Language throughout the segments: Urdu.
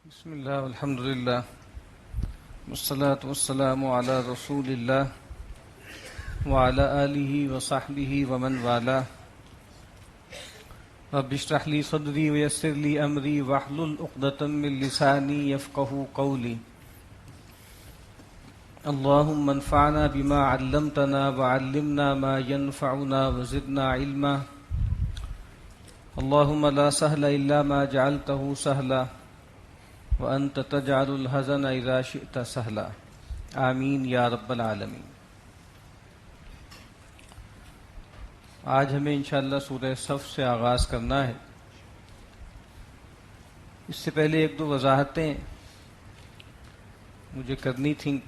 بسم اللہ والحمد للہ والصلاة والسلام علی رسول اللہ وعلی آلہ وصحبہ ومن والاه رب اشرح لی صدری ویسر لی امری واحلل عقدۃ من لسانی یفقہوا قولی اللہم انفعنا بما علمتنا وعلمنا ما ينفعنا وزدنا علما اللہم لا سہل الا ما جعلته سہلا وَأَنْتَ تَجْعَلُ الْحَزَنَ إِذَا شِئْتَ سَهْلًا آمین یا رب العالمین۔ آج ہمیں انشاءاللہ سورہ صف سے آغاز کرنا ہے۔ اس سے پہلے ایک دو وضاحتیں مجھے کرنی تھیں۔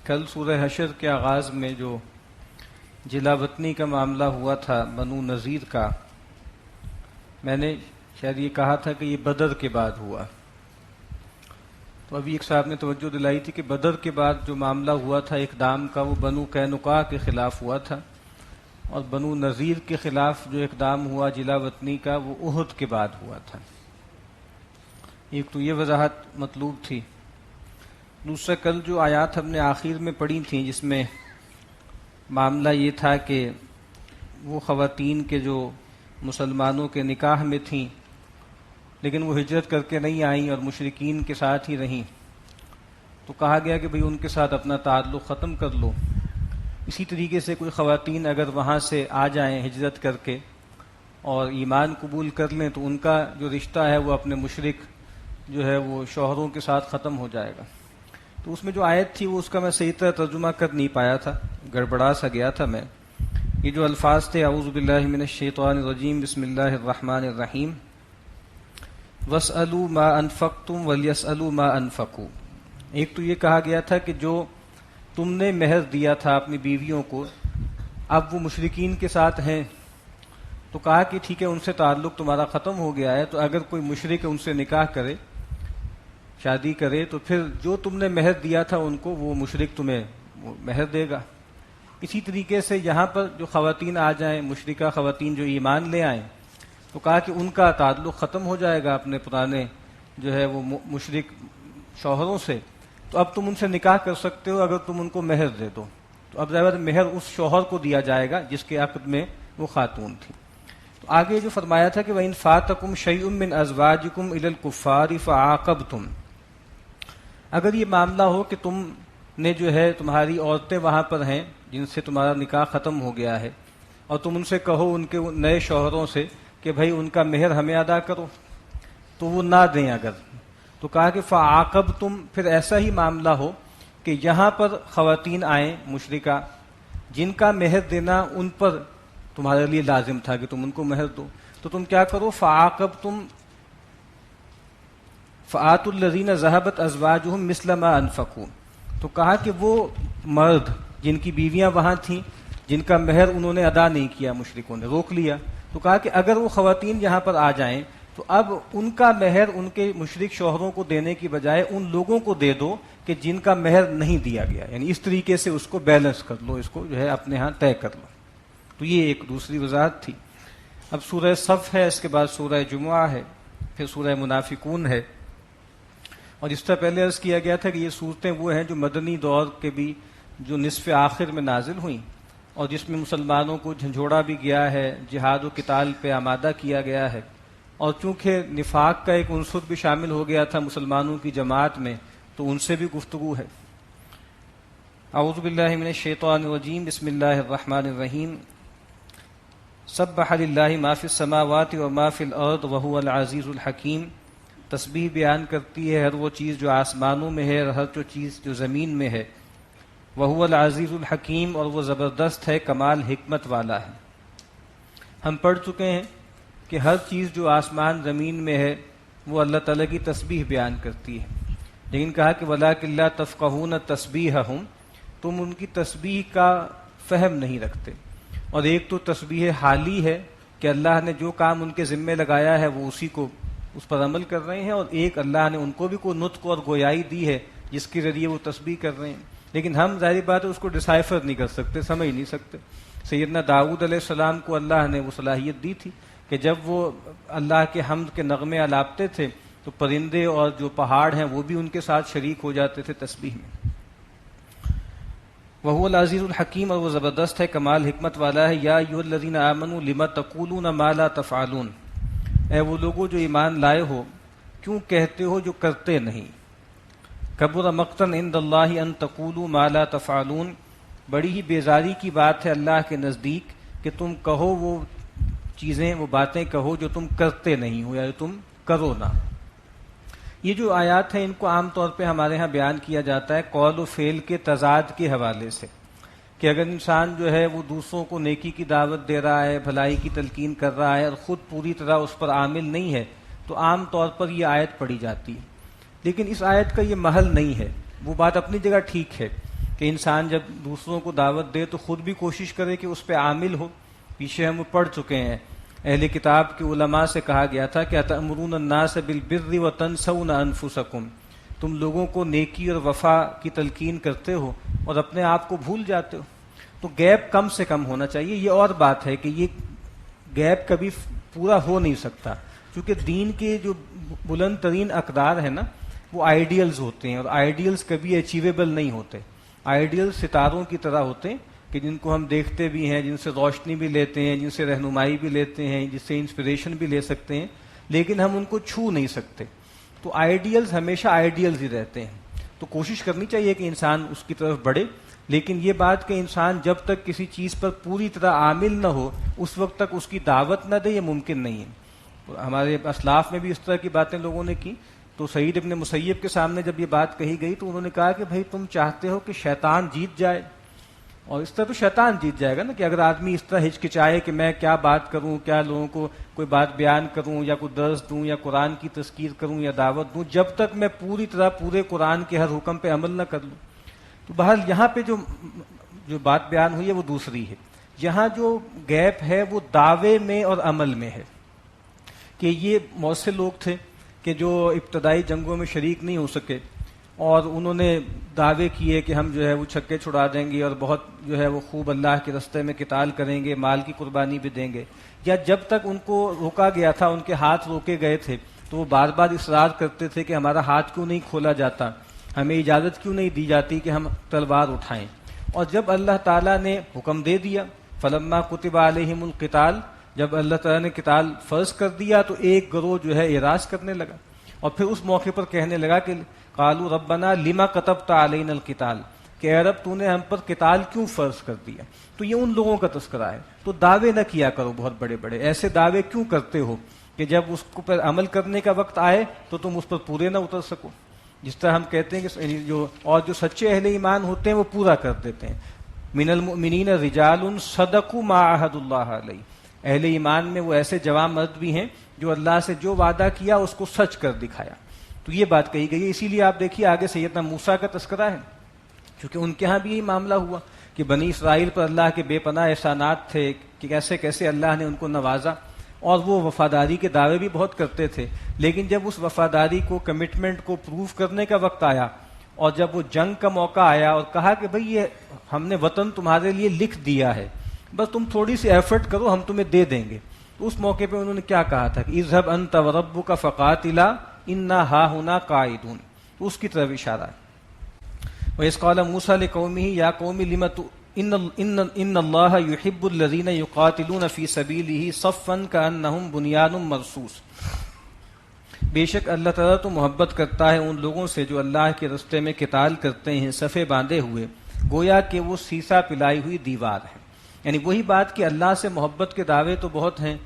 کل سورہ حشر کے آغاز میں جو جلا وطنی کا معاملہ ہوا تھا بنو نذیر کا، میں نے شاید یہ کہا تھا کہ یہ بدر کے بعد ہوا۔ تو ابھی ایک صاحب نے توجہ دلائی تھی کہ بدر کے بعد جو معاملہ ہوا تھا اقدام کا، وہ بنو قینقاع کے خلاف ہوا تھا، اور بنو نذیر کے خلاف جو اقدام ہوا جلا وطنی کا، وہ احد کے بعد ہوا تھا۔ ایک تو یہ وضاحت مطلوب تھی۔ دوسرا، کل جو آیات ہم نے آخر میں پڑھی تھیں جس میں معاملہ یہ تھا کہ وہ خواتین کے جو مسلمانوں کے نکاح میں تھیں لیکن وہ ہجرت کر کے نہیں آئیں اور مشرکین کے ساتھ ہی رہیں، تو کہا گیا کہ بھئی ان کے ساتھ اپنا تعلق ختم کر لو۔ اسی طریقے سے کوئی خواتین اگر وہاں سے آ جائیں ہجرت کر کے اور ایمان قبول کر لیں تو ان کا جو رشتہ ہے وہ اپنے مشرک جو ہے وہ شوہروں کے ساتھ ختم ہو جائے گا۔ تو اس میں جو آیت تھی وہ اس کا میں صحیح طرح ترجمہ کر نہیں پایا تھا، گڑبڑا سا گیا تھا میں۔ یہ جو الفاظ تھے اعوذ باللہ من الشیطان الرجیم بسم اللہ الرحمن الرحیم وَاسْأَلُوا مَا أَنفَقْتُمْ وَلْيَسْأَلُوا مَا أَنفَقُوا۔ ایک تو یہ کہا گیا تھا کہ جو تم نے مہر دیا تھا اپنی بیویوں کو، اب وہ مشرکین کے ساتھ ہیں، تو کہا کہ ٹھیک ہے ان سے تعلق تمہارا ختم ہو گیا ہے، تو اگر کوئی مشرک ان سے نکاح کرے، شادی کرے، تو پھر جو تم نے مہر دیا تھا ان کو وہ مشرک تمہیں مہر دے گا۔ اسی طریقے سے یہاں پر جو خواتین آ جائیں، مشرکہ خواتین جو ایمان لے آئیں، تو کہا کہ ان کا تعلق ختم ہو جائے گا اپنے پرانے جو ہے وہ مشرک شوہروں سے، تو اب تم ان سے نکاح کر سکتے ہو اگر تم ان کو مہر دے دو۔ تو اب ظاہر مہر اس شوہر کو دیا جائے گا جس کے عقد میں وہ خاتون تھی۔ تو آگے جو فرمایا تھا کہ وَإِنْ فَاتَكُمْ شَيْءٌ مِّنْ أَزْوَاجِكُمْ إِلَى الْكُفَّارِ فَعَاقَبْتُمْ، اگر یہ معاملہ ہو کہ تم نے جو ہے تمہاری عورتیں وہاں پر ہیں جن سے تمہارا نکاح ختم ہو گیا ہے، اور تم ان سے کہو ان کے نئے شوہروں سے کہ بھائی ان کا مہر ہمیں ادا کرو، تو وہ نہ دیں اگر، تو کہا کہ فَعَاقَبْتُمْ، پھر ایسا ہی معاملہ ہو کہ یہاں پر خواتین آئیں مشرکہ جن کا مہر دینا ان پر تمہارے لیے لازم تھا کہ تم ان کو مہر دو، تو تم کیا کرو فَعَاقَبْتُمْ فَآتُوا الَّذِينَ ذَهَبَتْ أَزْوَاجُهُمْ مِثْلَ مَا أَنفَقُوا، تو کہا کہ وہ مرد جن کی بیویاں وہاں تھیں جن کا مہر انہوں نے ادا نہیں کیا، مشرکوں نے روک لیا، تو کہا کہ اگر وہ خواتین یہاں پر آ جائیں تو اب ان کا مہر ان کے مشرک شوہروں کو دینے کی بجائے ان لوگوں کو دے دو کہ جن کا مہر نہیں دیا گیا، یعنی اس طریقے سے اس کو بیلنس کر لو، اس کو جو ہے اپنے ہاں طے کر لو۔ تو یہ ایک دوسری وضاحت تھی۔ اب سورہ صف ہے، اس کے بعد سورہ جمعہ ہے، پھر سورہ منافقون ہے، اور اس طرح پہلے عرض کیا گیا تھا کہ یہ صورتیں وہ ہیں جو مدنی دور کے بھی جو نصف آخر میں نازل ہوئیں، اور جس میں مسلمانوں کو جھنجھوڑا بھی گیا ہے، جہاد و قتال پہ آمادہ کیا گیا ہے، اور چونکہ نفاق کا ایک عنصر بھی شامل ہو گیا تھا مسلمانوں کی جماعت میں، تو ان سے بھی گفتگو ہے۔ اعوذ باللہ من الشیطان الرجیم بسم اللہ الرحمن الرحیم سبح للہ ما فی السماوات و ما فی الارض وہو العزیز الحکیم، تسبیح بیان کرتی ہے ہر وہ چیز جو آسمانوں میں ہے اور ہر جو چیز جو زمین میں ہے، وَهُوَ الْعَزِيزُ الْحَكِيمُ، اور وہ زبردست ہے، کمال حکمت والا ہے۔ ہم پڑھ چکے ہیں کہ ہر چیز جو آسمان زمین میں ہے وہ اللہ تعالیٰ کی تسبیح بیان کرتی ہے، لیکن کہا کہ وَلَٰكِن لَا تَفْقَهُونَ تَسْبِيحَهُمْ، تم ان کی تسبیح کا فہم نہیں رکھتے۔ اور ایک تو تسبیح حالی ہے کہ اللہ نے جو کام ان کے ذمے لگایا ہے وہ اسی کو اس پر عمل کر رہے ہیں، اور ایک اللہ نے ان کو بھی کوئی نطق اور گویائی دی ہے جس کے ذریعے وہ تسبیح کر رہے ہیں، لیکن ہم ظاہری بات ہے اس کو ڈسائفر نہیں کر سکتے، سمجھ نہیں سکتے۔ سیدنا داؤد علیہ السلام کو اللہ نے وہ صلاحیت دی تھی کہ جب وہ اللہ کے حمد کے نغمے الاپتے تھے تو پرندے اور جو پہاڑ ہیں وہ بھی ان کے ساتھ شریک ہو جاتے تھے تسبیح میں. وَهُوَ الْعَزِيزُ الْحَكِيمُ، اور وہ زبردست ہے، کمال حکمت والا ہے. یا ایھا الذین آمنوا لم تقولون ما لا تفعلون، اے وہ لوگوں جو ایمان لائے ہو کیوں کہتے ہو جو کرتے نہیں. کبر مقتا عند اللہ ان تقولوا ما لا تفعلون، بڑی ہی بیزاری کی بات ہے اللہ کے نزدیک کہ تم کہو وہ چیزیں، وہ باتیں کہو جو تم کرتے نہیں ہو یا جو تم کرو نہ. یہ جو آیات ہیں ان کو عام طور پہ ہمارے ہاں بیان کیا جاتا ہے قول و فعل کے تضاد کے حوالے سے، کہ اگر انسان جو ہے وہ دوسروں کو نیکی کی دعوت دے رہا ہے، بھلائی کی تلقین کر رہا ہے اور خود پوری طرح اس پر عامل نہیں ہے تو عام طور پر یہ آیت پڑھی جاتی ہے. لیکن اس آیت کا یہ محل نہیں ہے. وہ بات اپنی جگہ ٹھیک ہے کہ انسان جب دوسروں کو دعوت دے تو خود بھی کوشش کرے کہ اس پہ عامل ہو. پیچھے ہم پڑھ چکے ہیں اہل کتاب کے علماء سے کہا گیا تھا کہ اتأمرون الناس بالبر وتنسون انفسکم، تم لوگوں کو نیکی اور وفا کی تلقین کرتے ہو اور اپنے آپ کو بھول جاتے ہو. تو گیپ کم سے کم ہونا چاہیے. یہ اور بات ہے کہ یہ گیپ کبھی پورا ہو نہیں سکتا، کیونکہ دین کے جو بلند ترین اقدار ہیں نا وہ آئیڈیلز ہوتے ہیں، اور آئیڈیلز کبھی اچیویبل نہیں ہوتے. آئیڈیلز ستاروں کی طرح ہوتے ہیں کہ جن کو ہم دیکھتے بھی ہیں، جن سے روشنی بھی لیتے ہیں، جن سے رہنمائی بھی لیتے ہیں، جس سے انسپریشن بھی لے سکتے ہیں، لیکن ہم ان کو چھو نہیں سکتے. تو آئیڈیلز ہمیشہ آئیڈیلز ہی رہتے ہیں. تو کوشش کرنی چاہیے کہ انسان اس کی طرف بڑھے، لیکن یہ بات کہ انسان جب تک کسی چیز پر پوری طرح عامل نہ ہو اس وقت تک اس کی دعوت نہ دے، یہ ممکن نہیں ہے. ہمارے اسلاف میں بھی اس طرح کی باتیں لوگوں نے کی. تو سعید ابن مسیب کے سامنے جب یہ بات کہی گئی تو انہوں نے کہا کہ بھائی تم چاہتے ہو کہ شیطان جیت جائے، اور اس طرح تو شیطان جیت جائے گا نا، کہ اگر آدمی اس طرح ہچکچائے کہ میں کیا بات کروں، کیا لوگوں کو کوئی بات بیان کروں یا کوئی درس دوں یا قرآن کی تذکیر کروں یا دعوت دوں، جب تک میں پوری طرح پورے قرآن کے ہر حکم پہ عمل نہ کر لوں. تو بہرحال یہاں پہ جو بات بیان ہوئی ہے وہ دوسری ہے. یہاں جو گیپ ہے وہ دعوے میں اور عمل میں ہے، کہ یہ بہت سے لوگ تھے کہ جو ابتدائی جنگوں میں شریک نہیں ہو سکے اور انہوں نے دعوے کیے کہ ہم جو ہے وہ چھکے چھڑا دیں گے اور بہت جو ہے وہ خوب اللہ کے راستے میں قتال کریں گے، مال کی قربانی بھی دیں گے. یا جب تک ان کو روکا گیا تھا، ان کے ہاتھ روکے گئے تھے، تو وہ بار بار اصرار کرتے تھے کہ ہمارا ہاتھ کیوں نہیں کھولا جاتا، ہمیں اجازت کیوں نہیں دی جاتی کہ ہم تلوار اٹھائیں. اور جب اللہ تعالیٰ نے حکم دے دیا، فلما کتب علیہم القتال، جب اللہ تعالیٰ نے قتال فرض کر دیا تو ایک گروہ جو ہے اعراض کرنے لگا، اور پھر اس موقع پر کہنے لگا کہ قالوا ربنا لما کتبت علینا القتال، کہ اے رب تو نے ہم پر قتال کیوں فرض کر دیا. تو یہ ان لوگوں کا تذکرہ ہے. تو دعوے نہ کیا کرو بہت بڑے بڑے. ایسے دعوے کیوں کرتے ہو کہ جب اس کو پر عمل کرنے کا وقت آئے تو تم اس پر پورے نہ اتر سکو. جس طرح ہم کہتے ہیں کہ جو سچے اہل ایمان ہوتے ہیں وہ پورا کر دیتے ہیں. من المؤمنین رجال صدقوا ما عاہدوا اللہ علیہ، اہل ایمان میں وہ ایسے جوان مرد بھی ہیں جو اللہ سے جو وعدہ کیا اس کو سچ کر دکھایا. تو یہ بات کہی گئی ہے. اسی لیے آپ دیکھیے آگے سیدنا موسیٰ کا تذکرہ ہے، کیونکہ ان کے ہاں بھی یہی معاملہ ہوا کہ بنی اسرائیل پر اللہ کے بے پناہ احسانات تھے کہ کیسے کیسے اللہ نے ان کو نوازا، اور وہ وفاداری کے دعوے بھی بہت کرتے تھے. لیکن جب اس وفاداری کو، کمٹمنٹ کو پروف کرنے کا وقت آیا اور جب وہ جنگ کا موقع آیا اور کہا کہ بھئی یہ ہم نے وطن تمہارے لیے لکھ دیا ہے، بس تم تھوڑی سی ایفرٹ کرو ہم تمہیں دے دیں گے. تو اس موقع پہ انہوں نے کیا کہا تھا کہ اذهب انت وربک فقاتلا انا ہاہنا قاعدون. تو اس کی طرف اشارہ ہے. وَإِذْ قَالَ مُوسَىٰ لِقَوْمِهِ يَا قَوْمِ لِمَ إِنَّ اللَّهَ يُحِبُّ الَّذِينَ يُقَاتِلُونَ فِي سَبِيلِهِ صَفًّا كَأَنَّهُمْ بُنْيَانٌ مَرْصُوصٌ. بے شک اللہ تعالیٰ تو محبت کرتا ہے ان لوگوں سے جو اللہ کے راستے میں قتال کرتے ہیں صفے باندھے ہوئے، گویا کہ وہ سیسا پلائی ہوئی دیوار ہے. یعنی وہی بات کہ اللہ سے محبت کے دعوے تو بہت ہیں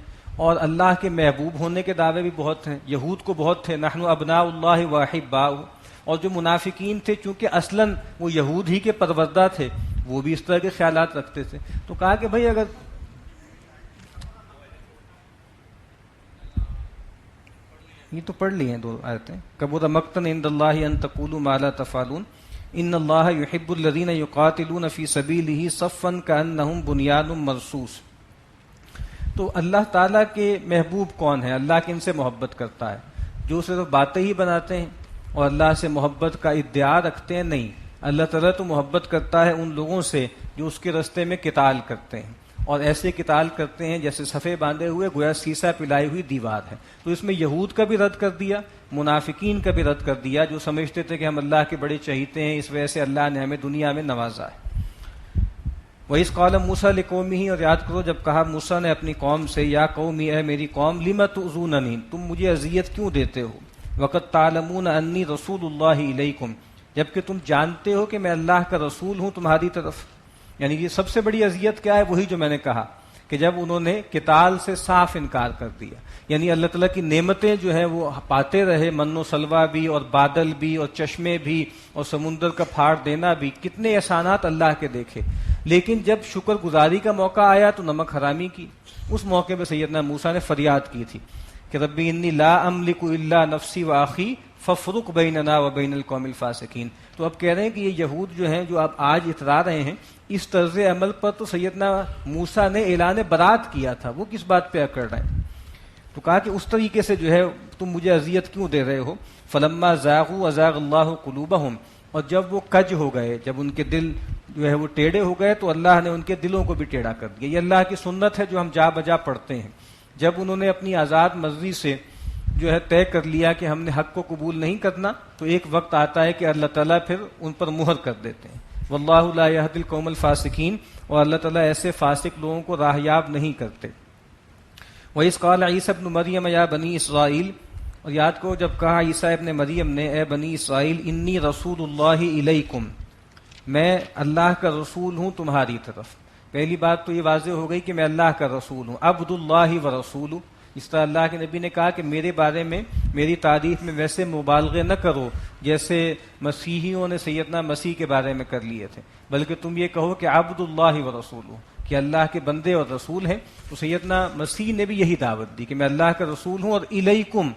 اور اللہ کے محبوب ہونے کے دعوے بھی بہت ہیں. یہود کو بہت تھے، نحن ابناء اللہ واحباؤہ. اور جو منافقین تھے چونکہ اصلاً وہ یہود ہی کے پروردہ تھے، وہ بھی اس طرح کے خیالات رکھتے تھے. تو کہا کہ بھئی اگر یہ تو پڑھ لی ہیں دو آیتیں، کبر مقتا عند اللہ ان تقولوا ما لا تفعلون ان اللہ یحب الذین یقاتلون فی سبیلہ صفا کانہم بنیان مرصوص. تو اللہ تعالیٰ کے محبوب کون ہیں؟ اللہ کے ان سے محبت کرتا ہے جو صرف باتیں ہی بناتے ہیں اور اللہ سے محبت کا ادعا رکھتے ہیں. نہیں، اللہ تعالیٰ تو محبت کرتا ہے ان لوگوں سے جو اس کے راستے میں قتال کرتے ہیں اور ایسے قتال کرتے ہیں جیسے صفے باندھے ہوئے گویا سیسا پلائی ہوئی دیوار ہے. تو اس میں یہود کا بھی رد کر دیا, منافقین کا بھی رد کر دیا جو سمجھتے تھے کہ ہم اللہ کے بڑے چہیتے ہیں, اس وجہ سے اللہ نے ہمیں دنیا میں نوازا ہے. وَإِذْ قَالَ مُوسَىٰ لِقَوْمِهِ, اور یاد کرو جب کہا موسیٰ نے اپنی قوم سے, یا قومی, اے میری قوم, لِمَ تُؤْذُونَنِي, تم مجھے اذیت کیوں دیتے ہو, وَقَدْ تَعْلَمُونَ أَنِّي رَسُولُ اللَّهِ إِلَيْكُمْ, جبکہ تم جانتے ہو کہ میں اللہ کا رسول ہوں تمہاری طرف. یعنی یہ سب سے بڑی اذیت کیا ہے, وہی جو میں نے کہا کہ جب انہوں نے قتال سے صاف انکار کر دیا. یعنی اللہ تعالیٰ کی نعمتیں جو ہیں وہ پاتے رہے, من و سلوہ بھی, اور بادل بھی, اور چشمے بھی, اور سمندر کا پھاڑ دینا بھی, کتنے احسانات اللہ کے دیکھے, لیکن جب شکر گزاری کا موقع آیا تو نمک حرامی کی. اس موقع پہ سیدنا موسیٰ نے فریاد کی تھی کہ ربی انی لا املک الا نفسی و اخی ففرق بیننا و بین القوم الفاسقین. تو اب کہہ رہے ہیں کہ یہ یہود جو ہیں جو اب آج اترا رہے ہیں, اس طرز عمل پر تو سیدنا موسیٰ نے اعلان برات کیا تھا, وہ کس بات پہ اکڑ رہے ہیں. تو کہا کہ اس طریقے سے جو ہے تم مجھے اذیت کیوں دے رہے ہو. فلما زاغوا ازاغ اللہ قلوبہم, اور جب وہ کج ہو گئے, جب ان کے دل جو ہے وہ ٹیڑھے ہو گئے تو اللہ نے ان کے دلوں کو بھی ٹیڑھا کر دیا. یہ اللہ کی سنت ہے جو ہم جا بجا پڑھتے ہیں. جب انہوں نے اپنی آزاد مرضی سے جو ہے طے کر لیا کہ ہم نے حق کو قبول نہیں کرنا, تو ایک وقت آتا ہے کہ اللہ تعالیٰ پھر ان پر مہر کر دیتے ہیں. واللہ لا یہدی القوم الفاسقین, اور اللہ تعالیٰ ایسے فاسق لوگوں کو راہیاب نہیں کرتے. وَإِذْ قَالَ عِیسیٰ ابْنُ مَرْیَمَ یَا بَنِی اسرائیل, اور یاد کو جب کہا عیسیٰ ابن مریم نے, اے بنی اسرائیل, انی رسول اللہ الیکم, میں اللہ کا رسول ہوں تمہاری طرف. پہلی بات تو یہ واضح ہو گئی کہ میں اللہ کا رسول ہوں, عبد اللہ و رسول. اس طرح اللہ کے نبی نے کہا کہ میرے بارے میں, میری تعریف میں ویسے مبالغے نہ کرو جیسے مسیحیوں نے سیدنا مسیح کے بارے میں کر لیے تھے, بلکہ تم یہ کہو کہ عبد اللہ و رسول, کہ اللہ کے بندے اور رسول ہیں. تو سیدنا مسیح نے بھی یہی دعوت دی کہ میں اللہ کا رسول ہوں, اور الیکم,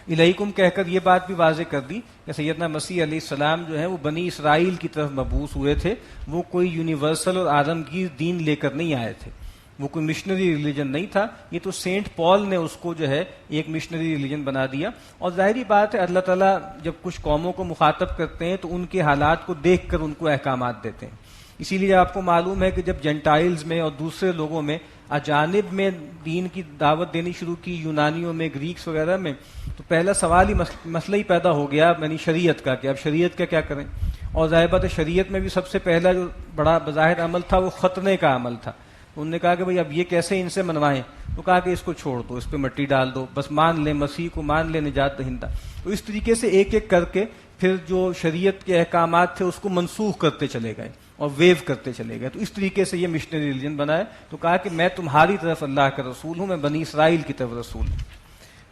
الیکم کہہ کر یہ بات بھی واضح کر دی کہ سیدنا مسیح علیہ السلام جو ہے وہ بنی اسرائیل کی طرف مبعوث ہوئے تھے. وہ کوئی یونیورسل اور عالمگیر دین لے کر نہیں آئے تھے, وہ کوئی مشنری ریلیجن نہیں تھا. یہ تو سینٹ پال نے اس کو جو ہے ایک مشنری ریلیجن بنا دیا. اور ظاہری بات ہے اللہ تعالیٰ جب کچھ قوموں کو مخاطب کرتے ہیں تو ان کے حالات کو دیکھ کر ان کو احکامات دیتے ہیں. اسی لیے آپ کو معلوم ہے کہ جب جنٹائلز میں اور دوسرے لوگوں میں, اجانب میں دین کی دعوت دینی شروع کی, یونانیوں میں, گریکس وغیرہ میں, تو پہلا سوال ہی مسئلہ ہی پیدا ہو گیا یعنی شریعت کا, کہ اب شریعت کا کیا کریں. اور ظاہر بات ہے شریعت میں بھی سب سے پہلا جو بڑا بظاہر عمل تھا وہ ختنے کا عمل تھا. انہوں نے کہا کہ بھئی اب یہ کیسے ان سے منوائیں, تو کہا کہ اس کو چھوڑ دو, اس پہ مٹی ڈال دو, بس مان لیں مسیح کو, مان لیں نجات دہندہ. تو اس طریقے سے ایک ایک کر کے پھر جو شریعت کے احکامات تھے اس کو منسوخ کرتے چلے گئے اور ویو کرتے چلے گئے. تو اس طریقے سے یہ مشنری ریلیجن بنا ہے. تو کہا کہ میں تمہاری طرف اللہ کا رسول ہوں, میں بنی اسرائیل کی طرف رسول ہوں.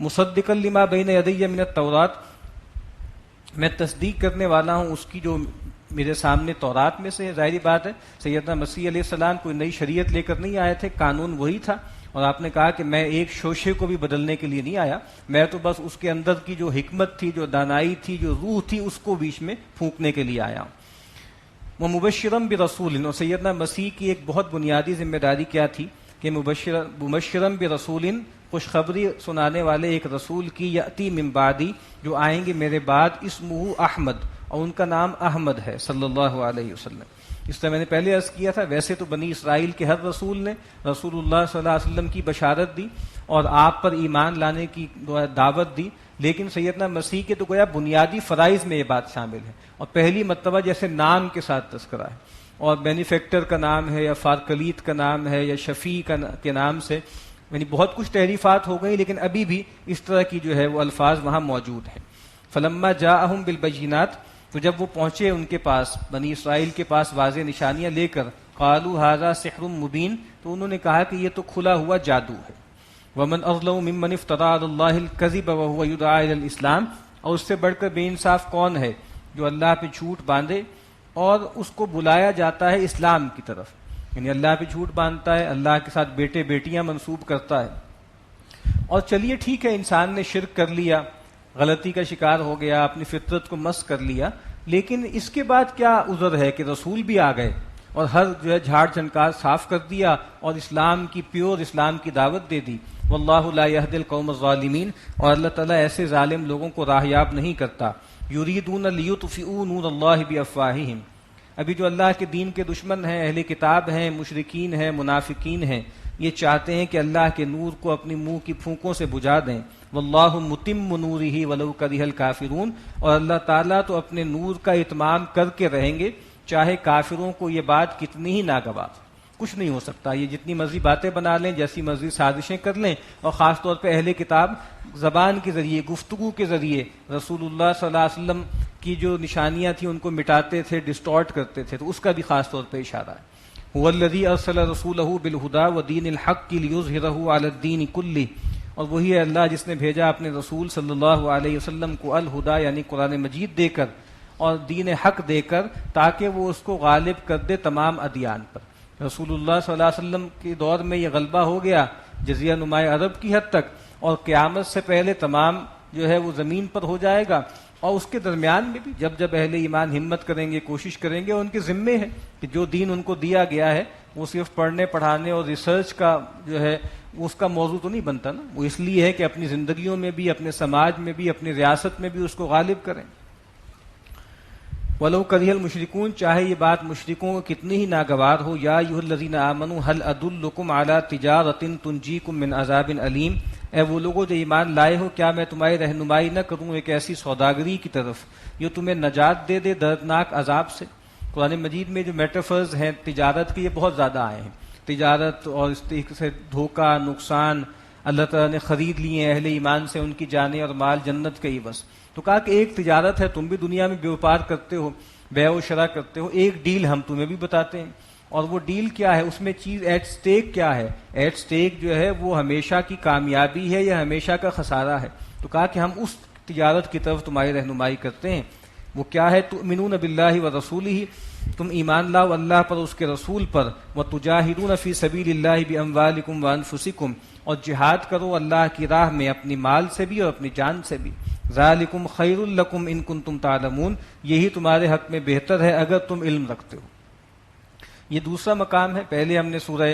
مصدقا لما بین یدی من التورات, میں تصدیق کرنے والا ہوں اس کی جو میرے سامنے تورات میں سے ہے. ظاہری بات ہے سیدنا مسیح علیہ السلام کوئی نئی شریعت لے کر نہیں آئے تھے, قانون وہی تھا. اور آپ نے کہا کہ میں ایک شوشے کو بھی بدلنے کے لیے نہیں آیا, میں تو بس اس کے اندر کی جو حکمت تھی, جو دانائی تھی, جو روح تھی, اس کو بیچ میں پھونکنے کے لیے آیا ہوں. وہ مبشرم برسول, اور سیدنا مسیح کی ایک بہت بنیادی ذمہ داری کیا تھی کہ مبشرم برسول, خوشخبری سنانے والے ایک رسول کی, یاتی من بعدی, جو آئیں گے میرے بعد, اسمہ احمد, اور ان کا نام احمد ہے صلی اللہ علیہ وسلم. اس طرح میں نے پہلے عرض کیا تھا, ویسے تو بنی اسرائیل کے ہر رسول نے رسول اللہ صلی اللہ علیہ وسلم کی بشارت دی اور آپ پر ایمان لانے کی دعوت دی, لیکن سیدنا مسیح کے تو گویا بنیادی فرائض میں یہ بات شامل ہے. اور پہلی مرتبہ جیسے نام کے ساتھ تذکرہ ہے, اور بینیفیکٹر کا نام ہے, یا فارکلیت کا نام ہے, یا شفیع کے نام سے, یعنی بہت کچھ تحریفات ہو گئی, لیکن ابھی بھی اس طرح کی جو ہے وہ الفاظ وہاں موجود ہیں. فلما جاءہم بالبینات, تو جب وہ پہنچے ان کے پاس, بنی اسرائیل کے پاس واضح نشانیاں لے کر, قالوا ھذا سحر مبین, تو انہوں نے کہا کہ یہ تو کھلا ہوا جادو ہے. ومن اظلم ممن افترى على الله الكذب وهو يدعى الى الاسلام, اور اس سے بڑھ کر بے انصاف کون ہے جو اللہ پہ جھوٹ باندھے اور اس کو بلایا جاتا ہے اسلام کی طرف. یعنی اللہ پہ جھوٹ باندھتا ہے, اللہ کے ساتھ بیٹے بیٹیاں منسوب کرتا ہے. اور چلیے ٹھیک ہے, انسان نے شرک کر لیا, غلطی کا شکار ہو گیا, اپنی فطرت کو مس کر لیا, لیکن اس کے بعد کیا عذر ہے کہ رسول بھی آ گئے اور ہر جو ہے جھاڑ جھنکار صاف کر دیا اور اسلام کی پیور اسلام کی دعوت دے دی. واللہ لا یہدی القوم الظالمین, اور اللہ تعالیٰ ایسے ظالم لوگوں کو راہیاب نہیں کرتا. یریدون لیطفئوا نور اللہ بافواہہم, ابھی جو اللہ کے دین کے دشمن ہیں، اہل کتاب ہیں، مشرکین ہیں، منافقین ہیں، یہ چاہتے ہیں کہ اللہ کے نور کو اپنی منہ کی پھونکوں سے بجھا دیں. واللہ متم نورہ ولو کرہ الکافرون، اور اللہ تعالیٰ تو اپنے نور کا اتمام کر کے رہیں گے چاہے کافروں کو یہ بات کتنی ہی ناگوار. کچھ نہیں ہو سکتا، یہ جتنی مرضی باتیں بنا لیں، جیسی مرضی سازشیں کر لیں، اور خاص طور پہ اہل کتاب زبان کے ذریعے، گفتگو کے ذریعے رسول اللہ صلی اللہ علیہ وسلم کی جو نشانیاں تھیں ان کو مٹاتے تھے، ڈسٹارٹ کرتے تھے، تو اس کا بھی خاص طور پہ اشارہ ہے. هو الذی ارسل رسولہ بالہدی ودین الحق لیظہرہ علی الدین کلہ، اور وہی ہے اللہ جس نے بھیجا اپنے رسول صلی اللہ علیہ وسلم کو الہدی یعنی قرآن مجید دے کر اور دین حق دے کر، تاکہ وہ اس کو غالب کر دے تمام ادیان پر. رسول اللہ صلی اللہ علیہ وسلم کے دور میں یہ غلبہ ہو گیا جزیرہ نماء عرب کی حد تک، اور قیامت سے پہلے تمام جو ہے وہ زمین پر ہو جائے گا. اور اس کے درمیان میں بھی جب جب اہل ایمان ہمت کریں گے، کوشش کریں گے، ان کے ذمے ہے کہ جو دین ان کو دیا گیا ہے وہ صرف پڑھنے پڑھانے اور ریسرچ کا جو ہے اس کا موضوع تو نہیں بنتا نا، وہ اس لیے ہے کہ اپنی زندگیوں میں بھی، اپنے سماج میں بھی، اپنی ریاست میں بھی اس کو غالب کریں. وَلَوْ كَرِهَ الْمُشْرِكُونَ، چاہے یہ بات مشرکوں کو کتنی ہی ناگوار ہو. یا ایھا الذین آمنوا هل ادلکم علی تجارۃ تنجیکم من عذاب علیم، اے وہ لوگوں جو ایمان لائے ہو، کیا میں تمہاری رہنمائی نہ کروں ایک ایسی سوداگری کی طرف جو تمہیں نجات دے دے دردناک عذاب سے. قرآن مجید میں جو میٹافرز ہیں تجارت کے، یہ بہت زیادہ آئے ہیں. تجارت اور اس سے دھوکہ، نقصان، اللہ تعالیٰ نے خرید لیے اہل ایمان سے ان کی جانیں اور مال جنت کے عوض. تو کہا کہ ایک تجارت ہے، تم بھی دنیا میں بیوپار کرتے ہو، بیع و شرا کرتے ہو، ایک ڈیل ہم تمہیں بھی بتاتے ہیں. اور وہ ڈیل کیا ہے، اس میں چیز ایٹ سٹیک کیا ہے؟ ایٹ سٹیک جو ہے وہ ہمیشہ کی کامیابی ہے یا ہمیشہ کا خسارہ ہے. تو کہا کہ ہم اس تجارت کی طرف تمہاری رہنمائی کرتے ہیں. وہ کیا ہے؟ تؤمنون باللہ ورسولہ، تم ایمان لاؤ اللہ پر، اس کے رسول پر. وتجاہدون فی سبیل اللہ باموالکم وانفسکم، اور جہاد کرو اللہ کی راہ میں اپنی مال سے بھی اور اپنی جان سے بھی. ذالکم خیر لکم ان کنتم تعلمون، یہی تمہارے حق میں بہتر ہے اگر تم علم رکھتے ہو. یہ دوسرا مقام ہے. پہلے ہم نے سورہ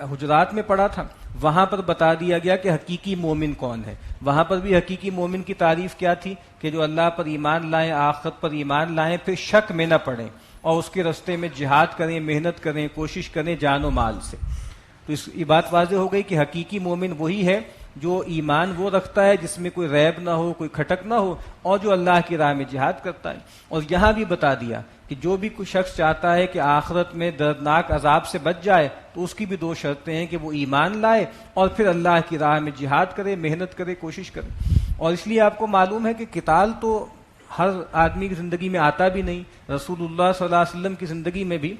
حجرات میں پڑھا تھا، وہاں پر بتا دیا گیا کہ حقیقی مومن کون ہے. وہاں پر بھی حقیقی مومن کی تعریف کیا تھی کہ جو اللہ پر ایمان لائیں، آخرت پر ایمان لائیں، پھر شک میں نہ پڑیں اور اس کے راستے میں جہاد کریں، محنت کریں، کوشش کریں جان و مال سے. تو یہ بات واضح ہو گئی کہ حقیقی مومن وہی ہے جو ایمان وہ رکھتا ہے جس میں کوئی ریب نہ ہو، کوئی کھٹک نہ ہو، اور جو اللہ کی راہ میں جہاد کرتا ہے. اور یہاں بھی بتا دیا کہ جو بھی کوئی شخص چاہتا ہے کہ آخرت میں دردناک عذاب سے بچ جائے تو اس کی بھی دو شرطیں ہیں کہ وہ ایمان لائے اور پھر اللہ کی راہ میں جہاد کرے، محنت کرے، کوشش کرے. اور اس لیے آپ کو معلوم ہے کہ قتال تو ہر آدمی کی زندگی میں آتا بھی نہیں. رسول اللہ صلی اللہ علیہ وسلم کی زندگی میں بھی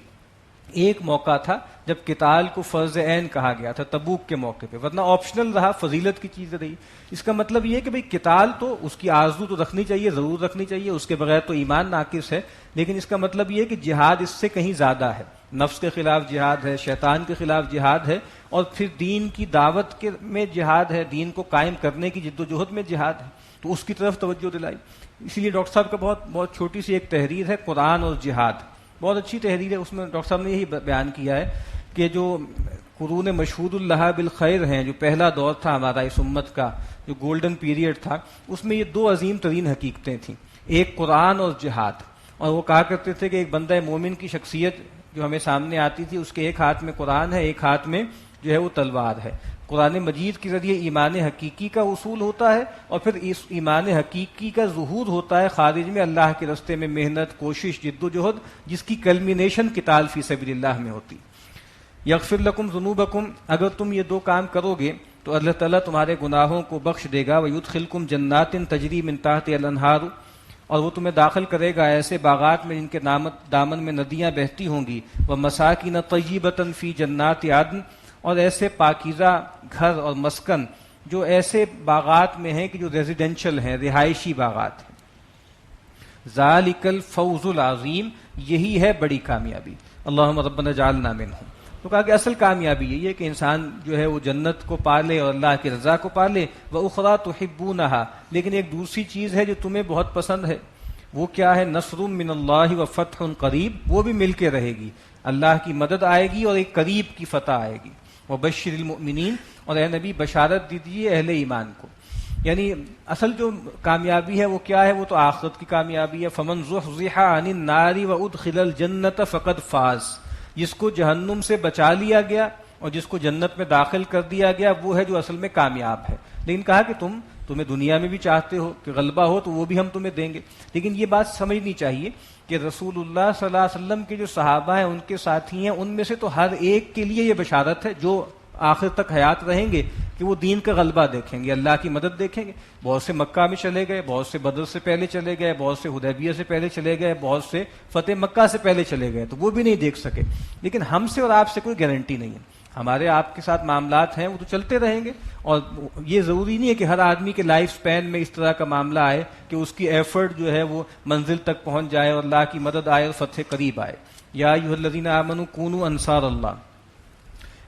ایک موقع تھا جب قتال کو فرض عین کہا گیا تھا، تبوک کے موقع پہ، ورنہ آپشنل رہا، فضیلت کی چیز رہی. اس کا مطلب یہ ہے کہ بھئی قتال تو اس کی آرزو تو رکھنی چاہیے، ضرور رکھنی چاہیے، اس کے بغیر تو ایمان ناقص ہے. لیکن اس کا مطلب یہ ہے کہ جہاد اس سے کہیں زیادہ ہے. نفس کے خلاف جہاد ہے، شیطان کے خلاف جہاد ہے، اور پھر دین کی دعوت کے میں جہاد ہے، دین کو قائم کرنے کی جد و جہد میں جہاد ہے. تو اس کی طرف توجہ دلائی. اسی لیے ڈاکٹر صاحب کا بہت چھوٹی سی ایک تحریر ہے، قرآن اور جہاد، بہت اچھی تحریر ہے. اس میں ڈاکٹر صاحب نے یہی بیان کیا ہے کہ جو قرون مشہود اللہ بالخیر ہیں، جو پہلا دور تھا ہمارا اس امت کا، جو گولڈن پیریڈ تھا، اس میں یہ دو عظیم ترین حقیقتیں تھیں، ایک قرآن اور جہاد. اور وہ کہا کرتے تھے کہ ایک بندہ مومن کی شخصیت جو ہمیں سامنے آتی تھی، اس کے ایک ہاتھ میں قرآن ہے، ایک ہاتھ میں جو ہے وہ تلوار ہے. قرآن مجید کے ذریعے ایمان حقیقی کا وصول ہوتا ہے، اور پھر اس ایمان حقیقی کا ظہور ہوتا ہے خارج میں اللہ کے راستے میں محنت، کوشش، جد و جہد، جس کی کلمینیشن قتال فی سبیل اللہ میں ہوتی. یغفر لکم ذنوبکم، اگر تم یہ دو کام کرو گے تو اللہ تعالیٰ تمہارے گناہوں کو بخش دے گا. ویدخلکم جنات تجری من تحتها الانہار، اور وہ تمہیں داخل کرے گا ایسے باغات میں جن کے دامن میں ندیاں بہتی ہوں گی. ومساکن طیبۃ فی جنات عدن، اور ایسے پاکیزہ گھر اور مسکن جو ایسے باغات میں ہیں کہ جو ریزیڈینشل ہیں، رہائشی باغات ہیں. ذالک الفوز العظیم، یہی ہے بڑی کامیابی. اللہم ربنا اجعلنا منہم. تو کہا کہ اصل کامیابی یہی ہے کہ انسان جو ہے وہ جنت کو پالے اور اللہ کی رضا کو پالے. وَأُخْرَىٰ تُحِبُّونَهَا، لیکن ایک دوسری چیز ہے جو تمہیں بہت پسند ہے. وہ کیا ہے؟ نصر من اللہ وفتح قریب، وہ بھی مل کے رہے گی. اللہ کی مدد آئے گی اور ایک قریب کی فتح آئے گی. وبشر المؤمنین، اور اے نبی بشارت دیجیے اہل ایمان کو. یعنی اصل جو کامیابی ہے وہ کیا ہے؟ وہ تو آخرت کی کامیابی ہے. فمن زحزح عن النار وادخل الجنۃ فقد فاز. جس کو جہنم سے بچا لیا گیا اور جس کو جنت میں داخل کر دیا گیا وہ ہے جو اصل میں کامیاب ہے. لیکن کہا کہ تمہیں دنیا میں بھی چاہتے ہو کہ غلبہ ہو تو وہ بھی ہم تمہیں دیں گے. لیکن یہ بات سمجھنی چاہیے کہ رسول اللہ صلی اللہ علیہ وسلم کے جو صحابہ ہیں، ان کے ساتھی ہیں، ان میں سے تو ہر ایک کے لیے یہ بشارت ہے جو آخر تک حیات رہیں گے کہ وہ دین کا غلبہ دیکھیں گے، اللہ کی مدد دیکھیں گے. بہت سے مکہ میں چلے گئے، بہت سے بدر سے پہلے چلے گئے، بہت سے حدیبیہ سے پہلے چلے گئے، بہت سے فتح مکہ سے پہلے چلے گئے تو وہ بھی نہیں دیکھ سکے. لیکن ہم سے اور آپ سے کوئی گارنٹی نہیں ہے. ہمارے آپ کے ساتھ معاملات ہیں وہ تو چلتے رہیں گے، اور یہ ضروری نہیں ہے کہ ہر آدمی کے لائف سپین میں اس طرح کا معاملہ آئے کہ اس کی ایفرٹ جو ہے وہ منزل تک پہنچ جائے اور اللہ کی مدد آئے اور فتح قریب آئے. یا ایھا الذین آمنوا کونوا انصار اللہ،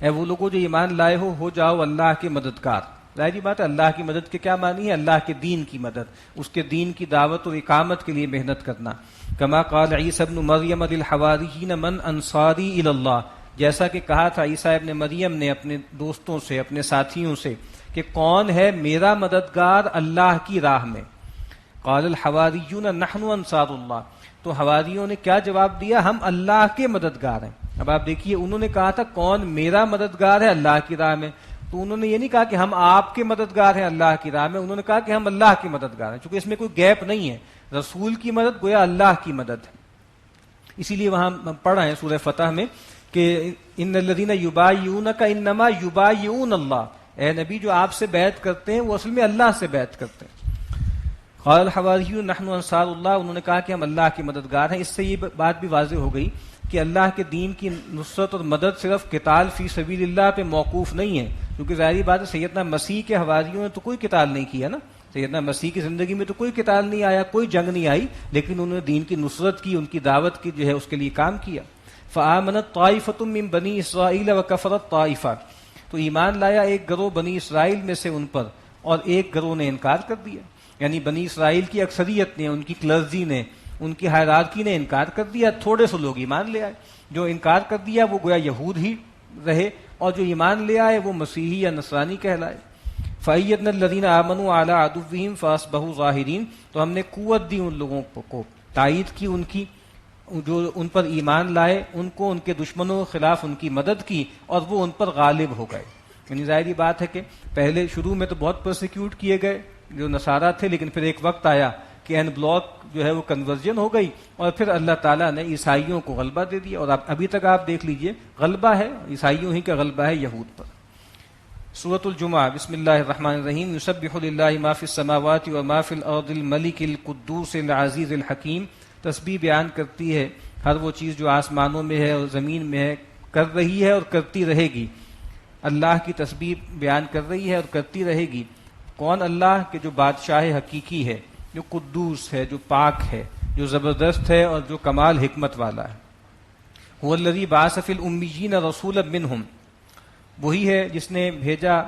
اے وہ لوگوں جو ایمان لائے ہو جاؤ اللہ کے مددگار. ظاہری بات ہے اللہ کی مدد کے کیا معنی ہے؟ اللہ کے دین کی مدد، اس کے دین کی دعوت اور اقامت کے لیے محنت کرنا. کما قال عیسی ابن مریم للحواریین من انصاری الی اللہ، جیسا کہ کہا تھا عیسیٰ ابن مریم نے اپنے دوستوں سے، اپنے ساتھیوں سے کہ کون ہے میرا مددگار اللہ کی راہ میں. قال الحواریون نحن انصار اللہ، تو حواریوں نے کیا جواب دیا؟ ہم اللہ کے مددگار ہیں. اب آپ دیکھیے انہوں نے کہا تھا کون میرا مددگار ہے اللہ کی راہ میں، تو انہوں نے یہ نہیں کہا کہ ہم آپ کے مددگار ہیں اللہ کی راہ میں، انہوں نے کہا کہ ہم اللہ کے مددگار ہیں. چونکہ اس میں کوئی گیپ نہیں ہے، رسول کی مدد گویا اللہ کی مدد ہے. اسی لیے وہاں پڑھ رہے ہیں سورہ فتح میں کہ ان الذین یبایعونک انما یبایعون اللہ، اے نبی جو آپ سے بیعت کرتے ہیں وہ اصل میں اللہ سے بیعت کرتے ہیں. قال الحواریون نحن انصار اللہ، انہوں نے کہا کہ ہم اللہ کے مددگار ہیں. اس سے یہ بات بھی واضح ہو گئی کہ اللہ کے دین کی نصرت اور مدد صرف قتال فی سبیل اللہ پہ موقوف نہیں ہے، کیونکہ ظاہری بات ہے سیدنا مسیح کے حواریوں نے تو کوئی قتال نہیں کیا نا. سیدنا مسیح کی زندگی میں تو کوئی قتال نہیں آیا، کوئی جنگ نہیں آئی، لیکن انہوں نے دین کی نصرت کی، ان کی دعوت کی جو ہے اس کے لیے کام کیا. فآمنت طائفۃ من بنی اسرائیل وکفرت طائفہ، تو ایمان لایا ایک گروہ بنی اسرائیل میں سے ان پر، اور ایک گروہ نے انکار کر دیا. یعنی بنی اسرائیل کی اکثریت نے، ان کی کلرزی نے، ان کی ہائرارکی نے انکار کر دیا. تھوڑے سے لوگ ایمان لے آئے. جو انکار کر دیا وہ گویا یہود ہی رہے، اور جو ایمان لے آئے وہ مسیحی یا نصرانی کہلائے. فَأَيَّدْنَا الَّذِينَ آمَنُوا عَلَىٰ عَدُوِّهِمْ فَأَصْبَحُوا ظَاهِرِينَ، تو ہم نے قوت دی ان لوگوں کو، تائید کی ان کی، جو ان پر ایمان لائے، ان کو ان کے دشمنوں کے خلاف ان کی مدد کی اور وہ ان پر غالب ہو گئے. یعنی ظاہری بات ہے کہ پہلے شروع میں تو بہت پرسیکیوٹ کیے گئے جو نصارہ تھے، لیکن پھر ایک وقت آیا کہ این بلاک جو ہے وہ کنورژن ہو گئی، اور پھر اللہ تعالیٰ نے عیسائیوں کو غلبہ دے دیا. اور ابھی تک آپ دیکھ لیجئے غلبہ ہے عیسائیوں ہی کا غلبہ ہے یہود پر. سورۃ الجمعہ، بسم اللہ الرحمن الرحیم. یسبح للہ ما فی السماوات و ما فی الارض الملک القدوس العزیز الحکیم. تسبیح بیان کرتی ہے ہر وہ چیز جو آسمانوں میں ہے اور زمین میں ہے، کر رہی ہے اور کرتی رہے گی. اللہ کی تسبیح بیان کر رہی ہے اور کرتی رہے گی. کون؟ اللہ کے جو بادشاہ حقیقی ہے، جو قدوس ہے، جو پاک ہے، جو زبردست ہے اور جو کمال حکمت والا ہے. هو الذی بعث فی الامیین رسولا منہم، وہی ہے جس نے بھیجا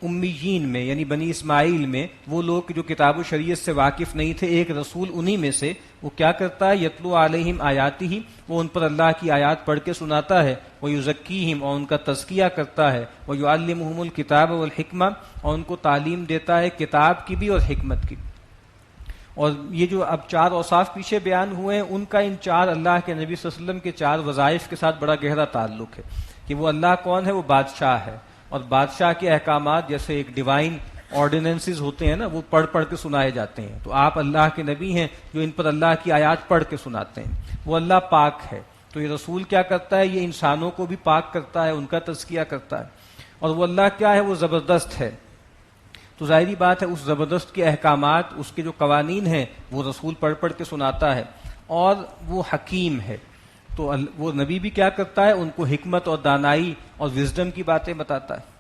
امیین میں یعنی بنی اسماعیل میں وہ لوگ جو کتاب و شریعت سے واقف نہیں تھے، ایک رسول انہی میں سے. وہ کیا کرتا ہے؟ یتلو علیہم آیاتہ، وہ ان پر اللہ کی آیات پڑھ کے سناتا ہے. ویزکیہم، اور ان کا تزکیہ کرتا ہے. ویعلمہم الکتاب والحکمہ، اور ان کو تعلیم دیتا ہے کتاب کی بھی اور حکمت کی. اور یہ جو اب 4 اوصاف پیچھے بیان ہوئے ہیں، ان کا ان 4 اللہ کے نبی صلی اللہ علیہ وسلم کے 4 وظائف کے ساتھ بڑا گہرا تعلق ہے. کہ وہ اللہ کون ہے؟ وہ بادشاہ ہے، اور بادشاہ کے احکامات جیسے ایک ڈیوائن آرڈیننسز ہوتے ہیں نا، وہ پڑھ پڑھ کے سنائے جاتے ہیں. تو آپ اللہ کے نبی ہیں جو ان پر اللہ کی آیات پڑھ کے سناتے ہیں. وہ اللہ پاک ہے، تو یہ رسول کیا کرتا ہے؟ یہ انسانوں کو بھی پاک کرتا ہے، ان کا تزکیہ کرتا ہے. اور وہ اللہ کیا ہے؟ وہ زبردست ہے. تو ظاہری بات ہے اس زبردست کے احکامات، اس کے جو قوانین ہیں وہ رسول پڑھ پڑھ کے سناتا ہے. اور وہ حکیم ہے، تو وہ نبی بھی کیا کرتا ہے؟ ان کو حکمت اور دانائی اور وزڈم کی باتیں بتاتا ہے.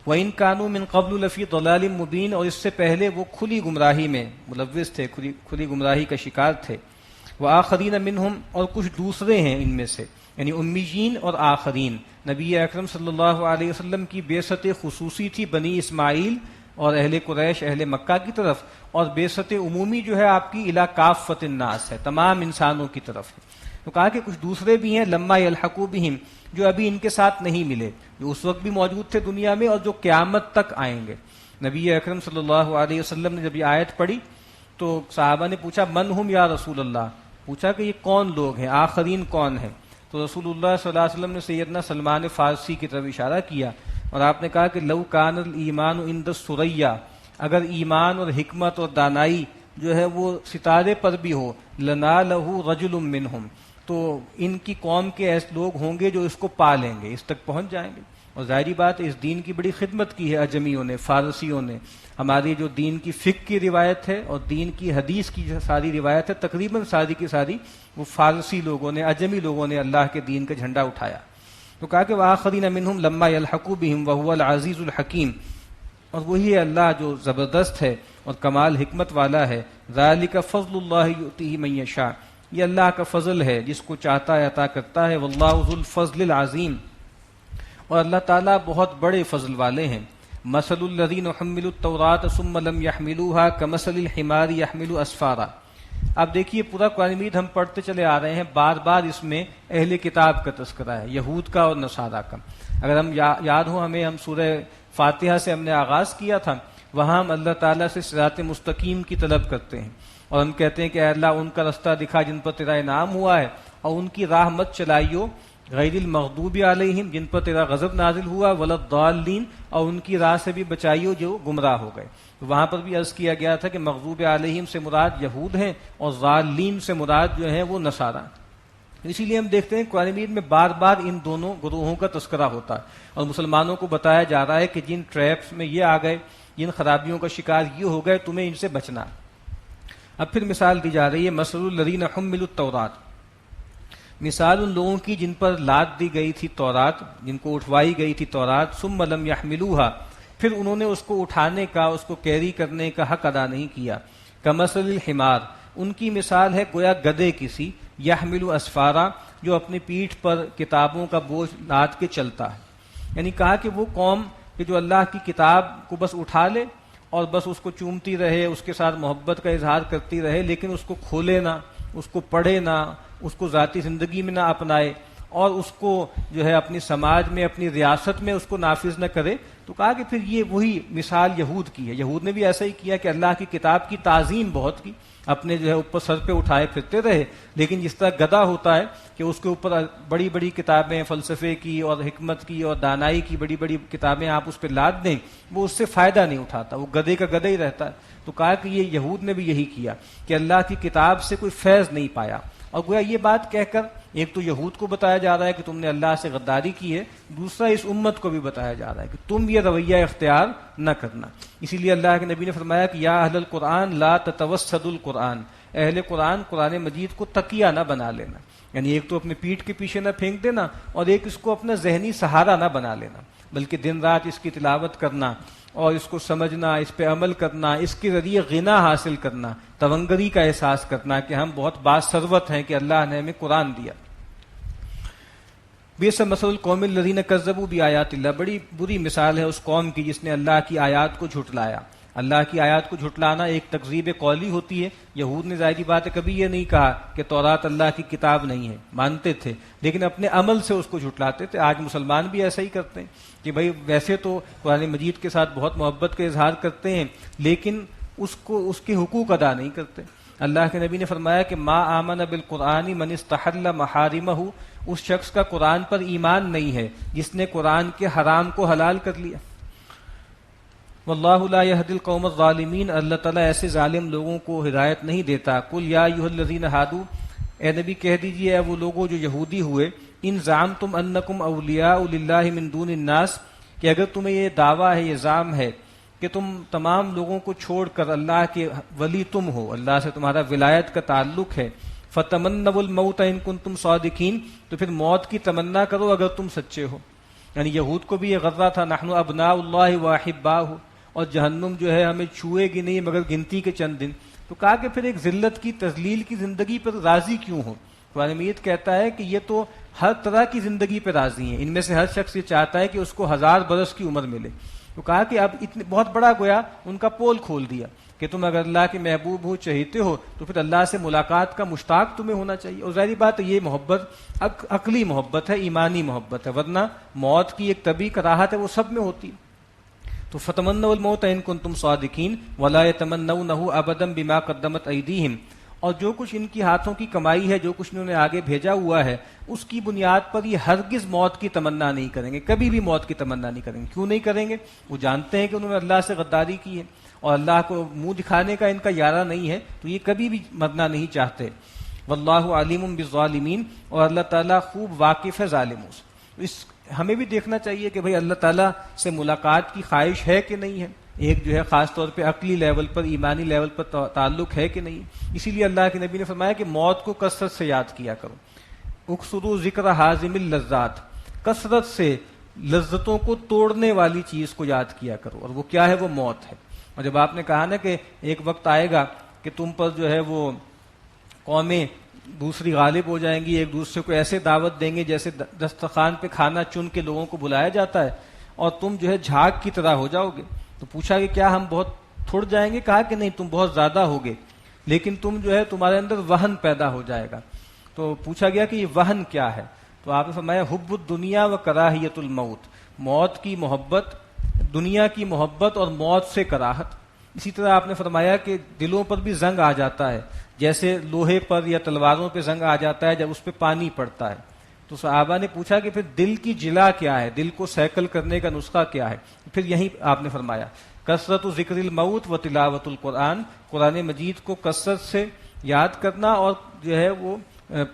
وَإِن كَانُوا مِن قَبْلُ لَفِي ضَلَالٍ مُبِينٍ، اور اس سے پہلے وہ کھلی گمراہی میں ملوث تھے، کھلی گمراہی کا شکار تھے. وَآخَرِينَ مِنْهُمْ، اور کچھ دوسرے ہیں ان میں سے، یعنی امیین اور آخرین. نبی اکرم صلی اللہ علیہ وسلم کی بعثت خصوصی تھی بنی اسماعیل اور اہل قریش، اہل مکہ کی طرف، اور بعثت عمومی جو ہے آپ کی الی کافۃ الناس ہے، تمام انسانوں کی طرف ہے. تو کہا کہ کچھ دوسرے بھی ہیں لما یلحقوا بہم، جو ابھی ان کے ساتھ نہیں ملے، جو اس وقت بھی موجود تھے دنیا میں اور جو قیامت تک آئیں گے. نبی اکرم صلی اللہ علیہ وسلم نے جب یہ آیت پڑھی تو صحابہ نے پوچھا من ہم یا رسول اللہ، پوچھا کہ یہ کون لوگ ہیں، آخرین کون ہیں؟ تو رسول اللہ صلی اللہ علیہ وسلم نے سیدنا سلمان فارسی کی طرف اشارہ کیا اور آپ نے کہا کہ لو کان الایمان عند الثریا، اگر ایمان اور حکمت اور دانائی جو ہے وہ ستارے پر بھی ہو، لنالہ رجل منہم، تو ان کی قوم کے ایسے لوگ ہوں گے جو اس کو پا لیں گے، اس تک پہنچ جائیں گے۔ اور ظاہری بات ہے اس دین کی بڑی خدمت کی ہے اجمیوں نے، فارسیوں نے۔ ہماری جو دین کی فقہ کی روایت ہے اور دین کی حدیث کی جو ساری روایت ہے، تقریباً ساری کی ساری وہ فارسی لوگوں نے، اجمی لوگوں نے اللہ کے دین کا جھنڈا اٹھایا۔ تو کہا کہ وآخرین منہم لما یلحقوا بہم وہو العزیز الحکیم، اور وہی ہے اللہ جو زبردست ہے اور کمال حکمت والا ہے۔ ذالک فضل اللہ یؤتیہ من یشاء، یہ اللہ کا فضل ہے جس کو چاہتا ہے عطا کرتا ہے۔ واللہ ذو الفضل العظیم، اور اللہ تعالیٰ بہت بڑے فضل والے ہیں۔ مثل الذین حملوا التوراۃ ثم لم يحملوها كمثل الحمار يحمل اسفارا۔ اب دیکھیے پورا قرآن مجید ہم پڑھتے چلے آ رہے ہیں، بار بار اس میں اہل کتاب کا تذکرہ ہے، یہود کا اور نصارہ کا۔ اگر ہم یاد ہو ہمیں، ہم سورہ فاتحہ سے ہم نے آغاز کیا تھا، وہاں ہم اللہ تعالیٰ سے صراط مستقیم کی طلب کرتے ہیں اور ہم کہتے ہیں کہ اے اللہ ان کا رستہ دکھا جن پر تیرا انعام ہوا ہے، اور ان کی راہ مت چلائیو غیر المغضوب علیہم، جن پر تیرا غضب نازل ہوا، ولا الضالین، اور ان کی راہ سے بھی بچائیو جو گمراہ ہو گئے۔ وہاں پر بھی عرض کیا گیا تھا کہ مغضوب علیہم سے مراد یہود ہیں اور ضالین سے مراد جو ہیں وہ نصارہ۔ اسی لیے ہم دیکھتے ہیں قرآن مجید میں بار بار ان دونوں گروہوں کا تذکرہ ہوتا ہے اور مسلمانوں کو بتایا جا رہا ہے کہ جن ٹریپس میں یہ آ گئے، جن خرابیوں کا شکار یہ ہو گئے، تمہیں ان سے بچنا۔ اب پھر مثال دی جا رہی ہے، مثل الذین حملوا التوراۃ، مثال ان لوگوں کی جن پر لاد دی گئی تھی تورات، جن کو اٹھوائی گئی تھی تورات، ثم لم یحملوها، پھر انہوں نے اس کو اٹھانے کا، اس کو کیری کرنے کا حق ادا نہیں کیا۔ کمثل الحمار، ان کی مثال ہے گویا گدھے کسی، یحمل اسفارا، جو اپنی پیٹھ پر کتابوں کا بوجھ لاد کے چلتا ہے۔ یعنی کہا کہ وہ قوم کہ جو اللہ کی کتاب کو بس اٹھا لے اور بس اس کو چومتی رہے، اس کے ساتھ محبت کا اظہار کرتی رہے، لیکن اس کو کھولے نہ، اس کو پڑھے نہ، اس کو ذاتی زندگی میں نہ اپنائے، اور اس کو جو ہے اپنی سماج میں، اپنی ریاست میں اس کو نافذ نہ کرے، تو کہا کہ پھر یہ وہی مثال یہود کی ہے۔ یہود نے بھی ایسا ہی کیا کہ اللہ کی کتاب کی تعظیم بہت کی، اپنے جو ہے اوپر سر پہ اٹھائے پھرتے رہے، لیکن جس طرح گدھا ہوتا ہے کہ اس کے اوپر بڑی بڑی کتابیں فلسفے کی اور حکمت کی اور دانائی کی بڑی بڑی کتابیں آپ اس پہ لاد دیں، وہ اس سے فائدہ نہیں اٹھاتا، وہ گدھے کا گدھا ہی رہتا ہے۔ تو کہا کہ یہ یہود نے بھی یہی کیا کہ اللہ کی کتاب سے کوئی فیض نہیں پایا، اور گویا یہ بات کہہ کر ایک تو یہود کو بتایا جا رہا ہے کہ تم نے اللہ سے غداری کی ہے، دوسرا اس امت کو بھی بتایا جا رہا ہے کہ تم یہ رویہ اختیار نہ کرنا۔ اسی لیے اللہ کے نبی نے فرمایا کہ یا اہل القرآن لا تتوسدوا القرآن، اہل قرآن قرآن مجید کو تکیہ نہ بنا لینا، یعنی ایک تو اپنے پیٹھ کے پیچھے نہ پھینک دینا اور ایک اس کو اپنا ذہنی سہارا نہ بنا لینا، بلکہ دن رات اس کی تلاوت کرنا اور اس کو سمجھنا، اس پہ عمل کرنا، اس کے ذریعے غنا حاصل کرنا، تونگری کا احساس کرنا کہ ہم بہت باثروت ہیں کہ اللہ نے ہمیں قرآن دیا۔ بئس مثل القوم الذین کذبوا بآیات اللہ، بڑی بری مثال ہے اس قوم کی جس نے اللہ کی آیات کو جھٹلایا۔ اللہ کی آیات کو جھٹلانا ایک تکذیب قولی ہوتی ہے۔ یہود نے ظاہری بات ہے کبھی یہ نہیں کہا کہ تورات اللہ کی کتاب نہیں ہے، مانتے تھے، لیکن اپنے عمل سے اس کو جھٹلاتے تھے۔ آج مسلمان بھی ایسا ہی کرتے ہیں کہ بھائی ویسے تو قرآن مجید کے ساتھ بہت محبت کا اظہار کرتے ہیں، لیکن اس کے حقوق ادا نہیں کرتے۔ اللہ کے نبی نے فرمایا کہ ما آمن بالقرآن من استحل محارمہ، اس شخص کا قرآن پر ایمان نہیں ہے جس نے قرآن کے حرام کو حلال کر لیا۔ واللہ لا یہدی القوم الظالمین، اللہ تعالیٰ ایسے ظالم لوگوں کو ہدایت نہیں دیتا۔ قل یا ایھا الذین ہادوا، اے نبی کہہ دیجئے اے وہ لوگوں جو یہودی ہوئے، ان زعمتم انکم اولیاء للہ من دون الناس، کہ اگر تمہیں یہ دعویٰ ہے، یہ زعم ہے کہ تم تمام لوگوں کو چھوڑ کر اللہ کے ولی تم ہو، اللہ سے تمہارا ولایت کا تعلق ہے، فتمنوا الموت ان کنتم صادقین، تو پھر موت کی تمنا کرو اگر تم سچے ہو۔ یعنی یہود کو بھی یہ غرہ تھا نحن ابناء اللہ واحباہ، اور جہنم جو ہے ہمیں چھوئے گی نہیں مگر گنتی کے چند دن۔ تو کہا کہ پھر ایک ذلت کی، تذلیل کی زندگی پر راضی کیوں ہو؟ قرآن مجید کہتا ہے کہ یہ تو ہر طرح کی زندگی پہ راضی ہیں، ان میں سے ہر شخص یہ چاہتا ہے کہ اس کو 1000 برس کی عمر ملے۔ تو کہا کہ اب اتنے بہت بڑا گویا ان کا پول کھول دیا کہ تم اگر اللہ کے محبوب ہو، چہیتے ہو، تو پھر اللہ سے ملاقات کا مشتاق تمہیں ہونا چاہیے۔ اور ظاہری بات ہے یہ محبت عقلی محبت ہے، ایمانی محبت ہے، ورنہ موت کی ایک طبی کراہت ہے وہ سب میں ہوتی ہے۔ تو فتمنوا الموت ان کنتم صادقین ولا یتمنونہ ابدا بما قدمت ایدیہم، اور جو کچھ ان کی ہاتھوں کی کمائی ہے، جو کچھ انہوں نے آگے بھیجا ہوا ہے، اس کی بنیاد پر یہ ہرگز موت کی تمنا نہیں کریں گے، کبھی بھی موت کی تمنا نہیں کریں گے۔ کیوں نہیں کریں گے؟ وہ جانتے ہیں کہ انہوں نے اللہ سے غداری کی ہے اور اللہ کو منہ دکھانے کا ان کا ارادہ نہیں ہے، تو یہ کبھی بھی مرنا نہیں چاہتے۔ واللہ علیم بالظالمین، اور اللہ تعالیٰ خوب واقف ہے ظالموں سے۔ ہمیں بھی دیکھنا چاہیے کہ بھئی اللہ تعالیٰ سے ملاقات کی خواہش ہے کہ نہیں ہے، ایک جو ہے خاص طور پہ عقلی لیول پر، ایمانی لیول پر تعلق ہے کہ نہیں۔ اسی لیے اللہ کے نبی نے فرمایا کہ موت کو کثرت سے یاد کیا کرو، اکثروا ذکر حازم اللذات، کثرت سے لذتوں کو توڑنے والی چیز کو یاد کیا کرو، اور وہ کیا ہے؟ وہ موت ہے۔ اور جب آپ نے کہا نا کہ ایک وقت آئے گا کہ تم پر جو ہے وہ قومیں دوسری غالب ہو جائیں گی، ایک دوسرے کو ایسے دعوت دیں گے جیسے دسترخوان پہ کھانا چن کے لوگوں کو بلایا جاتا ہے، اور تم جو ہے جھاگ کی طرح ہو جاؤ گے۔ تو پوچھا کہ کیا ہم بہت تھوڑ جائیں گے؟ کہا کہ نہیں، تم بہت زیادہ ہوگے، لیکن تم جو ہے تمہارے اندر وہن پیدا ہو جائے گا۔ تو پوچھا گیا کہ یہ وہن کیا ہے؟ تو آپ نے فرمایا حب الدنیا و کراہیت الموت، موت کی محبت، دنیا کی محبت اور موت سے کراہت۔ اسی طرح آپ نے فرمایا کہ دلوں پر بھی زنگ آ جاتا ہے، جیسے لوہے پر یا تلواروں پہ زنگ آ جاتا ہے جب اس پہ پانی پڑتا ہے۔ تو صحابہ نے پوچھا کہ پھر دل کی جلا کیا ہے، دل کو سیکل کرنے کا نسخہ کیا ہے؟ پھر یہیں آپ نے فرمایا کثرت ذکر الموت و تلاوت القرآن، قرآن مجید کو کثرت سے یاد کرنا اور جو ہے وہ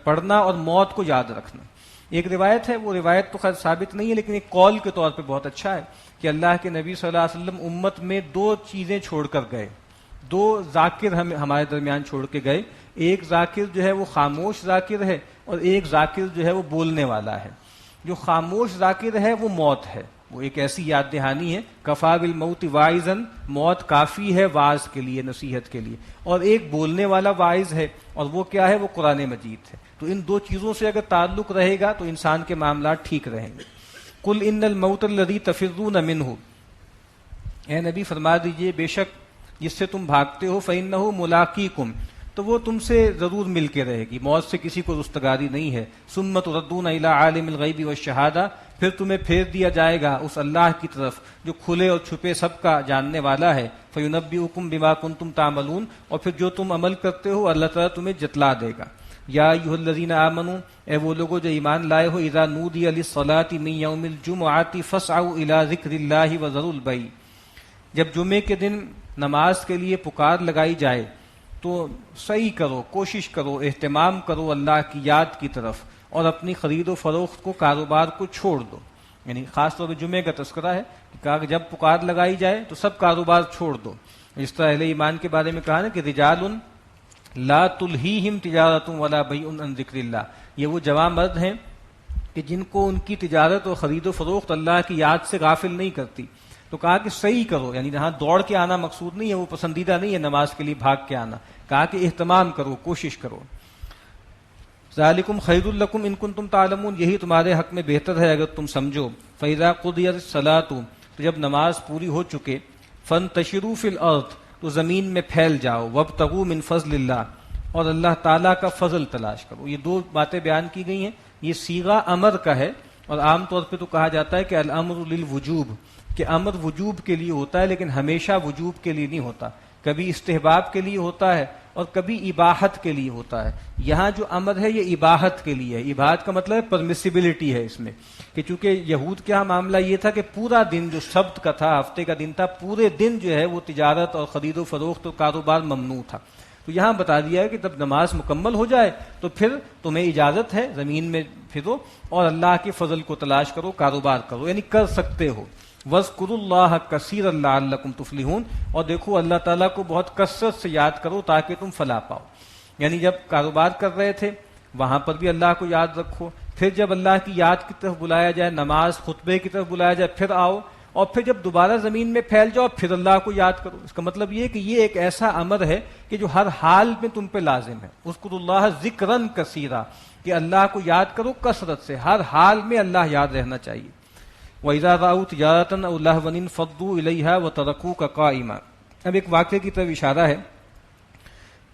پڑھنا اور موت کو یاد رکھنا۔ ایک روایت ہے، وہ روایت تو خیر ثابت نہیں ہے لیکن ایک قول کے طور پہ بہت اچھا ہے کہ اللہ کے نبی صلی اللہ علیہ وسلم امت میں دو چیزیں چھوڑ کر گئے، دو ذاکر ہمارے درمیان چھوڑ کے گئے۔ ایک ذاکر جو ہے وہ خاموش ذاکر ہے، اور ایک ذاکر جو ہے وہ بولنے والا ہے۔ جو خاموش ذاکر ہے وہ موت ہے، وہ ایک ایسی یاد دہانی ہے، کفا بالموت واعظاً، موت کافی ہے واعظ کے لیے، نصیحت کے لیے۔ اور ایک بولنے والا واعظ ہے، اور وہ کیا ہے؟ وہ قرآن مجید ہے۔ تو ان دو چیزوں سے اگر تعلق رہے گا تو انسان کے معاملات ٹھیک رہیں گے۔ قل ان الموت الذی تفرون منہ، اے نبی فرما دیجئے بے شک جس سے تم بھاگتے ہو فإنہ ملاقیکم، تو وہ تم سے ضرور مل کے رہے گی، موت سے کسی کو رستگاری نہیں ہے۔ ثم تردون الی عالم الغیب والشہادہ، پھر تمہیں پھیر دیا جائے گا اس اللہ کی طرف جو کھلے اور چھپے سب کا جاننے والا ہے۔ فینبئکم بما کنتم تعملون، اور پھر جو تم عمل کرتے ہو اللہ تعالیٰ تمہیں جتلا دے گا۔ یا ایھا الذین آمنوا، اے وہ لوگوں جو ایمان لائے ہو، اذا نودی للصلاۃ من یوم الجمعۃ فاسعوا الی ذکر اللہ وذروا البیع، جب جمعے کے دن نماز کے لیے پکار لگائی جائے تو صحیح کرو، کوشش کرو، اہتمام کرو اللہ کی یاد کی طرف، اور اپنی خرید و فروخت کو، کاروبار کو چھوڑ دو۔ یعنی خاص طور پہ جمعے کا تذکرہ ہے کہ کہا کہ جب پکار لگائی جائے تو سب کاروبار چھوڑ دو۔ اس طرح اہل ایمان کے بارے میں کہا نا کہ رجال لا تلہیہم تجارت ولا بیع عن ذکر اللہ، یہ وہ جوان مرد ہیں کہ جن کو ان کی تجارت اور خرید و فروخت اللہ کی یاد سے غافل نہیں کرتی۔ تو کہا کہ صحیح کرو، یعنی یہاں دوڑ کے آنا مقصود نہیں ہے، وہ پسندیدہ نہیں ہے نماز کے لیے بھاگ کے آنا، کہا کہ اہتمام کرو، کوشش کرو۔ ذالکم خیر لکم ان کنتم تعلمون، یہی تمہارے حق میں بہتر ہے اگر تم سمجھو۔ فاذا قضیت الصلاۃ، تو جب نماز پوری ہو چکے، فانتشروا فی الارض، تو زمین میں پھیل جاؤ، وابتغوا من فضل اللہ، اور اللہ تعالیٰ کا فضل تلاش کرو۔ یہ دو باتیں بیان کی گئی ہیں، یہ صیغہ امر کا ہے، اور عام طور پہ تو کہا جاتا ہے کہ الامر للوجوب، کہ امر وجوب کے لیے ہوتا ہے لیکن ہمیشہ وجوب کے لیے نہیں ہوتا، کبھی استحباب کے لیے ہوتا ہے اور کبھی اباحت کے لیے ہوتا ہے۔ یہاں جو امر ہے یہ اباحت کے لیے ہے، اباحت کا مطلب ہے پرمیسیبلٹی ہے اس میں، کہ چونکہ یہود کے ہاں معاملہ یہ تھا کہ پورا دن جو سبت کا تھا، ہفتے کا دن تھا، پورے دن جو ہے وہ تجارت اور خرید و فروخت اور کاروبار ممنوع تھا۔ تو یہاں بتا دیا ہے کہ جب نماز مکمل ہو جائے تو پھر تمہیں اجازت ہے زمین میں پھرو اور اللہ کے فضل کو تلاش کرو، کاروبار کرو، یعنی کر سکتے ہو۔ وَاذْكُرُوا اللَّهَ كَثِيرًا لَعَلَّكُمْ تُفْلِحُونَ، اور دیکھو اللہ تعالیٰ کو بہت کثرت سے یاد کرو تاکہ تم فلاح پاؤ۔ یعنی جب کاروبار کر رہے تھے وہاں پر بھی اللہ کو یاد رکھو، پھر جب اللہ کی یاد کی طرف بلایا جائے، نماز خطبے کی طرف بلایا جائے پھر آؤ، اور پھر جب دوبارہ زمین میں پھیل جاؤ پھر اللہ کو یاد کرو۔ اس کا مطلب یہ کہ یہ ایک ایسا امر ہے کہ جو ہر حال میں تم پہ لازم ہے۔ اذکروا اللہ ذکرا کثیرا، کہ اللہ کو یاد کرو کثرت سے، ہر حال میں اللہ یاد رہنا چاہیے۔ وَإِذَا رَأَوْا تِجَارَةً أَوْ لَهْوًا انفضوا إِلَيْهَا وَتَرَكُوكَ قَائِمًا۔ اب ایک واقعے کی طرف اشارہ ہے۔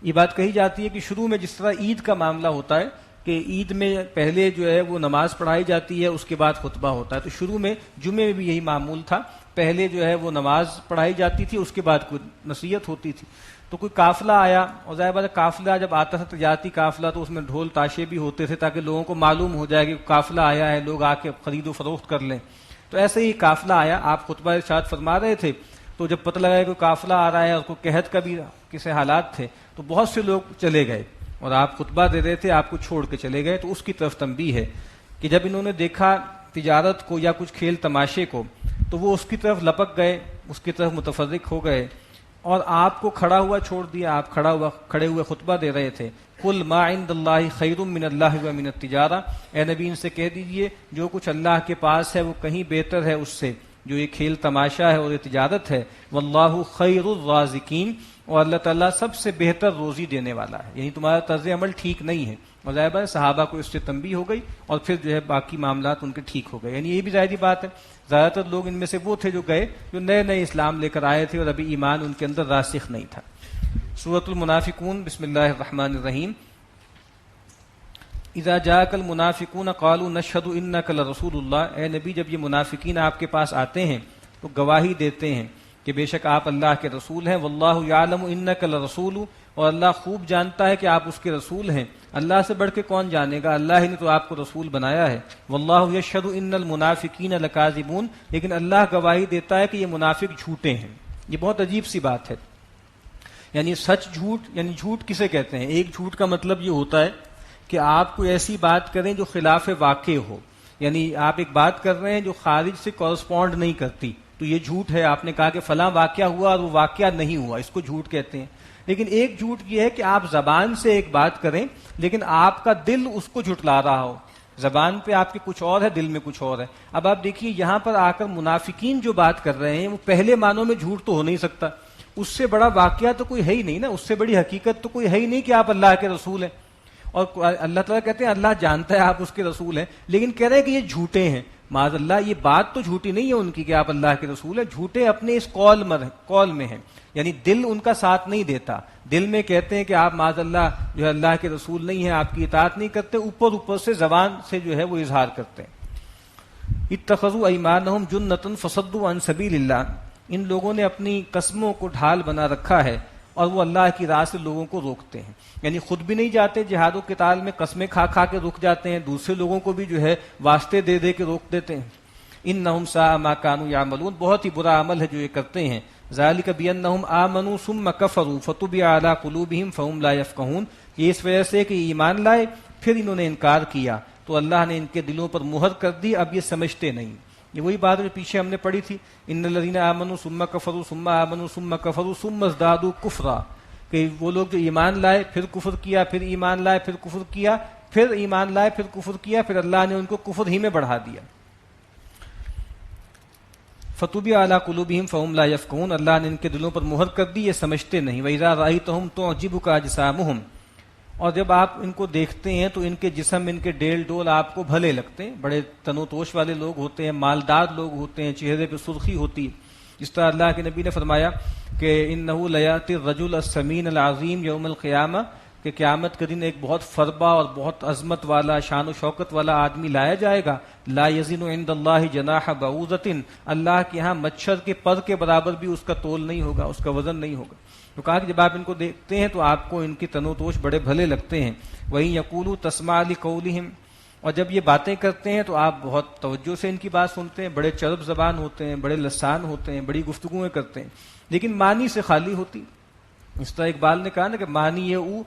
یہ بات کہی جاتی ہے کہ شروع میں جس طرح عید کا معاملہ ہوتا ہے کہ عید میں پہلے جو ہے وہ نماز پڑھائی جاتی ہے، اس کے بعد خطبہ ہوتا ہے. تو شروع میں جمعے میں بھی یہی معمول تھا، پہلے جو ہے وہ نماز پڑھائی جاتی تھی، اس کے بعد کوئی نصیحت ہوتی تھی. تو کوئی قافلہ آیا، اور ظاہر بات ہے قافلہ جب آتا تھا تجارتی قافلہ تو اس میں ڈھول تاشے بھی ہوتے تھے تاکہ لوگوں کو معلوم ہو جائے کہ قافلہ آیا ہے، لوگ آ کے خرید و فروخت کر لیں. تو ایسے ہی قافلہ آیا، آپ خطبہ ارشاد فرما رہے تھے، تو جب پتہ لگا کہ قافلہ آ رہا ہے اور کوئی قحط کا بھی کسی حالات تھے تو بہت سے لوگ چلے گئے اور آپ خطبہ دے رہے تھے، آپ کو چھوڑ کے چلے گئے. تو اس کی طرف تنبیہ ہے کہ جب انہوں نے دیکھا تجارت کو یا کچھ کھیل تماشے کو تو وہ اس کی طرف لپک گئے، اس کی طرف متفرق ہو گئے اور آپ کو کھڑا ہوا چھوڑ دیا. آپ کھڑے ہوئے خطبہ دے رہے تھے. قل ما عند اللہ خیر من اللہ و من التجارہ، اے نبی ان سے کہہ دیجئے جو کچھ اللہ کے پاس ہے وہ کہیں بہتر ہے اس سے جو یہ کھیل تماشا ہے اور یہ تجارت ہے. واللہ خیر الرازقین، اور اللہ تعالیٰ سب سے بہتر روزی دینے والا ہے. یعنی تمہارا طرز عمل ٹھیک نہیں ہے. اور ظاہر ہے صحابہ کو اس سے تنبیہ ہو گئی اور پھر جو ہے باقی معاملات ان کے ٹھیک ہو گئے. یعنی یہ بھی ظاہری بات ہے، زیادہ تر لوگ ان میں سے وہ تھے جو گئے جو نئے نئے اسلام لے کر آئے تھے اور ابھی ایمان ان کے اندر راسخ نہیں تھا. سورۃ المنافقون، بسم اللہ الرحمن الرحیم. اذا جاءک المنافقون قالوا نشهد انک لرسول اللہ، اے نبی جب یہ منافقین آپ کے پاس آتے ہیں تو گواہی دیتے ہیں کہ بے شک آپ اللہ کے رسول ہیں. واللہ یعلم انک لرسول، اور اللہ خوب جانتا ہے کہ آپ اس کے رسول ہیں. اللہ سے بڑھ کے کون جانے گا، اللہ ہی نے تو آپ کو رسول بنایا ہے. واللہ یشہد ان المنافقین لکاذبون، لیکن اللہ گواہی دیتا ہے کہ یہ منافق جھوٹے ہیں. یہ بہت عجیب سی بات ہے. یعنی سچ جھوٹ، یعنی جھوٹ کسے کہتے ہیں؟ ایک جھوٹ کا مطلب یہ ہوتا ہے کہ آپ کوئی ایسی بات کریں جو خلاف واقع ہو. یعنی آپ ایک بات کر رہے ہیں جو خارج سے کورسپونڈ نہیں کرتی تو یہ جھوٹ ہے. آپ نے کہا کہ فلاں واقعہ ہوا اور وہ واقعہ نہیں ہوا، اس کو جھوٹ کہتے ہیں. لیکن ایک جھوٹ یہ ہے کہ آپ زبان سے ایک بات کریں لیکن آپ کا دل اس کو جھٹلا رہا ہو. زبان پہ آپ کے کچھ اور ہے، دل میں کچھ اور ہے. اب آپ دیکھیے یہاں پر آ کر منافقین جو بات کر رہے ہیں وہ پہلے معنوں میں جھوٹ تو ہو نہیں سکتا. اس سے بڑا واقعہ تو کوئی ہے ہی نہیں نا، اس سے بڑی حقیقت تو کوئی ہے ہی نہیں کہ آپ اللہ کے رسول ہیں. اور اللہ تعالیٰ کہتے ہیں اللہ جانتا ہے آپ اس کے رسول ہیں، لیکن کہہ رہے ہیں کہ یہ جھوٹے ہیں. معاذ اللہ، یہ بات تو جھوٹی نہیں ہے ان کی کہ آپ اللہ کے رسول ہیں، جھوٹے اپنے اس قول میں ہیں. یعنی دل ان کا ساتھ نہیں دیتا. دل میں کہتے ہیں کہ آپ معاذ اللہ جو ہے اللہ کے رسول نہیں ہیں، آپ کی اطاعت نہیں کرتے، اوپر سے زبان سے جو ہے وہ اظہار کرتے ہیں. اتخذوا ایمانہم جنۃ فصدوا عن سبیل اللہ، ان لوگوں نے اپنی قسموں کو ڈھال بنا رکھا ہے اور وہ اللہ کی راہ سے لوگوں کو روکتے ہیں. یعنی خود بھی نہیں جاتے جہاد و قتال میں، قسمیں کھا کھا کے رک جاتے ہیں، دوسرے لوگوں کو بھی جو ہے واسطے دے دے کے روک دیتے ہیں. انہم ساء ما کانوا یعملون، بہت ہی برا عمل ہے جو یہ کرتے ہیں. ذالک بانہم آمنوا ثم کفروا فتبع علی قلوبہم فہم لا یفقہون، یہ اس وجہ سے کہ ایمان لائے پھر انہوں نے انکار کیا تو اللہ نے ان کے دلوں پر مہر کر دی، اب یہ سمجھتے نہیں. یہ وہی بات جو پیچھے ہم نے پڑھی تھی، ان الذین آمنوا ثم کفروا ثم آمنوا ثم کفروا ثم ازدادوا کفرا، کہ وہ لوگ جو ایمان لائے پھر کفر کیا، پھر ایمان لائے پھر کفر کیا، پھر ایمان لائے پھر کفر کیا، پھر اللہ نے ان کو کفر ہی میں بڑھا دیا. فطبع علی قلوبہم فہم لا یفقہون، اللہ نے ان کے دلوں پر مہر کر دی، یہ سمجھتے نہیں. وَإِذَا رَأَيْتَهُمْ تُعْجِبُكَ أَجْسَامُهُمْ، اور جب آپ ان کو دیکھتے ہیں تو ان کے جسم، ان کے ڈیل ڈول آپ کو بھلے لگتے ہیں. بڑے تن و توش والے لوگ ہوتے ہیں، مالدار لوگ ہوتے ہیں، چہرے پہ سرخی ہوتی ہے. جس طرح اللہ کے نبی نے فرمایا کہ انہ لیاتی الرجل السمین العظیم یوم القیامہ، کہ قیامت کے دن ایک بہت فربا اور بہت عظمت والا، شان و شوکت والا آدمی لایا جائے گا. لا یزن عند اللہ جناح بعوضۃ، اللہ کے ہاں مچھر کے پر کے برابر بھی اس کا تول نہیں ہوگا، اس کا وزن نہیں ہوگا. تو کہا کہ جب آپ ان کو دیکھتے ہیں تو آپ کو ان کی تن و توش بڑے بھلے لگتے ہیں. وَإِن يَقُولُوا تَسْمَعْ لِقَوْلِهِمْ، اور جب یہ باتیں کرتے ہیں تو آپ بہت توجہ سے ان کی بات سنتے ہیں. بڑے چرب زبان ہوتے ہیں، بڑے لسان ہوتے ہیں، بڑی گفتگویں کرتے ہیں، لیکن معنی سے خالی ہوتی. اس طرح اقبال نے کہا نا کہ معنی یہ او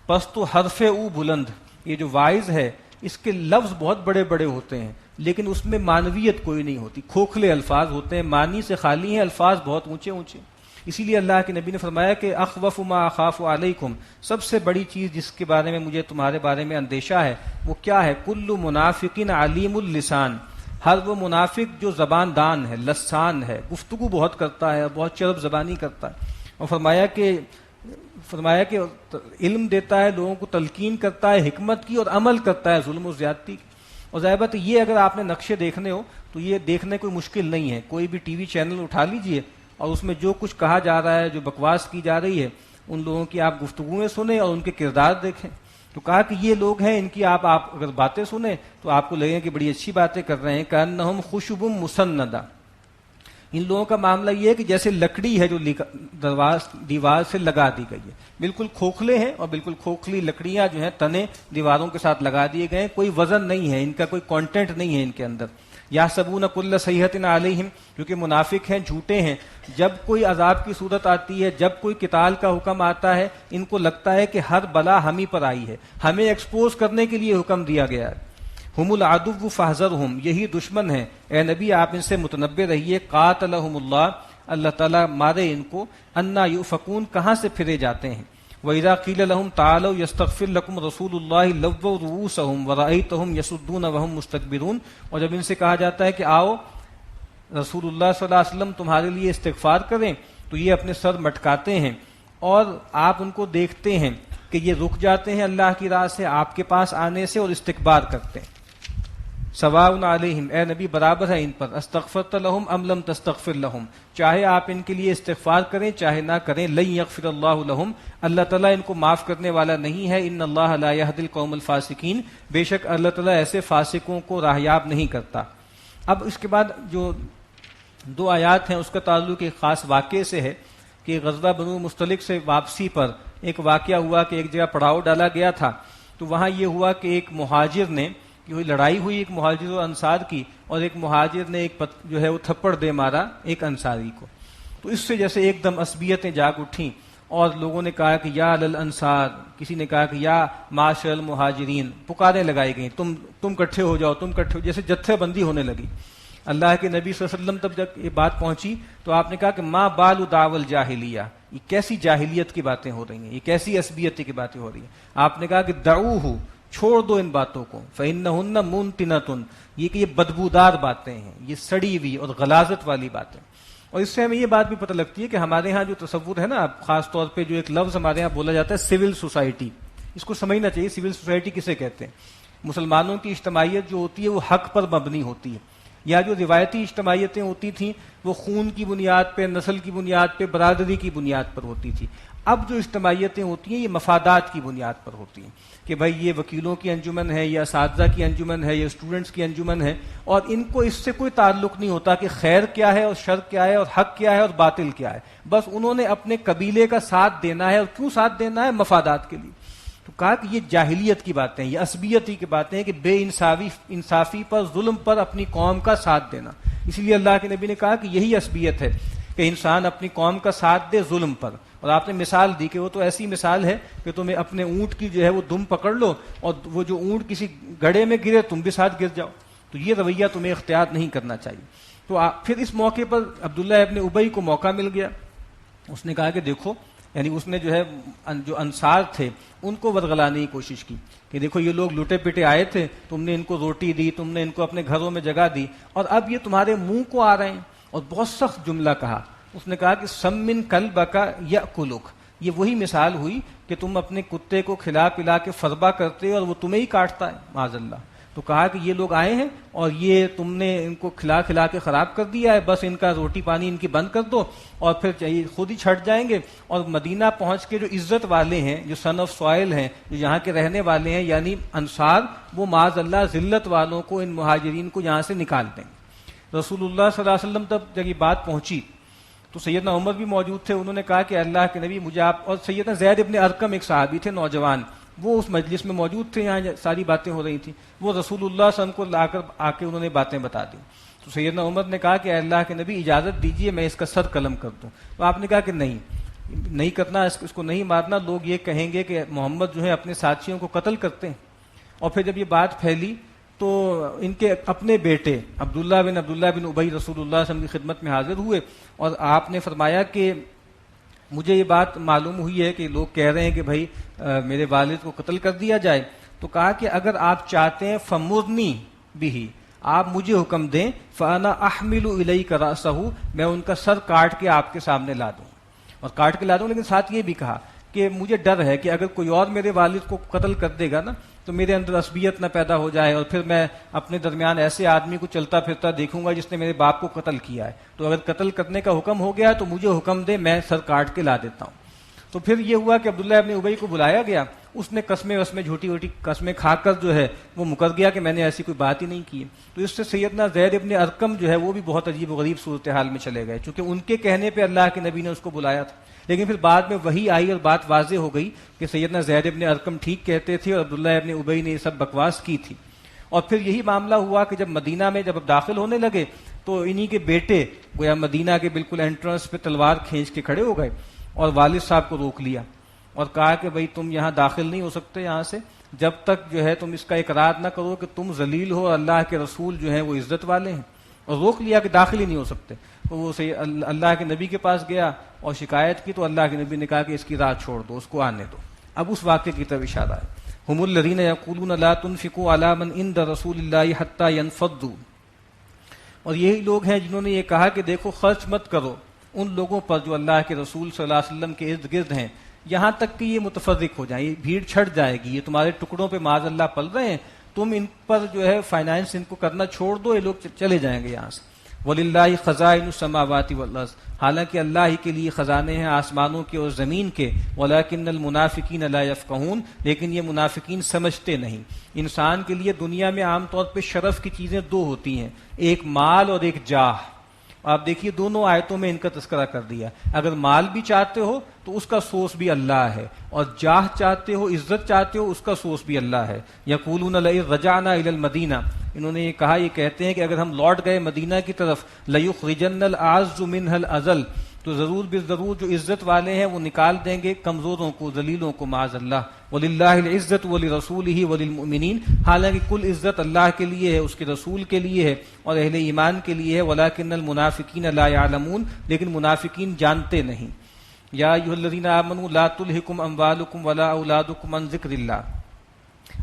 پس تو حرف او بلند، یہ جو وائز ہے اس کے لفظ بہت بڑے بڑے ہوتے ہیں لیکن اس میں معنویت کوئی نہیں ہوتی، کھوکھلے الفاظ ہوتے ہیں، معنی سے خالی ہیں، الفاظ بہت اونچے اونچے. اسی لیے اللہ کے نبی نے فرمایا کہ اخوف ما اخاف علیکم، سب سے بڑی چیز جس کے بارے میں مجھے تمہارے بارے میں اندیشہ ہے وہ کیا ہے؟ کل منافق علیم اللسان، ہر وہ منافق جو زبان دان ہے، لسان ہے، گفتگو بہت کرتا ہے، بہت چرب زبانی کرتا ہے. اور فرمایا کہ علم دیتا ہے، لوگوں کو تلقین کرتا ہے حکمت کی، اور عمل کرتا ہے ظلم و زیادتی کی. اور ظاہر بات یہ اگر آپ نے نقشے دیکھنے ہو تو یہ دیکھنے کوئی مشکل نہیں ہے. کوئی بھی ٹی وی چینل اٹھا لیجئے اور اس میں جو کچھ کہا جا رہا ہے، جو بکواس کی جا رہی ہے، ان لوگوں کی آپ گفتگویں سنیں اور ان کے کردار دیکھیں. تو کہا کہ یہ لوگ ہیں، ان کی آپ اگر باتیں سنیں تو آپ کو لگے کہ بڑی اچھی باتیں کر رہے ہیں، کأنہم خشب مسندہ، ان لوگوں کا معاملہ یہ ہے کہ جیسے لکڑی ہے جو دیوار سے لگا دی گئی ہے، بالکل کھوکھلے ہیں، اور بالکل کھوکھلی لکڑیاں جو ہیں تنے دیواروں کے ساتھ لگا دیے گئے ہیں، کوئی وزن نہیں ہے ان کا، کوئی کانٹینٹ نہیں ہے ان کے اندر. یحسبون کل صیحۃ علیہم، کیونکہ منافق ہیں، جھوٹے ہیں، جب کوئی عذاب کی صورت آتی ہے، جب کوئی قتال کا حکم آتا ہے، ان کو لگتا ہے کہ ہر بلا ہم ہی پر آئی ہے، ہمیں ایکسپوز کرنے کے لیے حکم دیا گیا ہے. ہم العدو فاحذرہم، یہی دشمن ہیں، اے نبی آپ ان سے متنبہ رہیے. قاتلہم اللہ، اللہ تعالیٰ مارے ان کو. انا یؤفکون، کہاں سے پھرے جاتے ہیں. وَإِذَا قِيلَ لَهُمْ تَعَالَوْا يَسْتَغْفِرْ لَكُمْ رَسُولُ اللَّهِ لَوَّوْا رُؤُوسَهُمْ وَرَأَيْتَهُمْ يَصُدُّونَ وَهُمْ مُسْتَكْبِرُونَ، اور جب ان سے کہا جاتا ہے کہ آؤ رسول اللہ صلی اللہ علیہ وسلم تمہارے لیے استغفار کریں، تو یہ اپنے سر مٹکاتے ہیں، اور آپ ان کو دیکھتے ہیں کہ یہ رک جاتے ہیں اللہ کی راہ سے، آپ کے پاس آنے سے، اور استکبار کرتے ہیں. سواء علیہم، اے نبی برابر ہے ان پر، استغفرت لہم ام لم تستغفر لہم، چاہے آپ ان کے لیے استغفار کریں چاہے نہ کریں. لن یغفر اللہ لہم، اللہ تعالیٰ ان کو معاف کرنے والا نہیں ہے. ان اللہ لا یہدی القوم الفاسقین، بے شک اللہ تعالیٰ ایسے فاسقوں کو راہیاب نہیں کرتا. اب اس کے بعد جو 2 آیات ہیں اس کا تعلق ایک خاص واقعے سے ہے کہ غزوہ بنو مستلق سے واپسی پر ایک واقعہ ہوا کہ ایک جگہ پڑاؤ ڈالا گیا تھا. تو وہاں یہ ہوا کہ ایک مہاجر نے، لڑائی ہوئی ایک مہاجر و انصار کی، اور ایک مہاجر نے جو ہے وہ تھپڑ دے مارا ایک انصاری کو. تو اس سے جیسے ایک دم عصبیتیں جاگ اٹھیں، اور لوگوں نے کہا کہ یا للانصار، کسی نے کہا کہ یا معاشر المہاجرین، پکاریں لگائی گئیں، تم کٹھے ہو جاؤ، تم کٹھے ہو، جیسے جتھے بندی ہونے لگی. اللہ کے نبی صلی اللہ علیہ وسلم تب جب یہ بات پہنچی تو آپ نے کہا کہ ما بال دعوی الجاہلیہ، یہ کیسی جاہلیت کی باتیں ہو رہی ہیں، یہ کیسی عصبیت کی باتیں ہو رہی ہیں. آپ نے کہا کہ دعوہ، چھوڑ دو ان باتوں کو، فإنہن منتنۃ، یہ کہ یہ بدبودار باتیں ہیں، یہ سڑی ہوئی اور غلاظت والی باتیں. اور اس سے ہمیں یہ بات بھی پتہ لگتی ہے کہ ہمارے ہاں جو تصور ہے نا، خاص طور پہ جو ایک لفظ ہمارے ہاں بولا جاتا ہے سول سوسائٹی، اس کو سمجھنا چاہیے. سول سوسائٹی کسے کہتے ہیں؟ مسلمانوں کی اجتماعیت جو ہوتی ہے وہ حق پر مبنی ہوتی ہے، یا جو روایتی اجتماعیتیں ہوتی تھیں وہ خون کی بنیاد پہ، نسل کی بنیاد پہ، برادری کی بنیاد پر ہوتی تھی. اب جو اجتماعیتیں ہوتی ہیں یہ مفادات کی بنیاد پر ہوتی ہیں کہ بھائی یہ وکیلوں کی انجمن ہے، یا اساتذہ کی انجمن ہے، یا اسٹوڈنٹس کی انجمن ہے، اور ان کو اس سے کوئی تعلق نہیں ہوتا کہ خیر کیا ہے اور شر کیا ہے اور حق کیا ہے اور باطل کیا ہے. بس انہوں نے اپنے قبیلے کا ساتھ دینا ہے، اور کیوں ساتھ دینا ہے؟ مفادات کے لیے. تو کہا کہ یہ جاہلیت کی باتیں ہیں، یہ عصبیتی کی باتیں ہیں کہ بے انصافی پر، ظلم پر اپنی قوم کا ساتھ دینا. اسی لیے اللہ کے نبی نے کہا کہ یہی عصبیت ہے کہ انسان اپنی قوم کا ساتھ دے ظلم پر. اور آپ نے مثال دی کہ وہ تو ایسی مثال ہے کہ تمہیں اپنے اونٹ کی جو ہے وہ دم پکڑ لو، اور وہ جو اونٹ کسی گڑھے میں گرے تم بھی ساتھ گر جاؤ. تو یہ رویہ تمہیں اختیار نہیں کرنا چاہیے. تو پھر اس موقع پر عبداللہ ابن ابی کو موقع مل گیا. اس نے کہا کہ دیکھو، یعنی اس نے جو ہے جو انصار تھے ان کو ورغلانے کی کوشش کی کہ دیکھو یہ لوگ لٹے پٹے آئے تھے، تم نے ان کو روٹی دی، تم نے ان کو اپنے گھروں میں جگہ دی، اور اب یہ تمہارے منہ کو آ رہے ہیں. اور بہت سخت جملہ کہا. اس نے کہا کہ سمن کلبک یأکلک، یہ وہی مثال ہوئی کہ تم اپنے کتے کو کھلا پلا کے فربا کرتے ہو اور وہ تمہیں ہی کاٹتا ہے، معاذ اللہ. تو کہا کہ یہ لوگ آئے ہیں اور یہ تم نے ان کو کھلا کھلا کے خراب کر دیا ہے، بس ان کا روٹی پانی ان کی بند کر دو اور پھر چاہیے خود ہی چھٹ جائیں گے. اور مدینہ پہنچ کے جو عزت والے ہیں، جو سن آف سوائل ہیں، جو یہاں کے رہنے والے ہیں، یعنی انصار، وہ معاذ اللہ ذلت والوں کو، ان مہاجرین کو یہاں سے نکال دیں. رسول اللہ صلی اللہ علیہ وسلم تب جب یہ بات پہنچی تو سیدنا عمر بھی موجود تھے. انہوں نے کہا کہ اللہ کے نبی مجھے آپ، اور سیدنا زید ابن ارقم ایک صحابی تھے نوجوان، وہ اس مجلس میں موجود تھے، یہاں ساری باتیں ہو رہی تھیں. وہ رسول اللہ صلی اللہ علیہ وسلم کو لا کر آ کے انہوں نے باتیں بتا دی. تو سیدنا عمر نے کہا کہ اللہ کے نبی اجازت دیجئے میں اس کا سر قلم کر دوں. تو آپ نے کہا کہ نہیں کرنا، اس کو نہیں مارنا، لوگ یہ کہیں گے کہ محمد جو ہے اپنے ساتھیوں کو قتل کرتے ہیں. اور پھر جب یہ بات پھیلی تو ان کے اپنے بیٹے عبداللہ بن ابی رسول اللہ صلی اللہ علیہ وسلم کی خدمت میں حاضر ہوئے، اور آپ نے فرمایا کہ مجھے یہ بات معلوم ہوئی ہے کہ لوگ کہہ رہے ہیں کہ بھائی میرے والد کو قتل کر دیا جائے. تو کہا کہ اگر آپ چاہتے ہیں فمرنی بھی، آپ مجھے حکم دیں، فانا احمل الیک رأسہ، میں ان کا سر کاٹ کے آپ کے سامنے لا دوں، اور کاٹ کے لا دوں. لیکن ساتھ یہ بھی کہا کہ مجھے ڈر ہے کہ اگر کوئی اور میرے والد کو قتل کر دے گا نا تو میرے اندر عصبیت نہ پیدا ہو جائے، اور پھر میں اپنے درمیان ایسے آدمی کو چلتا پھرتا دیکھوں گا جس نے میرے باپ کو قتل کیا ہے. تو اگر قتل کرنے کا حکم ہو گیا تو مجھے حکم دے، میں سر کاٹ کے لا دیتا ہوں. تو پھر یہ ہوا کہ عبداللہ ابن ابی کو بلایا گیا اس نے قسمیں جھوٹی ووٹی قسمیں کھا کر جو ہے وہ مکر گیا کہ میں نے ایسی کوئی بات ہی نہیں کی. تو اس سے سیدنا زید ابن ارقم جو ہے وہ بھی بہت عجیب و غریب صورتحال میں چلے گئے, چونکہ ان کے کہنے پہ اللہ کے نبی نے اس کو بلایا تھا. لیکن پھر بعد میں وہی آئی اور بات واضح ہو گئی کہ سیدنا زید ابن ارقم ٹھیک کہتے تھے اور عبداللہ ابن ابی نے یہ سب بکواس کی تھی. اور پھر یہی معاملہ ہوا کہ جب مدینہ میں جب اب داخل ہونے لگے تو انہی کے بیٹے گویا مدینہ کے بالکل انٹرنس پہ تلوار کھینچ کے کھڑے ہو گئے اور والد صاحب کو روک لیا اور کہا کہ بھئی تم یہاں داخل نہیں ہو سکتے یہاں سے جب تک جو ہے تم اس کا اقرار نہ کرو کہ تم ذلیل ہو اور اللہ کے رسول جو ہیں وہ عزت والے ہیں, اور روک لیا کہ داخل ہی نہیں ہو سکتے. تو وہ اللہ کے نبی کے پاس گیا اور شکایت کی تو اللہ کے نبی نے کہا کہ اس کی راہ چھوڑ دو, اس کو آنے دو. اب اس واقعے کی طرف اشارہ ہے. ہم الذین یقولون لا تنفقوا علی من عند رسول اللہ حتی ینفضوا, اور یہی لوگ ہیں جنہوں نے یہ کہا کہ دیکھو خرچ مت کرو ان لوگوں پر جو اللہ کے رسول صلی اللہ علیہ وسلم کے ارد گرد ہیں یہاں تک کہ یہ متفرق ہو جائیں, یہ بھیڑ چھٹ جائے گی, یہ تمہارے ٹکڑوں پہ معاذ اللہ پل رہے ہیں, تم ان پر جو ہے فائنانس ان کو کرنا چھوڑ دو, یہ لوگ چلے جائیں گے یہاں سے. وَلِلَّهِ خَزَائِنُ السَّمَاوَاتِ وَالْأَرْضِ, حالانکہ اللہ ہی کے لیے خزانے ہیں آسمانوں کے اور زمین کے. وَلَكِنَّ الْمُنَافِقِينَ لَا يَفْقَهُونَ, لیکن یہ منافقین سمجھتے نہیں. انسان کے لیے دنیا میں عام طور پہ شرف کی چیزیں دو ہوتی ہیں, ایک مال اور ایک جاہ. آپ دیکھیے دونوں آیتوں میں ان کا تذکرہ کر دیا. اگر مال بھی چاہتے ہو تو اس کا سورس بھی اللہ ہے, اور جاہ چاہتے ہو, عزت چاہتے ہو, اس کا سورس بھی اللہ ہے. یقولون لئن رجعنا الی المدینہ, انہوں نے یہ کہا, یہ کہتے ہیں کہ اگر ہم لوٹ گئے مدینہ کی طرف, لیخرجن الاعز منها الاذل, تو ضرور بالضرور جو عزت والے ہیں وہ نکال دیں گے کمزوروں کو, ذلیلوں کو, معاذ اللہ. وَلِلَّهِ الْعِزَّةُ وَلِرَسُولِهِ وَلِلْمُؤْمِنِينَ, حالانکہ کل عزت اللہ کے لیے ہے, اس کے رسول کے لیے ہے اور اہل ایمان کے لیے ہے. وَلَكِنَّ الْمُنَافِقِينَ لَا يَعْلَمُونَ, لیکن منافقین جانتے نہیں. یا ایھا الذین آمنوا لا تلھکم اموالکم ولا اولادکم عن ذکر اللہ.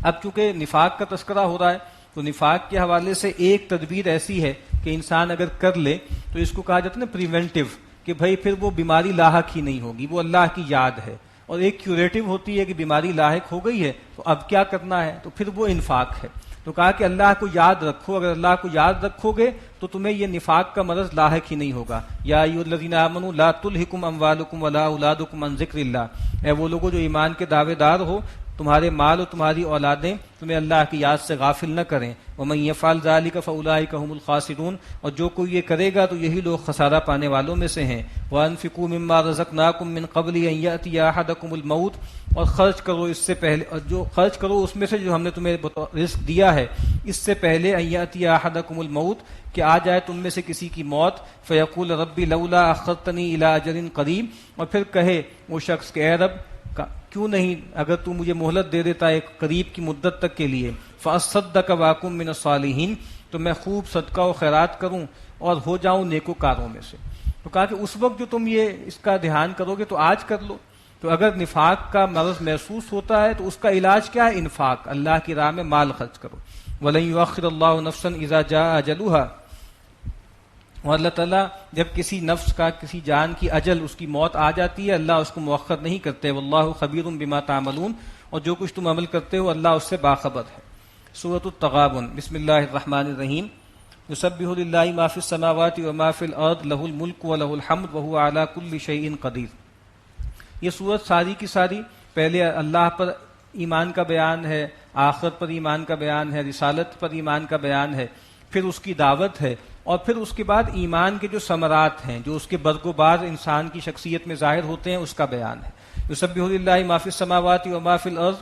اب چونکہ نفاق کا تذکرہ ہو رہا ہے تو نفاق کے حوالے سے ایک تدبیر ایسی ہے کہ انسان اگر کر لے تو اس کو کہا جاتا ہے نا پریونٹیو, کہ بھائی پھر وہ بیماری لاحق ہی نہیں ہوگی, وہ اللہ کی یاد ہے. اور ایک کیوریٹو ہوتی ہے کہ بیماری لاحق ہو گئی ہے تو اب کیا کرنا ہے, تو پھر وہ انفاق ہے. تو کہا کہ اللہ کو یاد رکھو, اگر اللہ کو یاد رکھو گے تو تمہیں یہ نفاق کا مرض لاحق ہی نہیں ہوگا. یا ایھا الذین آمنوا لا تلھکم اموالکم ولا اولادکم عن ذکر اللہ, اے وہ لوگوں جو ایمان کے دعوے دار ہو, تمہارے مال اور تمہاری اولادیں تمہیں اللہ کی یاد سے غافل نہ کریں. ومن یفعل ذلک فاولئک هم الخاسرون, اور جو کوئی یہ کرے گا تو یہی لوگ خسارہ پانے والوں میں سے ہیں. وانفقوا مما رزقناکم من قبل ان یأتی احدکم الموت, اور خرچ کرو اس سے پہلے, اور جو خرچ کرو اس میں سے جو ہم نے تمہیں رزق دیا ہے اس سے پہلے, ان یأتی احدکم الموت, کہ آ جائے تم میں سے کسی کی موت. فیقول ربی لولا اخرتنی الی اجل قریب, اور پھر کہے وہ شخص کہ اے رب کیوں نہیں اگر تو مجھے مہلت دے دیتا ایک قریب کی مدت تک کے لیے, فاصدق واکن من الصالحین, تو میں خوب صدقہ و خیرات کروں اور ہو جاؤں نیکوکاروں میں سے. تو کہا کہ اس وقت جو تم یہ اس کا دھیان کرو گے تو آج کر لو. تو اگر نفاق کا مرض محسوس ہوتا ہے تو اس کا علاج کیا ہے, انفاق, اللہ کی راہ میں مال خرچ کرو. وَلَن يُؤَخِّرَ اللَّهُ نَفْسًا إِذَا جَاءَ أَجَلُهَا, اور اللہ تعالیٰ جب کسی نفس کا, کسی جان کی اجل, اس کی موت آ جاتی ہے, اللہ اس کو مؤخر نہیں کرتے. واللہ خبیر بما تعملون, اور جو کچھ تم عمل کرتے ہو اللہ اس سے باخبر ہے. سورۃ التغابن. بسم اللہ الرحمن الرحیم. یسبح للہ ما فی السماوات وما فی الارض لہ الملک ولہ الحمد وہو علی کل شیء قدیر. یہ سورت ساری کی ساری پہلے اللہ پر ایمان کا بیان ہے, آخرت پر ایمان کا بیان ہے, رسالت پر ایمان کا بیان ہے, پھر اس کی دعوت ہے, اور پھر اس کے بعد ایمان کے جو ثمرات ہیں جو اس کے برگ و باز انسان کی شخصیت میں ظاہر ہوتے ہیں اس کا بیان ہے. یسبح للہ ما فی السماوات وما فی الارض,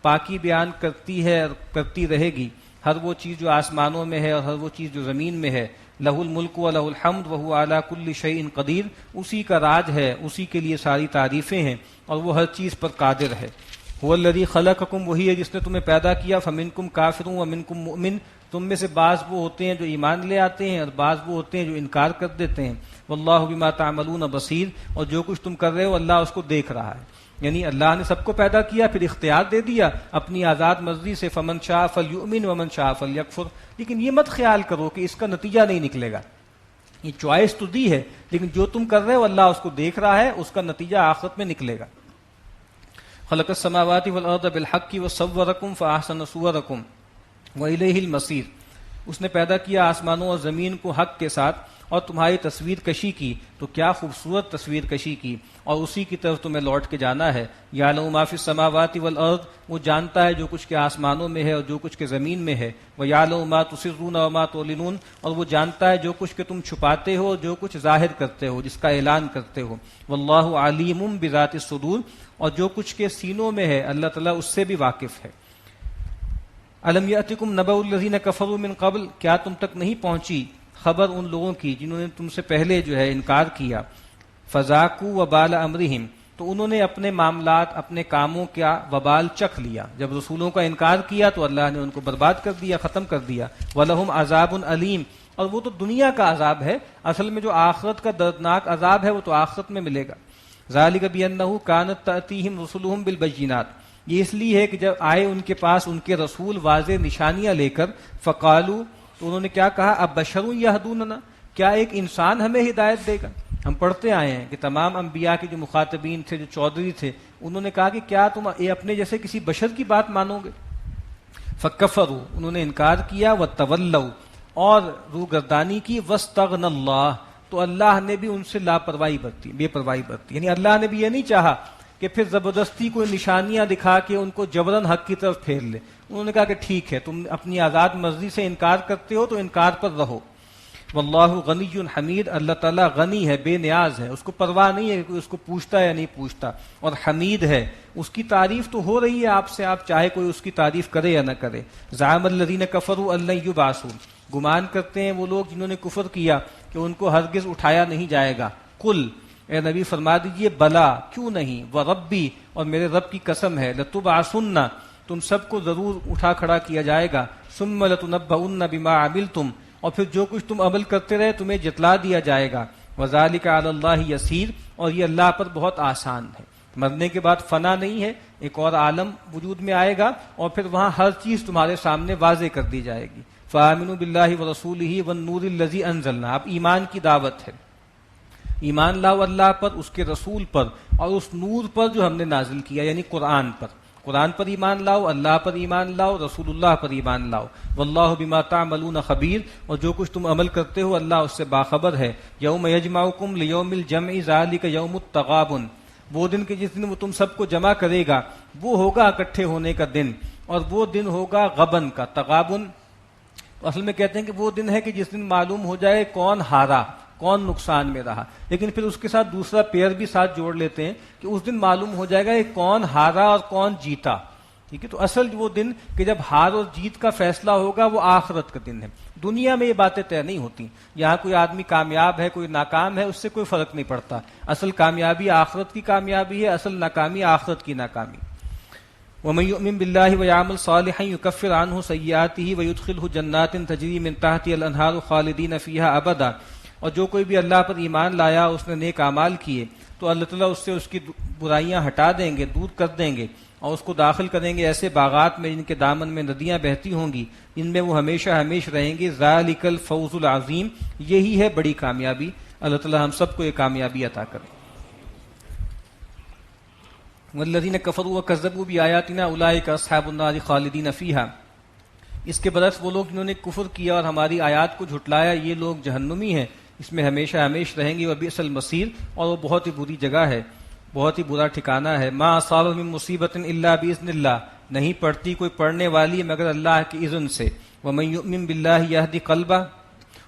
پاکی بیان کرتی ہے اور کرتی رہے گی ہر وہ چیز جو آسمانوں میں ہے اور ہر وہ چیز جو زمین میں ہے. لہ الملک ولہ الحمد وہو علی کل شیء قدیر, اسی کا راج ہے, اسی کے لیے ساری تعریفیں ہیں اور وہ ہر چیز پر قادر ہے. هو الذی خلقکم, وہی ہے جس نے تمہیں پیدا کیا. فمنکم کافر ومنکم مؤمن, تم میں سے بعض وہ ہوتے ہیں جو ایمان لے آتے ہیں اور بعض وہ ہوتے ہیں جو انکار کر دیتے ہیں. واللہ بما تعملون بصیر, اور جو کچھ تم کر رہے ہو اللہ اس کو دیکھ رہا ہے. یعنی اللہ نے سب کو پیدا کیا, پھر اختیار دے دیا اپنی آزاد مرضی سے, فمن شاء فلیؤمن ومن شاء فلیکفر. لیکن یہ مت خیال کرو کہ اس کا نتیجہ نہیں نکلے گا, یہ چوائس تو دی ہے لیکن جو تم کر رہے ہو اللہ اس کو دیکھ رہا ہے, اس کا نتیجہ آخرت میں نکلے گا. خلق السماوات والارض بالحق وصورکم فاحسن صورکم وإلیہ المصیر, اس نے پیدا کیا آسمانوں اور زمین کو حق کے ساتھ اور تمہاری تصویر کشی کی تو کیا خوبصورت تصویر کشی کی، اور اسی کی طرف تمہیں لوٹ کے جانا ہے۔ یعلم ما فی السماوات والارض، وہ جانتا ہے جو کچھ کے آسمانوں میں ہے اور جو کچھ کے زمین میں ہے۔ ویعلم ما تسرون وما تعلنون، اور وہ جانتا ہے جو کچھ کہ تم چھپاتے ہو اور جو کچھ ظاہر کرتے ہو، جس کا اعلان کرتے ہو۔ واللہ علیم بذات الصدور، اور جو کچھ کے سینوں میں ہے اللہ تعالیٰ اس سے بھی واقف ہے۔ الم یاتکم نبأ الذین کفروا من قبل، کیا تم تک نہیں پہنچی خبر ان لوگوں کی جنہوں نے تم سے پہلے جو ہے انکار کیا۔ فذاقوا وبال امرہم، تو انہوں نے اپنے معاملات اپنے کاموں کا وبال چکھ لیا، جب رسولوں کا انکار کیا تو اللہ نے ان کو برباد کر دیا، ختم کر دیا۔ وَلَهُمْ عَذَابٌ علیم، اور وہ تو دنیا کا عذاب ہے، اصل میں جو آخرت کا دردناک عذاب ہے وہ تو آخرت میں ملے گا۔ ذَلِكَ بِأَنَّهُ كَانَتْ تَأْتِيهِمْ رُسُلُهُم بِالْبَيِّنَاتِ، یہ اس لیے ہے کہ جب آئے ان کے پاس ان کے رسول واضح نشانیاں لے کر، فقالو، تو انہوں نے کیا کہا، اب بشر یہدوننا، کیا ایک انسان ہمیں ہدایت دے گا؟ ہم پڑھتے آئے ہیں کہ تمام انبیاء کے جو مخاطبین تھے، جو چودھری تھے، انہوں نے کہا کہ کیا تم اپنے جیسے کسی بشر کی بات مانو گے؟ فکفروا، انہوں نے انکار کیا، وتولوا، اور روگردانی کی، واستغنى اللہ، تو اللہ نے بھی ان سے لاپرواہی برتی، بے پرواہی برتی، یعنی اللہ نے بھی یہ نہیں چاہا کہ پھر زبردستی کوئی نشانیاں دکھا کے ان کو جبراً حق کی طرف پھیر لے۔ انہوں نے کہا کہ ٹھیک ہے، تم اپنی آزاد مرضی سے انکار کرتے ہو تو انکار پر رہو۔ واللہ غنی حمید، اللہ تعالیٰ غنی ہے، بے نیاز ہے، اس کو پرواہ نہیں ہے کہ کوئی اس کو پوچھتا ہے یا نہیں پوچھتا، اور حمید ہے، اس کی تعریف تو ہو رہی ہے آپ سے، آپ چاہے کوئی اس کی تعریف کرے یا نہ کرے۔ زعم الذین کفروا ان لن یبعثوا، گمان کرتے ہیں وہ لوگ جنہوں نے کفر کیا کہ ان کو ہرگز اٹھایا نہیں جائے گا۔ قل، اے نبی فرما دیجئے، بلا، کیوں نہیں، وربی، اور میرے رب کی قسم ہے، لتبعثن، تم سب کو ضرور اٹھا کھڑا کیا جائے گا، ثم لتنبؤن بما عملتم، اور پھر جو کچھ تم عمل کرتے رہے تمہیں جتلا دیا جائے گا۔ وذالک علی اللہ یسیر، اور یہ اللہ پر بہت آسان ہے۔ مرنے کے بعد فنا نہیں ہے، ایک اور عالم وجود میں آئے گا اور پھر وہاں ہر چیز تمہارے سامنے واضح کر دی جائے گی۔ فآمنوا باللہ ورسولہ والنور الذی انزلنا، اب ایمان کی دعوت ہے، ایمان لاؤ اللہ پر، اس کے رسول پر، اور اس نور پر جو ہم نے نازل کیا، یعنی قرآن پر۔ قرآن پر ایمان لاؤ، اللہ پر ایمان لاؤ، رسول اللہ پر ایمان لاؤ۔ واللہ بما تعملون خبیر، اور جو کچھ تم عمل کرتے ہو اللہ اس سے باخبر ہے۔ یوم یجمعکم لیوم الجمع ذالک یوم التغابن، وہ دن کہ جس دن وہ تم سب کو جمع کرے گا وہ ہوگا اکٹھے ہونے کا دن، اور وہ دن ہوگا غبن کا۔ تغابن اصل میں کہتے ہیں کہ وہ دن ہے کہ جس دن معلوم ہو جائے کون ہارا، کون نقصان میں رہا، لیکن پھر اس کے ساتھ دوسرا پیر بھی ساتھ جوڑ لیتے ہیں کہ اس دن معلوم ہو جائے گا کہ کون ہارا اور کون جیتا۔ ٹھیک ہے، تو اصل وہ دن کہ جب ہار اور جیت کا فیصلہ ہوگا وہ آخرت کا دن ہے۔ دنیا میں یہ باتیں طے نہیں ہوتی، یہاں کوئی آدمی کامیاب ہے کوئی ناکام ہے اس سے کوئی فرق نہیں پڑتا، اصل کامیابی آخرت کی کامیابی ہے، اصل ناکامی آخرت کی ناکامی۔ وَمَن يُؤْمِن بِاللَّهِ وَيَعْمَلْ صَالِحًا يُكَفِّرْ عَنْهُ سَيِّئَاتِهِ وَيُدْخِلْهُ جَنَّاتٍ تَجْرِي مِن تَحْتِهَا الْأَنْهَارُ خَالِدِينَ فِيهَا أَبَدًا، اور جو کوئی بھی اللہ پر ایمان لایا، اس نے نیک اعمال کیے، تو اللہ تعالیٰ اس سے اس کی برائیاں ہٹا دیں گے، دور کر دیں گے، اور اس کو داخل کریں گے ایسے باغات میں جن کے دامن میں ندیاں بہتی ہوں گی، ان میں وہ ہمیشہ ہمیش رہیں گے۔ ذالک الفوز العظیم، یہی ہے بڑی کامیابی۔ اللہ تعالیٰ ہم سب کو یہ کامیابی عطا کرے۔ والذین کفروا وکذبوا بآیاتنا اولئک اصحاب النار خالدین فیہا، اس کے برعکس وہ لوگ جنہوں نے کفر کیا اور ہماری آیات کو جھٹلایا، یہ لوگ جہنمی ہیں، اس میں ہمیشہ ہمیش رہیں گے۔ وبئس المصیر، اور وہ بہت ہی بری جگہ ہے، بہت ہی برا ٹھکانہ ہے۔ ما اصاب من مصیبت الا باذن اللہ، نہیں پڑتی کوئی پڑھنے والی مگر اللہ کی اذن سے۔ ومن یؤمن باللہ یہدی قلبہ،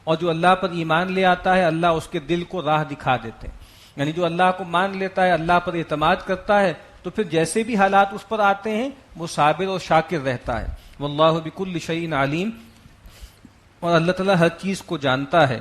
اور جو اللہ پر ایمان لے آتا ہے اللہ اس کے دل کو راہ دکھا دیتے ہیں، یعنی جو اللہ کو مان لیتا ہے، اللہ پر اعتماد کرتا ہے، تو پھر جیسے بھی حالات اس پر آتے ہیں وہ صابر اور شاکر رہتا ہے۔ واللہ بکل شیء علیم، اور اللہ تعالیٰ ہر چیز کو جانتا ہے۔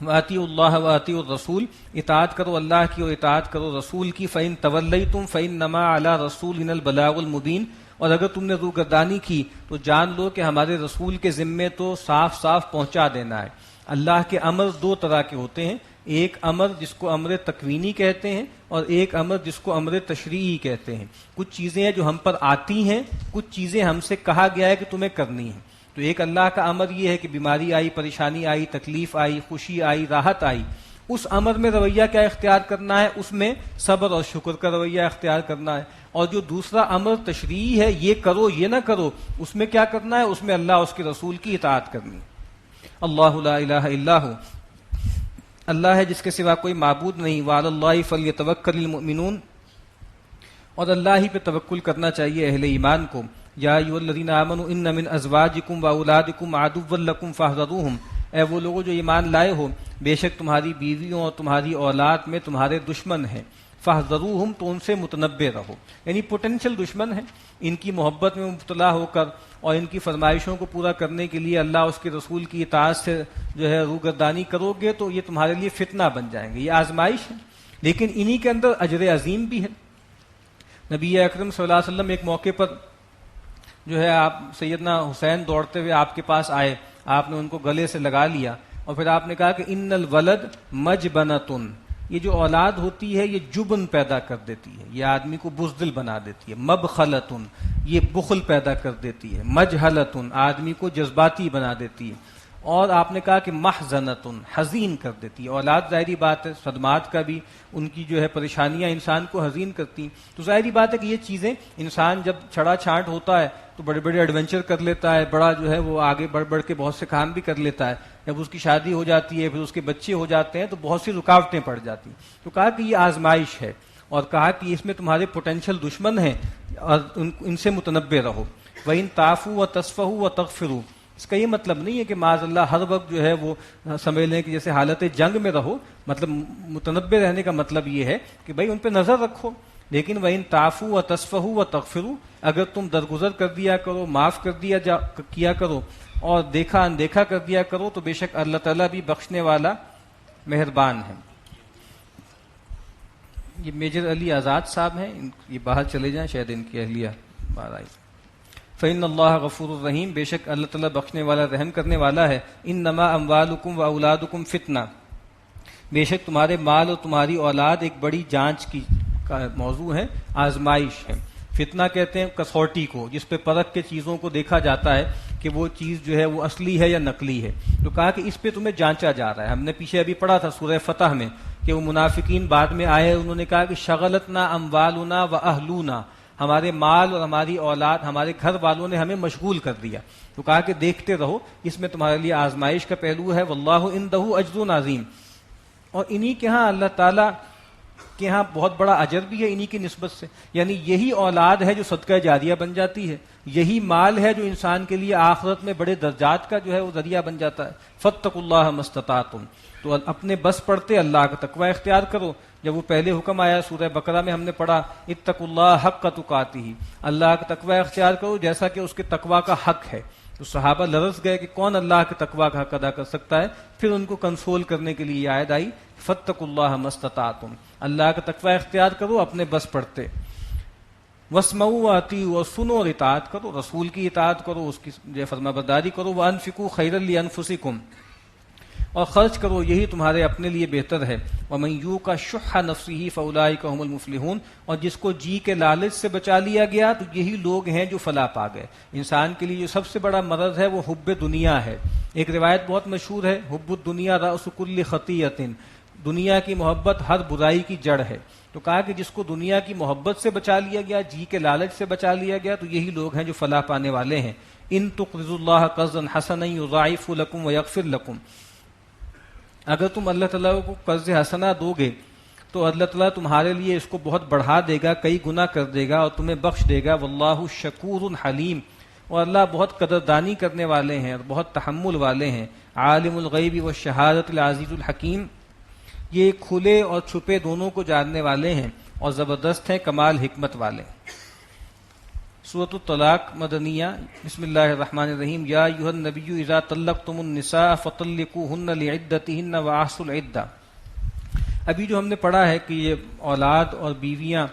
وَأَطِیعُوا اللَّهَ وَأَطِیعُوا الرَّسُولَ، اطاعت کرو اللہ کی اور اطاعت کرو رسول کی۔ فَإِن تَوَلَّیْتُمْ فَإِنَّمَا عَلَىٰ رَسُولِنَا الْبَلَاغُ الْمُبِینُ، اور اگر تم نے روگردانی کی تو جان لو کہ ہمارے رسول کے ذمے تو صاف صاف پہنچا دینا ہے۔ اللہ کے امر دو طرح کے ہوتے ہیں، ایک امر جس کو امر تکوینی کہتے ہیں اور ایک امر جس کو امر تشریعی کہتے ہیں۔ کچھ چیزیں ہیں جو ہم پر آتی ہیں، کچھ چیزیں ہم سے کہا گیا ہے کہ تمہیں کرنی ہیں۔ تو ایک اللہ کا امر یہ ہے کہ بیماری آئی، پریشانی آئی، تکلیف آئی، خوشی آئی، راحت آئی، اس امر میں رویہ کیا اختیار کرنا ہے؟ اس میں صبر اور شکر کا رویہ اختیار کرنا ہے۔ اور جو دوسرا امر تشریعی ہے، یہ کرو یہ نہ کرو، اس میں کیا کرنا ہے؟ اس میں اللہ اس کے رسول کی اطاعت کرنی۔ اللہ لا الہ الا ہو اللہ ہے جس کے سوا کوئی معبود نہیں، وعلی اللہ فلیتوکل المؤمنون، اور اللہ ہی پہ توکل کرنا چاہیے اہل ایمان کو۔ یا ایھا الذین آمنوا ان من ازواجکم واولادکم عدوا لکم فاحذروہم، اے وہ لوگوں جو ایمان لائے ہو، بے شک تمہاری بیویوں اور تمہاری اولاد میں تمہارے دشمن ہیں، فاحذروہم، تو ان سے متنبہ رہو، یعنی پوٹینشیل دشمن ہیں، ان کی محبت میں مبتلا ہو کر اور ان کی فرمائشوں کو پورا کرنے کے لیے اللہ اس کے رسول کی اطاعت سے جو ہے روگردانی کرو گے تو یہ تمہارے لیے فتنہ بن جائیں گے، یہ آزمائش ہے، لیکن انہی کے اندر اجر عظیم بھی ہے۔ نبی اکرم صلی اللہ علیہ وسلم ایک موقع پر جو ہے آپ سیدنا حسین دوڑتے ہوئے آپ کے پاس آئے، آپ نے ان کو گلے سے لگا لیا اور پھر آپ نے کہا کہ ان الولد مجبنتن، یہ جو اولاد ہوتی ہے یہ جبن پیدا کر دیتی ہے، یہ آدمی کو بزدل بنا دیتی ہے، مبخلتن، یہ بخل پیدا کر دیتی ہے، مجہلتن، آدمی کو جذباتی بنا دیتی ہے، اور آپ نے کہا کہ محزنتن، حزین کر دیتی ہے۔ اولاد ظاہری بات ہے صدمات کا بھی ان کی جو ہے پریشانیاں انسان کو حزین کرتی ہیں، تو ظاہری بات ہے کہ یہ چیزیں انسان جب چھڑا چھانٹ ہوتا ہے تو بڑے بڑے ایڈونچر کر لیتا ہے، بڑا جو ہے وہ آگے بڑھ بڑھ کے بہت سے کام بھی کر لیتا ہے، جب اس کی شادی ہو جاتی ہے پھر اس کے بچے ہو جاتے ہیں تو بہت سی رکاوٹیں پڑ جاتی ہیں، تو کہا کہ یہ آزمائش ہے، اور کہا کہ اس میں تمہارے پوٹینشیل دشمن ہیں اور ان سے متنبہ رہو۔ وَإِن تَعْفُوا وَتَصْفَحُوا وَتَغْفِرُوا، اس کا یہ مطلب نہیں ہے کہ معاذ اللہ ہر وقت جو ہے وہ سمجھ لیں کہ جیسے حالت جنگ میں رہو، مطلب متنبہ رہنے کا مطلب یہ ہے کہ بھائی ان پہ نظر رکھو، لیکن وَإِن تَعْفُوا وَتَصْفَحُوا وَتَغْفِرُوا، اگر تم درگزر کر دیا کرو، معاف کر کیا کرو اور دیکھا اندیکھا کر دیا کرو تو بے شک اللہ تعالیٰ بھی بخشنے والا مہربان ہے۔ یہ میجر علی آزاد صاحب ہیں، یہ باہر چلے جائیں، شاید ان کی اہلیہ باہر آئی۔ فإن اللہ غفور الرحیم، بے شک اللہ تعالیٰ بخشنے والا رحم کرنے والا ہے۔ انما اموالکم واولادکم فتنہ، بے شک تمہارے مال اور تمہاری اولاد ایک بڑی جانچ کی موضوع ہے، آزمائش ہے۔ فتنہ کہتے ہیں کسوٹی کو، جس پہ پرکھ کے چیزوں کو دیکھا جاتا ہے کہ وہ چیز جو ہے وہ اصلی ہے یا نقلی ہے، تو کہا کہ اس پہ تمہیں جانچا جا رہا ہے۔ ہم نے پیچھے ابھی پڑھا تھا سورہ فتح میں کہ وہ منافقین بعد میں آئے، انہوں نے کہا کہ شغلتنا اموالنا واہلونا، ہمارے مال اور ہماری اولاد، ہمارے گھر والوں نے ہمیں مشغول کر دیا، تو کہا کہ دیکھتے رہو، اس میں تمہارے لیے آزمائش کا پہلو ہے، واللہ عندہ اجر عظیم، اور انہی کے ہاں اللہ تعالیٰ کے ہاں بہت بڑا اجر بھی ہے انہی کی نسبت سے، یعنی یہی اولاد ہے جو صدقہ جاریہ بن جاتی ہے، یہی مال ہے جو انسان کے لیے آخرت میں بڑے درجات کا جو ہے وہ ذریعہ بن جاتا ہے۔ فاتقوا اللہ ما استطعتم، تو اپنے بس پڑتے اللہ کا تقوی اختیار کرو۔ جب وہ پہلے حکم آیا سورہ بقرہ میں ہم نے پڑھا اتقوا اللہ حق تقاتہ، اللہ کا تقوی اختیار کرو جیسا کہ اس کے تقوی کا حق ہے، تو صحابہ لرز گئے کہ کون اللہ کے تقوی کا حق ادا کر سکتا ہے، پھر ان کو کنسول کرنے کے لیے یہ آیت آئی فاتقوا اللہ ما استطعتم، اللہ کا تقوی اختیار کرو اپنے بس پڑتے۔ واسمعوا واطیعوا، اور سنو اور اطاعت کرو، رسول کی اطاعت کرو، اس کی فرما برداری کرو۔ وانفقوا خیرا لانفسکم، اور خرچ کرو یہی تمہارے اپنے لیے بہتر ہے۔ ومن یوق شح نفسہ فاولئک هم المفلحون، اور جس کو جی کے لالچ سے بچا لیا گیا تو یہی لوگ ہیں جو فلاح پا گئے۔ انسان کے لیے جو سب سے بڑا مرض ہے وہ حب دنیا ہے۔ ایک روایت بہت مشہور ہے، حب الدنیا رأس کل خطیئۃ، دنیا کی محبت ہر برائی کی جڑ ہے، تو کہا کہ جس کو دنیا کی محبت سے بچا لیا گیا، جی کے لالچ سے بچا لیا گیا، تو یہی لوگ ہیں جو فلاح پانے والے ہیں۔ ان تقرضوا اللہ قرضا حسنا یضاعف لکم ویغفر لکم، اگر تم اللہ تعالیٰ کو قرض حسنہ دو گے تو اللہ تعالیٰ تمہارے لیے اس کو بہت بڑھا دے گا، کئی گنا کر دے گا اور تمہیں بخش دے گا۔ واللہ شکور حلیم، اور اللہ بہت قدردانی کرنے والے ہیں اور بہت تحمل والے ہیں۔ عالم الغیب والشہادۃ العزیز الحکیم، یہ کھلے اور چھپے دونوں کو جاننے والے ہیں اور زبردست ہیں، کمال حکمت والے۔ سورۃ الطلاق مدنیہ۔ بسم اللہ الرحمن الرحیم۔ یا ایھا النبی اذا طلقتم النساء فطلقوهن لعدتهن واحصوا العدہ، ابھی جو ہم نے پڑھا ہے کہ یہ اولاد اور بیویاں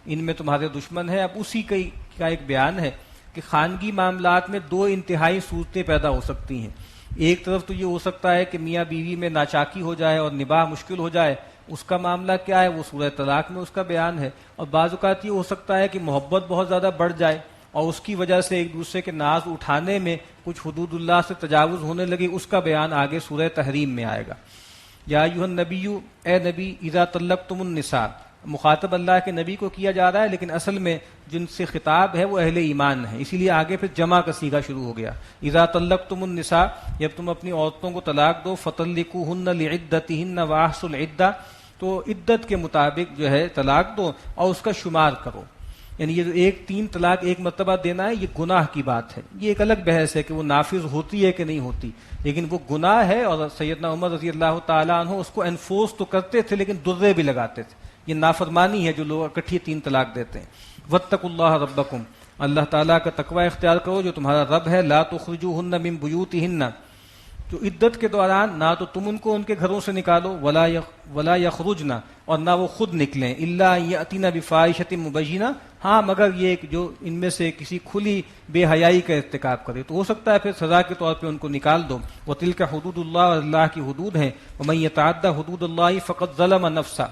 ان میں تمہارے دشمن ہیں، اب اسی کا ایک بیان ہے کہ خانگی معاملات میں دو انتہائی صورتیں پیدا ہو سکتی ہیں۔ ایک طرف تو یہ ہو سکتا ہے کہ میاں بیوی میں ناچاکی ہو جائے اور نباہ مشکل ہو جائے، اس کا معاملہ کیا ہے وہ سورہ طلاق میں اس کا بیان ہے۔ اور بعض اوقات یہ ہو سکتا ہے کہ محبت بہت زیادہ بڑھ جائے اور اس کی وجہ سے ایک دوسرے کے ناز اٹھانے میں کچھ حدود اللہ سے تجاوز ہونے لگے، اس کا بیان آگے سورہ تحریم میں آئے گا۔ یا ایھا النبی، اے نبی، اذا طلقتم النساء، مخاطب اللہ کے نبی کو کیا جا رہا ہے، لیکن اصل میں جن سے خطاب ہے وہ اہل ایمان ہے، اسی لیے آگے پھر جمع کا صیغہ شروع ہو گیا. اذا طلقتم النساء، جب تم اپنی عورتوں کو طلاق دو، فطلقوہن لعدتہن واحصوا العدہ، تو عدت کے مطابق جو ہے طلاق دو اور اس کا شمار کرو. یعنی یہ جو 3 طلاق ایک مرتبہ دینا ہے، یہ گناہ کی بات ہے. یہ ایک الگ بحث ہے کہ وہ نافذ ہوتی ہے کہ نہیں ہوتی، لیکن وہ گناہ ہے. اور سیدنا عمر رضی اللہ تعالیٰ عنہ اس کو انفورس تو کرتے تھے لیکن درے بھی لگاتے تھے. یہ نافرمانی ہے جو لوگ اکٹھی 3 طلاق دیتے ہیں. واتقوا اللہ ربکم، اللہ تعالیٰ کا تقوی اختیار کرو جو تمہارا رب ہے. لا تخرجوہن من بیوتہن، جو عدت کے دوران نہ تو تم ان کو ان کے گھروں سے نکالو، ولا یخرجن، اور نہ وہ خود نکلیں، الا یاتین بفاحشۃ مبینہ، ہاں مگر یہ کہ جو ان میں سے کسی کھلی بے حیائی کا ارتکاب کرے تو ہو سکتا ہے پھر سزا کے طور پہ ان کو نکال دو. وتلک حدود اللہ، اور اللہ کی حدود ہیں. ومن یتعدی حدود اللہ فقد ظلم نفسہ،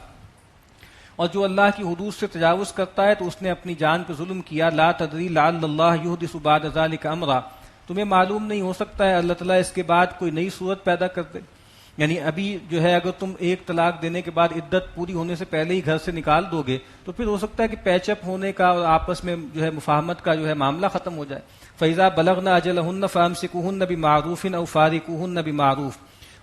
اور جو اللہ کی حدود سے تجاوز کرتا ہے تو اس نے اپنی جان پہ ظلم کیا. لا تدری لعل اللہ یحدث بعد ذلک امرا، تمہیں معلوم نہیں، ہو سکتا ہے اللہ تعالیٰ اس کے بعد کوئی نئی صورت پیدا کر دے. یعنی ابھی جو ہے اگر تم 1 طلاق دینے کے بعد عدت پوری ہونے سے پہلے ہی گھر سے نکال دو گے تو پھر ہو سکتا ہے کہ پیچ اپ ہونے کا اور آپس میں جو ہے مفاہمت کا جو ہے معاملہ ختم ہو جائے. فَإِذَا بَلَغْنَ أَجَلَهُنَّ فَأَمْسِكُوهُنَّ بِمَعْرُوفٍ أَوْ فَارِقُوهُنَّ بِمَعْرُوفٍ،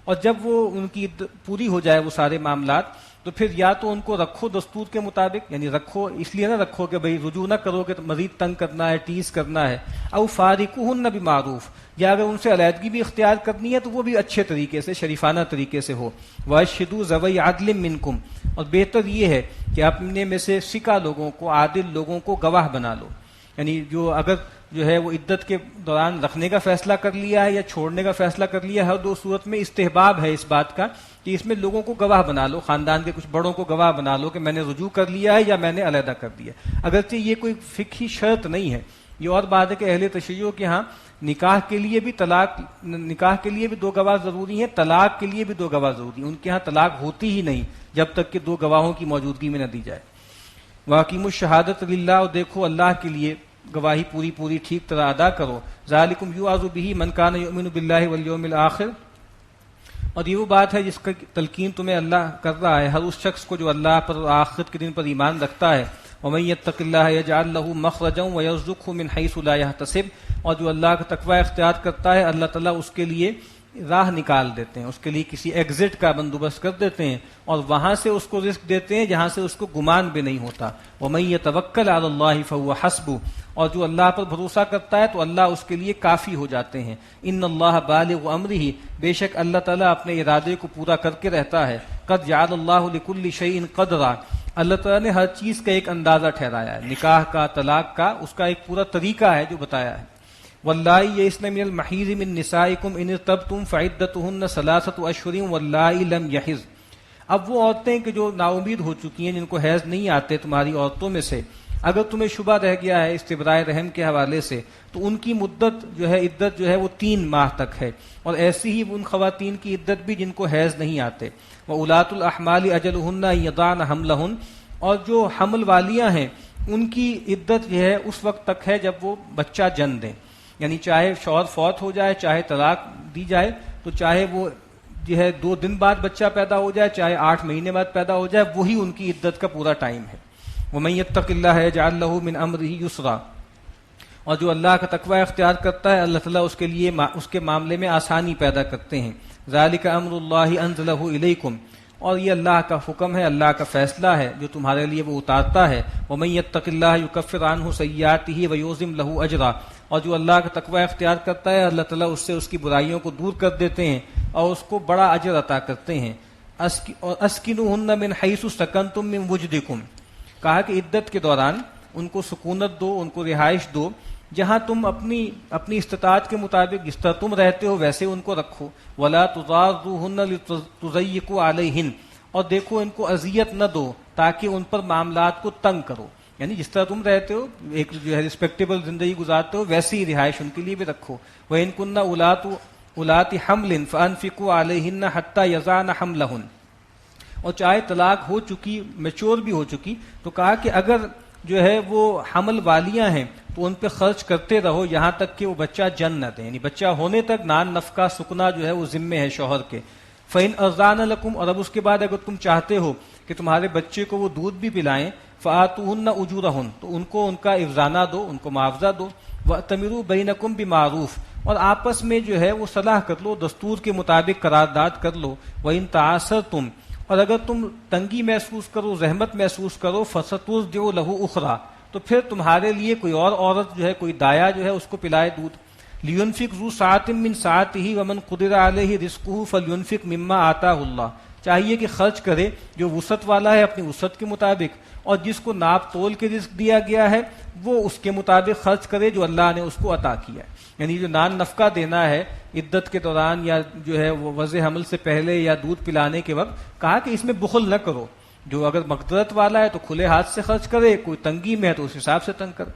اور جب وہ ان کی پوری ہو جائے وہ سارے معاملات تو پھر یا تو ان کو رکھو دستور کے مطابق، یعنی رکھو اس لیے نہ رکھو کہ بھئی رجوع نہ کرو کہ مزید تنگ کرنا ہے، ٹیز کرنا ہے. او فارقوہن بمعروف، یا اگر ان سے علیحدگی بھی اختیار کرنی ہے تو وہ بھی اچھے طریقے سے، شریفانہ طریقے سے ہو. واشہدوا ذوی عدل منکم، اور بہتر یہ ہے کہ اپنے میں سے سکہ لوگوں کو، عادل لوگوں کو گواہ بنا لو. یعنی جو اگر جو ہے وہ عدت کے دوران رکھنے کا فیصلہ کر لیا ہے یا چھوڑنے کا فیصلہ کر لیا ہے، ہر 2 صورت میں استحباب ہے اس بات کا کہ اس میں لوگوں کو گواہ بنا لو، خاندان کے کچھ بڑوں کو گواہ بنا لو کہ میں نے رجوع کر لیا ہے یا میں نے علیحدہ کر دیا. اگرچہ یہ کوئی فقہی شرط نہیں ہے، یہ اور بات ہے کہ اہل تشیع کے ہاں نکاح کے لیے بھی 2 گواہ ضروری ہیں، طلاق کے لیے بھی 2 گواہ ضروری ہیں. ان کے ہاں طلاق ہوتی ہی نہیں جب تک کہ 2 گواہوں کی موجودگی میں نہ دی جائے. واقیموا الشہادۃ للہ، اور دیکھو اللہ کے لیے گواہی پوری ٹھیک طرح ادا کرو. ذالکم یوعظ بہ من کان یؤمن باللہ والیوم الآخر، اور یہ وہ بات ہے جس کا تلقین تمہیں اللہ کر رہا ہے ہر اس شخص کو جو اللہ پر اور آخرت کے دن پر ایمان رکھتا ہے. ومن یتق اللہ یجعل لہ مخرجا ویرزقہ من حیث لا یحتسب، اور جو اللہ کا تقوی اختیار کرتا ہے اللہ تعالیٰ اس کے لیے راہ نکال دیتے ہیں، اس کے لیے کسی ایگزٹ کا بندوبست کر دیتے ہیں اور وہاں سے اس کو رزق دیتے ہیں جہاں سے اس کو گمان بھی نہیں ہوتا. ومن یتوکل علی اللہ فہو حسبہ، اور جو اللہ پر بھروسہ کرتا ہے تو اللہ اس کے لیے کافی ہو جاتے ہیں. ان اللہ بالغ امرہ، بے شک اللہ تعالیٰ اپنے ارادے کو پورا کر کے رہتا ہے. قد جعل اللہ لکل شیء قدرا، اللہ تعالیٰ نے ہر چیز کا ایک اندازہ ٹھہرایا ہے، نکاح کا، طلاق کا، اس کا ایک پورا طریقہ ہے جو بتایا ہے. واللائی یئسن من المحیض من نسائکم ان ارتبتم فعدتہن 3 اشہر واللائی لم یحض. اب وہ عورتیں کہ جو نا امید ہو چکی ہیں، جن کو حیض نہیں آتے تمہاری عورتوں میں سے، اگر تمہیں شبہ رہ گیا ہے استبراء رحم کے حوالے سے تو ان کی مدت جو ہے، عدت جو ہے وہ 3 ماہ تک ہے. اور ایسی ہی ان خواتین کی عدت بھی جن کو حیض نہیں آتے. وَأُولَاتُ الْأَحْمَالِ أَجَلُهُنَّ أَن يَضَعْنَ حَمْلَهُنَّ، اور جو حمل والیاں ہیں ان کی عدت جو ہے اس وقت تک ہے جب وہ بچہ جن دیں. یعنی چاہے شوہر فوت ہو جائے، چاہے طلاق دی جائے، تو چاہے وہ جو ہے 2 دن بعد بچہ پیدا ہو جائے، چاہے 8 مہینے بعد پیدا ہو جائے، وہی ان کی عدت کا پورا ٹائم ہے. وَمَن يَتَّقِ اللَّهَ يَجْعَل لَّهُ مِنْ أَمْرِهِ يُسْرًا، اور جو اللہ کا تقوی اختیار کرتا ہے اللہ تعالیٰ اس کے لیے اس کے معاملے میں آسانی پیدا کرتے ہیں. ذَلِكَ أَمْرُ اللَّهِ أَنزَلَهُ إِلَيْكُمْ، اور یہ اللہ کا حکم ہے، اللہ کا فیصلہ ہے جو تمہارے لیے وہ اتارتا ہے. وَمَن يَتَّقِ اللَّهَ يُكَفِّرْ عَنْهُ سَيِّئَاتِهِ وَيُعْظِمْ لَهُ أَجْرًا، اور جو اللہ کا تقوی اختیار کرتا ہے اللہ تعالیٰ اس سے اس کی برائیوں کو دور کر دیتے ہیں اور اس کو بڑا اجر عطا کرتے ہیں. اسکنوہن من حیث سکنتم من وجدکم، کہا کہ عدت کے دوران ان کو سکونت دو، ان کو رہائش دو جہاں تم اپنی استطاعت کے مطابق جس طرح تم رہتے ہو ویسے ان کو رکھو. ولا تضاروہن لتضیقوا علیہن، اور دیکھو ان کو اذیت نہ دو تاکہ ان پر معاملات کو تنگ کرو. یعنی جس طرح تم رہتے ہو، ایک جو ہے ریسپیکٹیبل زندگی گزارتے ہو، ویسی ہی رہائش ان کے لیے بھی رکھو. وَإِن كُنَّ اولات حمل فانفقوا علیہن حتی یضعن حملہن، اور چاہے طلاق ہو چکی، میچور بھی ہو چکی، تو کہا کہ اگر جو ہے وہ حمل والیاں ہیں تو ان پہ خرچ کرتے رہو یہاں تک کہ وہ بچہ جن نہ دیں. یعنی بچہ ہونے تک نان نفقہ سکنا جو ہے وہ ذمے ہے شوہر کے. فَإِنْ أَرْضَعْنَ لَكُمْ، اور اب اس کے بعد اگر تم چاہتے ہو کہ تمہارے بچے کو وہ دودھ بھی پلائیں، فَآتُوهُنَّ أُجُورَهُنَّ، تو ان کو ان کا افزانہ دو، ان کو معاوضہ دو، وَأْتَمِرُوا بَيْنَكُمْ بِمَعْرُوف، اور آپس میں جو ہے وہ صلاح کر لو، دستور کے مطابق قرارداد کر لو، وَإِنْ تَعَاسَرْتُمْ، اور اگر تم تنگی محسوس کرو، زحمت محسوس کرو، فَسَتُرْضِعُ لَهُ أُخْرَىٰ، تو پھر تمہارے لیے کوئی اور عورت جو ہے، کوئی دایا جو ہے اس کو پلائے دودھ۔ لِيُنْفِقْ ذُو سَعَةٍ مِّن سَعَتِهِ وَمَنْ قُدِرَ عَلَيْهِ رِزْقُهُ فَلْيُنْفِقْ مِمَّا آتَاهُ اللَّهُ، چاہیے کہ خرچ کرے جو وسعت والا ہے اپنی وسعت کے مطابق، اور جس کو ناپ تول کے رزق دیا گیا ہے وہ اس کے مطابق خرچ کرے جو اللہ نے اس کو عطا کیا ہے۔ یعنی جو نان نفقہ دینا ہے عدت کے دوران یا جو ہے وہ وضع حمل سے پہلے یا دودھ پلانے کے وقت، کہا کہ اس میں بخل نہ کرو، جو اگر مقدرت والا ہے تو کھلے ہاتھ سے خرچ کرے، کوئی تنگی میں ہے تو اس حساب سے تنگ کرے۔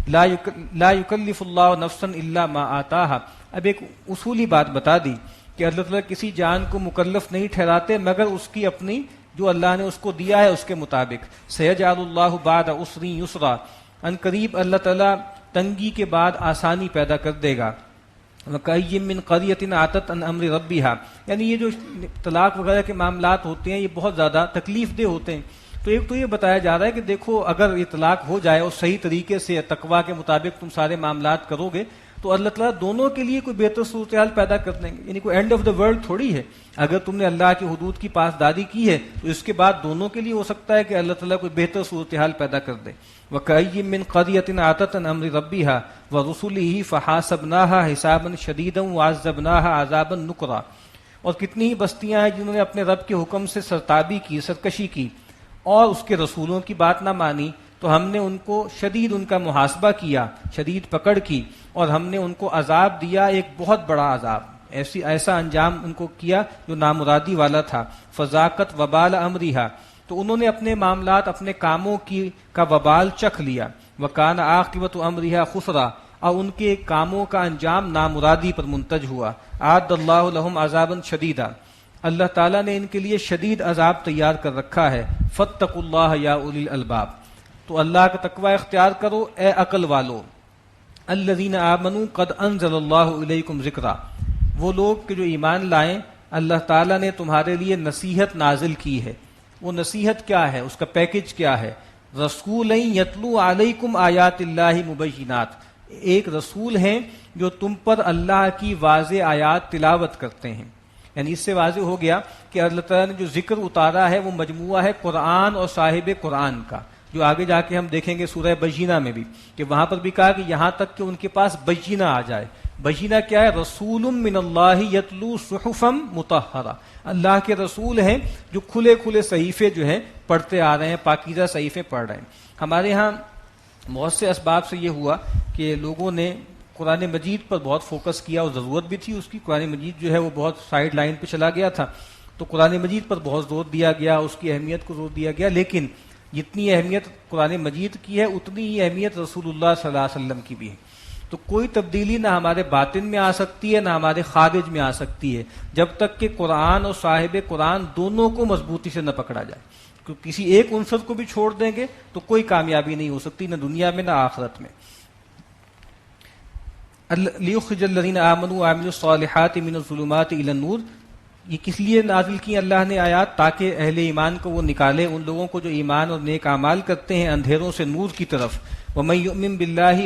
لا یکلف اللہ نفسا الا ما آتاہا، اب ایک اصولی بات بتا دی کہ اللہ تعالیٰ کسی جان کو مکلف نہیں ٹھہراتے مگر اس کی اپنی جو اللہ نے اس کو دیا ہے اس کے مطابق۔ سیجعل اللہ بعد عسر یسرا، ان قریب اللہ تعالیٰ تنگی کے بعد آسانی پیدا کر دے گا۔ وَكَأَيٍّ مِّن قَرْيَةٍ عَتَتْ عَنْ أَمْرِ رَبِّهَا، یعنی یہ جو طلاق وغیرہ کے معاملات ہوتے ہیں یہ بہت زیادہ تکلیف دہ ہوتے ہیں، تو ایک تو یہ بتایا جا رہا ہے کہ دیکھو اگر یہ طلاق ہو جائے اور صحیح طریقے سے تقویٰ کے مطابق تم سارے معاملات کرو گے تو اللہ تعالیٰ دونوں کے لیے کوئی بہتر صورتحال پیدا کر دیں گے، یعنی کوئی اینڈ آف دا ورلڈ تھوڑی ہے۔ اگر تم نے اللہ کی حدود کی پاسداری کی ہے تو اس کے بعد دونوں کے لیے ہو سکتا ہے کہ اللہ تعالیٰ کوئی بہتر صورتحال پیدا کر دے۔ وَكَأَيٍّ مِّن قَرْيَةٍ عَتَتْ عَنْ أَمْرِ رَبِّهَا وَرُسُلِهِ فَحَاسَبْنَاهَا حِسَابًا شَدِيدًا وَعَذَّبْنَاهَا عَذَابًا نُكْرًا، اور کتنی ہی بستیاں ہیں جنہوں نے اپنے رب کے حکم سے سرتابی کی، سرکشی کی، اور اس کے رسولوں کی بات نہ مانی، تو ہم نے ان کو شدید ان کا محاسبہ کیا، شدید پکڑ کی، اور ہم نے ان کو عذاب دیا، ایک بہت بڑا عذاب، ایسا انجام ان کو کیا جو نامرادی والا تھا۔ فذاقت وبال امرها، تو انہوں نے اپنے معاملات، اپنے کاموں کا وبال چکھ لیا۔ وکان عاقبۃ امرها خسرا، اور ان کے کاموں کا انجام نامرادی پر منتج ہوا۔ اعد اللہ لهم عذابا شدیدا، اللہ تعالیٰ نے ان کے لیے شدید عذاب تیار کر رکھا ہے۔ فاتقوا اللہ یا اولی الالباب، تو اللہ کا تقوی اختیار کرو اے عقل والو۔ الذین آمنوا قد انزل اللہ الیکم ذکرا، وہ لوگ کہ جو ایمان لائیں اللہ تعالیٰ نے تمہارے لیے نصیحت نازل کی ہے۔ وہ نصیحت کیا ہے، اس کا پیکج کیا ہے؟ رسول یتلو علیکم آیات اللہ مبینات، ایک رسول ہیں جو تم پر اللہ کی واضح آیات تلاوت کرتے ہیں۔ یعنی اس سے واضح ہو گیا کہ اللہ تعالیٰ نے جو ذکر اتارا ہے وہ مجموعہ ہے قرآن اور صاحب قرآن کا، جو آگے جا کے ہم دیکھیں گے سورہ بینہ میں بھی، کہ وہاں پر بھی کہا کہ یہاں تک کہ ان کے پاس بینہ آ جائے۔ بینہ کیا ہے؟ رسول من اللہ یتلو صحفا مطہرہ، اللہ کے رسول ہیں جو کھلے کھلے صحیفے جو ہیں پڑھتے آ رہے ہیں، پاکیزہ صحیفے پڑھ رہے ہیں۔ ہمارے ہاں بہت سے اسباب سے یہ ہوا کہ لوگوں نے قرآن مجید پر بہت فوکس کیا، اور ضرورت بھی تھی اس کی، قرآن مجید جو ہے وہ بہت سائیڈ لائن پہ چلا گیا تھا، تو قرآن مجید پر بہت زور دیا گیا، اس کی اہمیت کو زور دیا گیا، لیکن جتنی اہمیت قرآن مجید کی ہے اتنی ہی اہمیت رسول اللہ صلی اللہ علیہ وسلم کی بھی ہے۔ تو کوئی تبدیلی نہ ہمارے باطن میں آ سکتی ہے نہ ہمارے خارج میں آ سکتی ہے جب تک کہ قرآن اور صاحب قرآن دونوں کو مضبوطی سے نہ پکڑا جائے۔ کسی ایک عنصر کو بھی چھوڑ دیں گے تو کوئی کامیابی نہیں ہو سکتی، نہ دنیا میں نہ آخرت میں۔ لیخرج الذین آمنوا وعملوا الصالحات من الظلمات الی النور، یہ کس لیے نازل کی اللہ نے آیات؟ تاکہ اہل ایمان کو وہ نکالے، ان لوگوں کو جو ایمان اور نیک اعمال کرتے ہیں، اندھیروں سے نور کی طرف۔ ومن یؤمن باللہ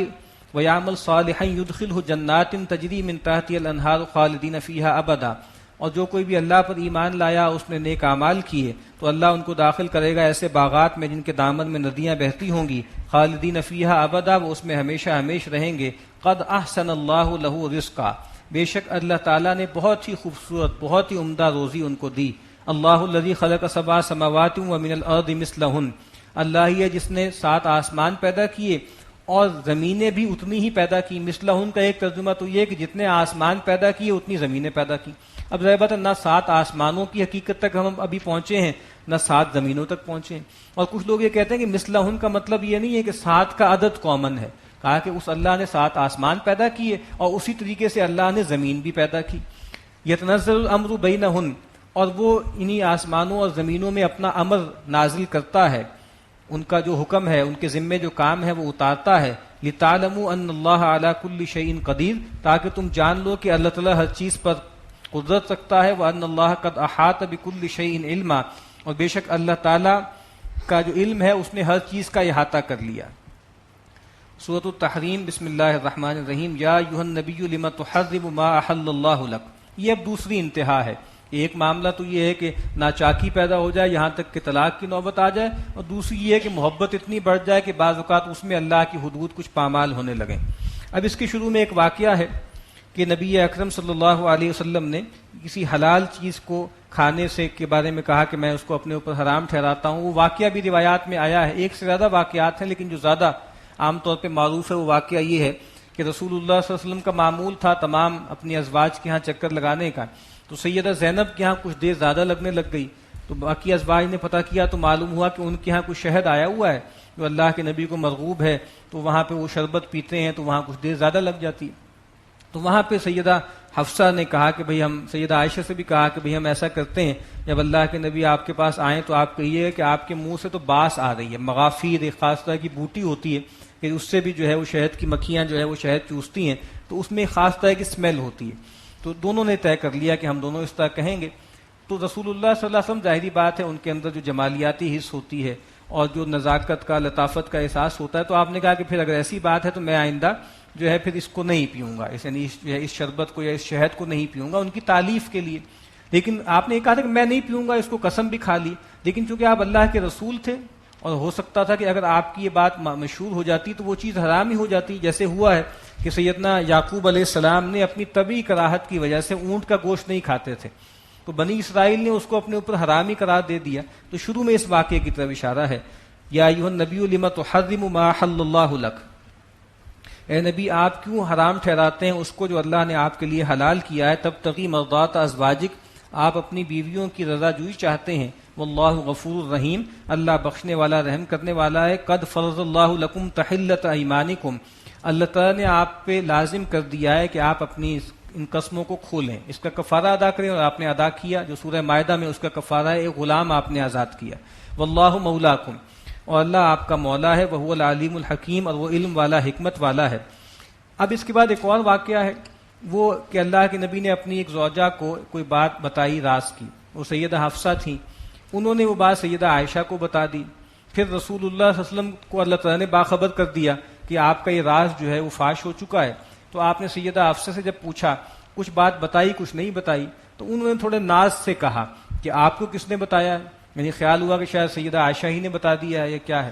ویعمل صالحا یدخلہ جنات تجری من تحتها الانہار خالدین فیہا ابدا، اور جو کوئی بھی اللہ پر ایمان لایا، اس نے نیک اعمال کیے، تو اللہ ان کو داخل کرے گا ایسے باغات میں جن کے دامن میں ندیاں بہتی ہوں گی، خالدین فیہا ابدا، وہ اس میں ہمیشہ ہمیش رہیں گے۔ قد احسن اللہ لہ رزقا، بے شک اللہ تعالیٰ نے بہت ہی خوبصورت، بہت ہی عمدہ روزی ان کو دی۔ اللہ الذی خلق سبع سماوات ومن الارض مثلہن، اللہ ہی ہے جس نے 7 آسمان پیدا کیے اور زمینیں بھی اتنی ہی پیدا کی۔ مثلہن کا ایک ترجمہ تو یہ کہ جتنے آسمان پیدا کیے اتنی زمینیں پیدا کی۔ اب ظاہر بات ہے نہ 7 آسمانوں کی حقیقت تک ہم ابھی پہنچے ہیں، نہ 7 زمینوں تک پہنچے ہیں۔ اور کچھ لوگ یہ کہتے ہیں کہ مثلہن کا مطلب یہ نہیں ہے کہ 7 کا عدد کامن ہے، کہا کہ اس اللہ نے 7 آسمان پیدا کیے اور اسی طریقے سے اللہ نے زمین بھی پیدا کی۔ یتنزل الامر بینہن، اور وہ انہی آسمانوں اور زمینوں میں اپنا امر نازل کرتا ہے، ان کا جو حکم ہے، ان کے ذمے جو کام ہے وہ اتارتا ہے۔ لتعلموا ان اللہ علی کل شیء قدیر، تاکہ تم جان لو کہ اللہ تعالیٰ ہر چیز پر قدرت رکھتا ہے، وَأَنَّ اللَّهَ قَدْ أَحَاطَ بِكُلِّ شَيْءٍ عِلْمًا، اور بے شک اللہ تعالیٰ کا جو علم ہے اس نے ہر چیز کا احاطہ کر لیا۔ سورۃ التحریم، بسم اللہ الرحمن الرحیم، یا ایھا النبی لم تحرم ما احل اللہ لک، یہ اب دوسری انتہا ہے۔ ایک معاملہ تو یہ ہے کہ ناچاکی پیدا ہو جائے یہاں تک کہ طلاق کی نوبت آ جائے، اور دوسری یہ ہے کہ محبت اتنی بڑھ جائے کہ بعض اوقات اس میں اللہ کی حدود کچھ پامال ہونے لگیں۔ اب اس کے شروع میں ایک واقعہ ہے کہ نبی اکرم صلی اللہ علیہ وسلم نے کسی حلال چیز کو کھانے سے کے بارے میں کہا کہ میں اس کو اپنے اوپر حرام ٹھہراتا ہوں۔ وہ واقعہ بھی روایات میں آیا ہے، ایک سے زیادہ واقعات ہیں، لیکن جو زیادہ عام طور پہ معروف ہے وہ واقعہ یہ ہے کہ رسول اللہ صلی اللہ علیہ وسلم کا معمول تھا تمام اپنی ازواج کے ہاں چکر لگانے کا، تو سیدہ زینب کے ہاں کچھ دیر زیادہ لگنے لگ گئی، تو باقی ازواج نے پتہ کیا تو معلوم ہوا کہ ان کے ہاں کچھ شہد آیا ہوا ہے جو اللہ کے نبی کو مرغوب ہے، تو وہاں پہ وہ شربت پیتے ہیں تو وہاں کچھ دیر زیادہ لگ جاتی ہے۔ تو وہاں پہ سیدہ حفصہ نے کہا کہ بھئی ہم، سیدہ عائشہ سے بھی کہا کہ بھئی ہم ایسا کرتے ہیں جب اللہ کے نبی آپ کے پاس آئیں تو آپ کہیے کہ آپ کے منہ سے تو باس آ رہی ہے، مغافیر ایک خاص طرح کی بوٹی ہوتی ہے کہ اس سے بھی جو ہے وہ شہد کی مکھیاں جو ہے وہ شہد چوستی ہیں، تو اس میں خاص طرح کی اسمیل ہوتی ہے۔ تو دونوں نے طے کر لیا کہ ہم دونوں اس طرح کہیں گے۔ تو رسول اللہ صلی اللہ علیہ وسلم، ظاہری بات ہے ان کے اندر جو جمالیاتی حص ہوتی ہے اور جو نزاکت کا، لطافت کا احساس ہوتا ہے، تو آپ نے کہا کہ پھر اگر ایسی بات ہے تو میں آئندہ جو ہے پھر اس کو نہیں پیوں گا، یعنی اس شربت کو یا اس شہد کو نہیں پیوں گا، ان کی تعلیف کے لیے۔ لیکن آپ نے کہا تھا کہ میں نہیں پیوں گا، اس کو قسم بھی کھا لی، لیکن چونکہ آپ اللہ کے رسول تھے اور ہو سکتا تھا کہ اگر آپ کی یہ بات مشہور ہو جاتی تو وہ چیز حرام ہی ہو جاتی، جیسے ہوا ہے کہ سیدنا یعقوب علیہ السلام نے اپنی طبعی کراہت کی وجہ سے اونٹ کا گوشت نہیں کھاتے تھے، تو بنی اسرائیل نے اس کو اپنے اوپر حرامی قرار دے دیا۔ تو شروع میں اس واقعے کی طرف اشارہ ہے، یا ایھا النبی لم تحرم ما احل اللہ لک، اے نبی آپ کیوں حرام ٹھہراتے ہیں اس کو جو اللہ نے آپ کے لیے حلال کیا ہے، تب تغی مرضات ازواجک، آپ اپنی بیویوں کی رضا جوئی چاہتے ہیں، واللہ غفور الرحیم، اللہ بخشنے والا رحم کرنے والا ہے، قد فرض اللہ لکم تحلۃ ایمانکم، اللہ تعالیٰ نے آپ پہ لازم کر دیا ہے کہ آپ اپنی ان قسموں کو کھولیں، اس کا کفارہ ادا کریں، اور آپ نے ادا کیا، جو سورہ مائدہ میں اس کا کفارہ ہے ایک غلام آپ نے آزاد کیا، واللہ مولاکم، اور اللہ آپ کا مولا ہے، وہو العلیم الحکیم، اور وہ علم والا حکمت والا ہے۔ اب اس کے بعد ایک اور واقعہ ہے، وہ کہ اللہ کے نبی نے اپنی ایک زوجہ کو کوئی بات بتائی راز کی، وہ سیدہ حفصہ تھیں، انہوں نے وہ بات سیدہ عائشہ کو بتا دی، پھر رسول اللہ صلی اللہ علیہ وسلم کو اللہ تعالیٰ نے باخبر کر دیا کہ آپ کا یہ راز جو ہے وہ فاش ہو چکا ہے۔ تو آپ نے سیدہ حفصہ سے جب پوچھا، کچھ بات بتائی کچھ نہیں بتائی، تو انہوں نے تھوڑے ناز سے کہا کہ آپ کو کس نے بتایا ہے، یعنی خیال ہوا کہ شاید سیدہ عائشہ ہی نے بتا دیا ہے یا کیا ہے،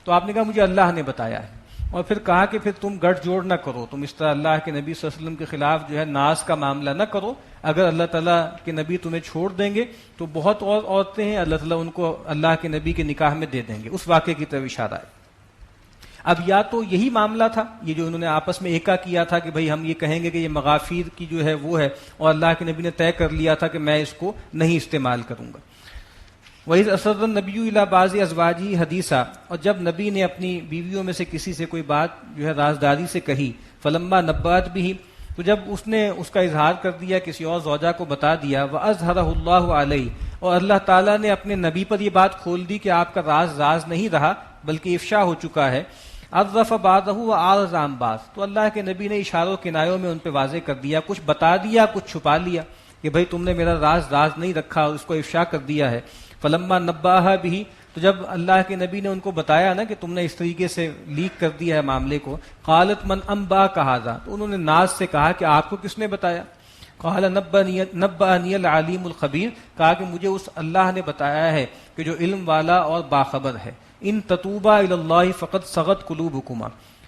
تو آپ نے کہا مجھے اللہ نے بتایا ہے، اور پھر کہا کہ پھر تم گٹھ جوڑ نہ کرو، تم اس طرح اللہ کے نبی صلی اللہ علیہ وسلم کے خلاف جو ہے ناز کا معاملہ نہ کرو، اگر اللہ تعالیٰ کے نبی تمہیں چھوڑ دیں گے تو بہت اور عورتیں ہیں، اللہ تعالیٰ ان کو اللہ کے نبی کے نکاح میں دے دیں گے۔ اس واقعے کی طرف اشارہ ہے۔ اب یا تو یہی معاملہ تھا، یہ جو انہوں نے آپس میں ایکا کیا تھا کہ بھئی ہم یہ کہیں گے کہ یہ مغافیر کی جو ہے وہ ہے، اور اللہ کے نبی نے طے کر لیا تھا کہ میں اس کو نہیں استعمال کروں گا۔ وَإِذْ أَسَرَّ النَّبِيُّ إِلَىٰ بَعْضِ أَزْوَاجِهِ حَدِيثًا، اور جب نبی نے اپنی بیویوں میں سے کسی سے کوئی بات جو ہے رازداری سے کہی، فَلَمَّا نَبَّأَتْ بِهِ، تو جب اس نے اس کا اظہار کر دیا، کسی اور زوجہ کو بتا دیا، وَأَظْهَرَهُ اللَّهُ عَلَيْهِ، اور اللہ تعالیٰ نے اپنے نبی پر یہ بات کھول دی کہ آپ کا راز نہیں رہا بلکہ افشا ہو چکا ہے، عَرَّفَ بَعْضَهُ وَأَعْرَضَ عَن بَعْضٍ، تو اللہ کے نبی نے اشاروں کنایوں میں ان پہ واضح کر دیا، کچھ بتا دیا کچھ چھپا لیا کہ بھئی تم نے میرا راز نہیں رکھا اور اس کو افشا کر دیا ہے۔ فلما نبأها به، تو جب اللہ کے نبی نے ان کو بتایا نا کہ تم نے اس طریقے سے لیک کر دیا ہے معاملے کو، قالت من انباک ھذا، تو انہوں نے ناز سے کہا کہ آپ کو کس نے بتایا؟ قال نبأنی العلیم الخبیر، کہا کہ مجھے اس اللہ نے بتایا ہے کہ جو علم والا اور باخبر ہے۔ ان تتوبا الی اللہ فقد صغت قلوبکما،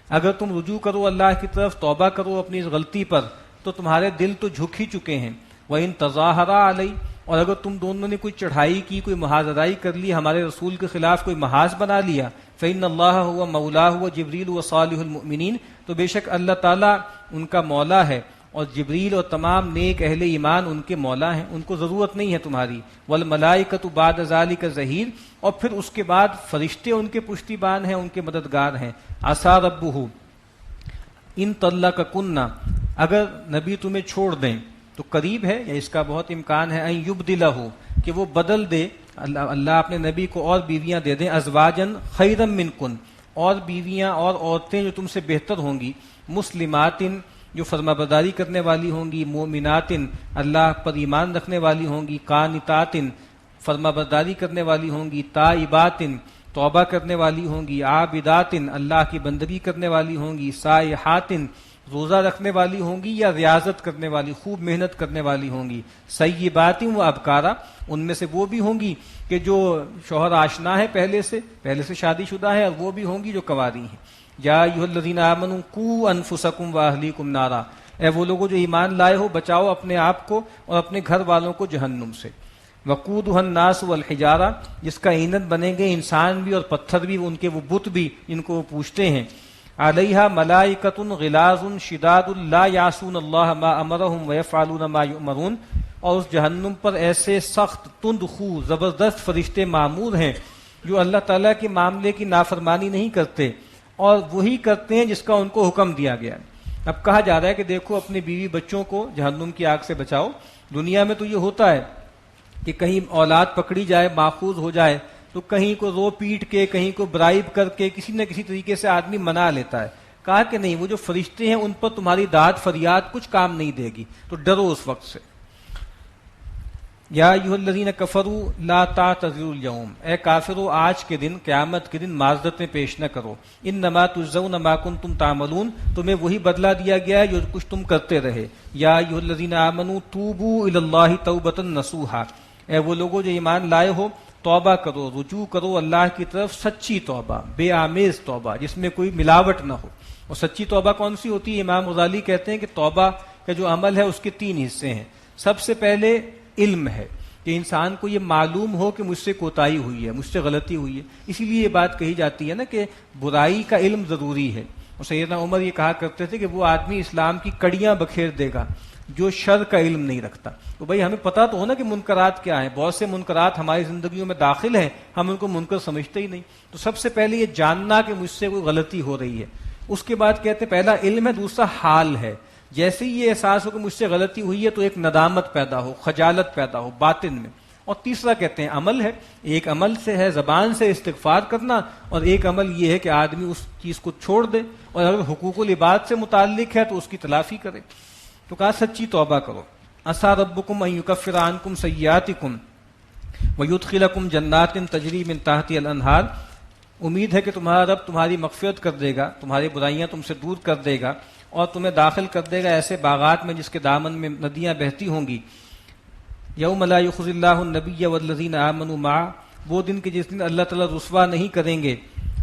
اگر تم رجوع کرو اللہ کی طرف، توبہ کرو اپنی اس غلطی پر، تو تمہارے دل تو جھک ہی چکے ہیں۔ وَإِن تَظَاهَرَا عَلَيْهِ، اور اگر تم دونوں نے کوئی چڑھائی کی، کوئی محاذرائی کر لی، ہمارے رسول کے خلاف کوئی محاذ بنا لیا، فإن اللہ هو مولاه وجبریل وصالح المؤمنین، تو بے شک اللہ تعالیٰ ان کا مولا ہے، اور جبریل اور تمام نیک اہل ایمان ان کے مولا ہیں، ان کو ضرورت نہیں ہے تمہاری۔ والملائکۃ بعد ذلک ظہیر، اور پھر اس کے بعد فرشتے ان کے پشتیبان ہیں، ان کے مددگار ہیں۔ عسیٰ ربہ ان طلقکن، اگر نبی تمہیں چھوڑ دیں تو قریب ہے یا اس کا بہت امکان ہے، ان یبدلہ، کہ وہ بدل دے، اللہ اپنے نبی کو اور بیویاں دے دیں، ازواجن خیرا منکن، اور بیویاں اور عورتیں جو تم سے بہتر ہوں گی، مسلمات، جو فرما برداری کرنے والی ہوں گی، مومنات اللہ پر ایمان رکھنے والی ہوں گی، قانتات فرما برداری کرنے والی ہوں گی، تائبات توبہ کرنے والی ہوں گی، عابدات اللہ کی بندگی کرنے والی ہوں گی، سائحات روزہ رکھنے والی ہوں گی یا ریاضت کرنے والی، خوب محنت کرنے والی ہوں گی، سیبات و ابکارا ان میں سے وہ بھی ہوں گی کہ جو شوہر آشنا ہے پہلے سے شادی شدہ ہے، اور وہ بھی ہوں گی جو کنواری ہیں۔ یا ایھا الذین آمنوا قوا انفسکم واہلیکم نارا، اے وہ لوگوں جو ایمان لائے ہو بچاؤ اپنے آپ کو اور اپنے گھر والوں کو جہنم سے۔ وقودها الناس والحجارہ، جس کا ایندھن بنیں گے انسان بھی اور پتھر بھی، ان کے وہ بت بھی جن کو وہ پوجتے ہیں۔ علیہا ملائکۃ غلاظ شداد لا یعصون اللہ ما امرہم ویفعلون ما یؤمرون، اور اس جہنم پر ایسے سخت تند خو زبردست فرشتے معمور ہیں جو اللہ تعالیٰ کے معاملے کی نافرمانی نہیں کرتے اور وہی کرتے ہیں جس کا ان کو حکم دیا گیا ہے۔ اب کہا جا رہا ہے کہ دیکھو اپنے بیوی بچوں کو جہنم کی آگ سے بچاؤ۔ دنیا میں تو یہ ہوتا ہے کہ کہیں اولاد پکڑی جائے، ماخوذ ہو جائے، تو کہیں کو رو پیٹ کے، کہیں کو برائب کر کے، کسی نہ کسی طریقے سے آدمی منا لیتا ہے۔ کہا کہ نہیں، وہ جو فرشتے ہیں ان پر تمہاری داد فریاد کچھ کام نہیں دے گی، تو ڈرو اس وقت سے۔ یا ایھا الذین کفروا لا تعتذروا اليوم، اے کافرو آج کے دن، قیامت کے دن معذرتیں پیش نہ کرو۔ انما تجزون ما کنتم تعملون، تمہیں وہی بدلہ دیا گیا ہے جو کچھ تم کرتے رہے۔ یا ایھا الذین آمنوا توبوا الی اللہ توبۃ نصوحا، اے وہ لوگوں جو ایمان لائے ہو توبہ کرو، رجوع کرو اللہ کی طرف، سچی توبہ، بے آمیز توبہ جس میں کوئی ملاوٹ نہ ہو۔ اور سچی توبہ کون سی ہوتی ہے؟ امام غزالی کہتے ہیں کہ توبہ کا جو عمل ہے اس کے 3 حصے ہیں۔ سب سے پہلے علم ہے کہ انسان کو یہ معلوم ہو کہ مجھ سے کوتاہی ہوئی ہے، مجھ سے غلطی ہوئی ہے۔ اسی لیے یہ بات کہی جاتی ہے نا کہ برائی کا علم ضروری ہے۔ اور سیدنا عمر یہ کہا کرتے تھے کہ وہ آدمی اسلام کی کڑیاں بکھیر دے گا جو شر کا علم نہیں رکھتا۔ تو بھائی ہمیں پتہ تو ہو نا کہ منکرات کیا ہیں، بہت سے منکرات ہماری زندگیوں میں داخل ہیں، ہم ان کو منکر سمجھتے ہی نہیں۔ تو سب سے پہلے یہ جاننا کہ مجھ سے کوئی غلطی ہو رہی ہے۔ اس کے بعد کہتے ہیں پہلا علم ہے، دوسرا حال ہے۔ جیسے ہی یہ احساس ہو کہ مجھ سے غلطی ہوئی ہے تو ایک ندامت پیدا ہو، خجالت پیدا ہو باطن میں۔ اور تیسرا کہتے ہیں عمل ہے۔ ایک عمل سے ہے زبان سے استغفار کرنا، اور ایک عمل یہ ہے کہ آدمی اس چیز کو چھوڑ دے، اور اگر حقوق العباد سے متعلق ہے تو اس کی تلافی کرے۔ تو کہا سچی توبہ کرو۔ عسیٰ ربکم ان یکفر عنکم سیئاتکم ویدخلکم جنات تجری من تحتها الانہار، امید ہے کہ تمہارا رب تمہاری مغفرت کر دے گا، تمہاری برائیاں تم سے دور کر دے گا، اور تمہیں داخل کر دے گا ایسے باغات میں جس کے دامن میں ندیاں بہتی ہوں گی۔ یوم لا یخزی اللہ النبی والذین آمنوا معہ، وہ دن کہ جس دن اللہ تعالیٰ رسوا نہیں کریں گے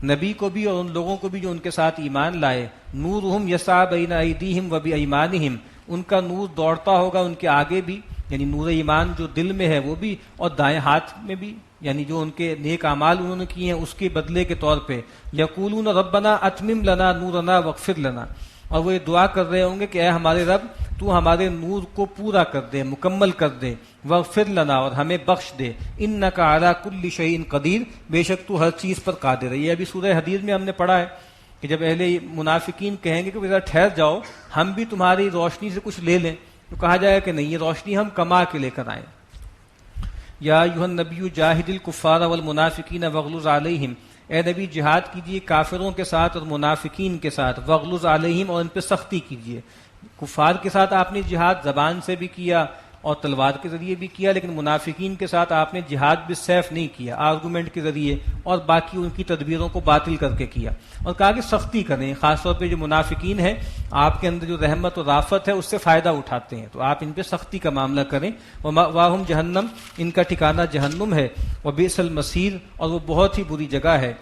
نبی کو بھی اور ان لوگوں کو بھی جو ان کے ساتھ ایمان لائے۔ نورہم یسعی بین ایدیہم وبایمانہم، ان کا نور دوڑتا ہوگا ان کے آگے بھی، یعنی نور ایمان جو دل میں ہے وہ بھی، اور دائیں ہاتھ میں بھی، یعنی جو ان کے نیک اعمال انہوں نے کیے ہیں اس کے بدلے کے طور پہ۔ یقولون ربنا اتمم لنا نورنا واغفر لنا، اور وہ یہ دعا کر رہے ہوں گے کہ اے ہمارے رب تو ہمارے نور کو پورا کر دے، مکمل کر دے، واغفر لنا، اور ہمیں بخش دے، انک علی کل شیء قدیر، بے شک تو ہر چیز پر قادر ہے۔ یہ ابھی سورہ حدید میں ہم نے پڑھا ہے کہ جب اہل منافقین کہیں گے کہ ذرا ٹھہر جاؤ، ہم بھی تمہاری روشنی سے کچھ لے لیں، تو کہا جائے کہ نہیں، یہ روشنی ہم کما کے لے کر آئیں۔ یا ایھا النبی جاہد الکفار والمنافقین واغلظ علیہم، اے نبی جہاد کیجیے کافروں کے ساتھ اور منافقین کے ساتھ، واغلظ علیہم، اور ان پہ سختی کیجیے۔ کفار کے ساتھ آپ نے جہاد زبان سے بھی کیا اور تلوار کے ذریعے بھی کیا، لیکن منافقین کے ساتھ آپ نے جہاد بھی سیف نہیں کیا، آرگومنٹ کے ذریعے اور باقی ان کی تدبیروں کو باطل کر کے کیا، اور کہا کہ سختی کریں، خاص طور پہ جو منافقین ہیں آپ کے اندر جو رحمت اور رافت ہے اس سے فائدہ اٹھاتے ہیں، تو آپ ان پہ سختی کا معاملہ کریں۔ ومأواہم جہنم، ان کا ٹھکانہ جہنم ہے، وبئس المصیر، اور وہ بہت ہی بری جگہ ہے۔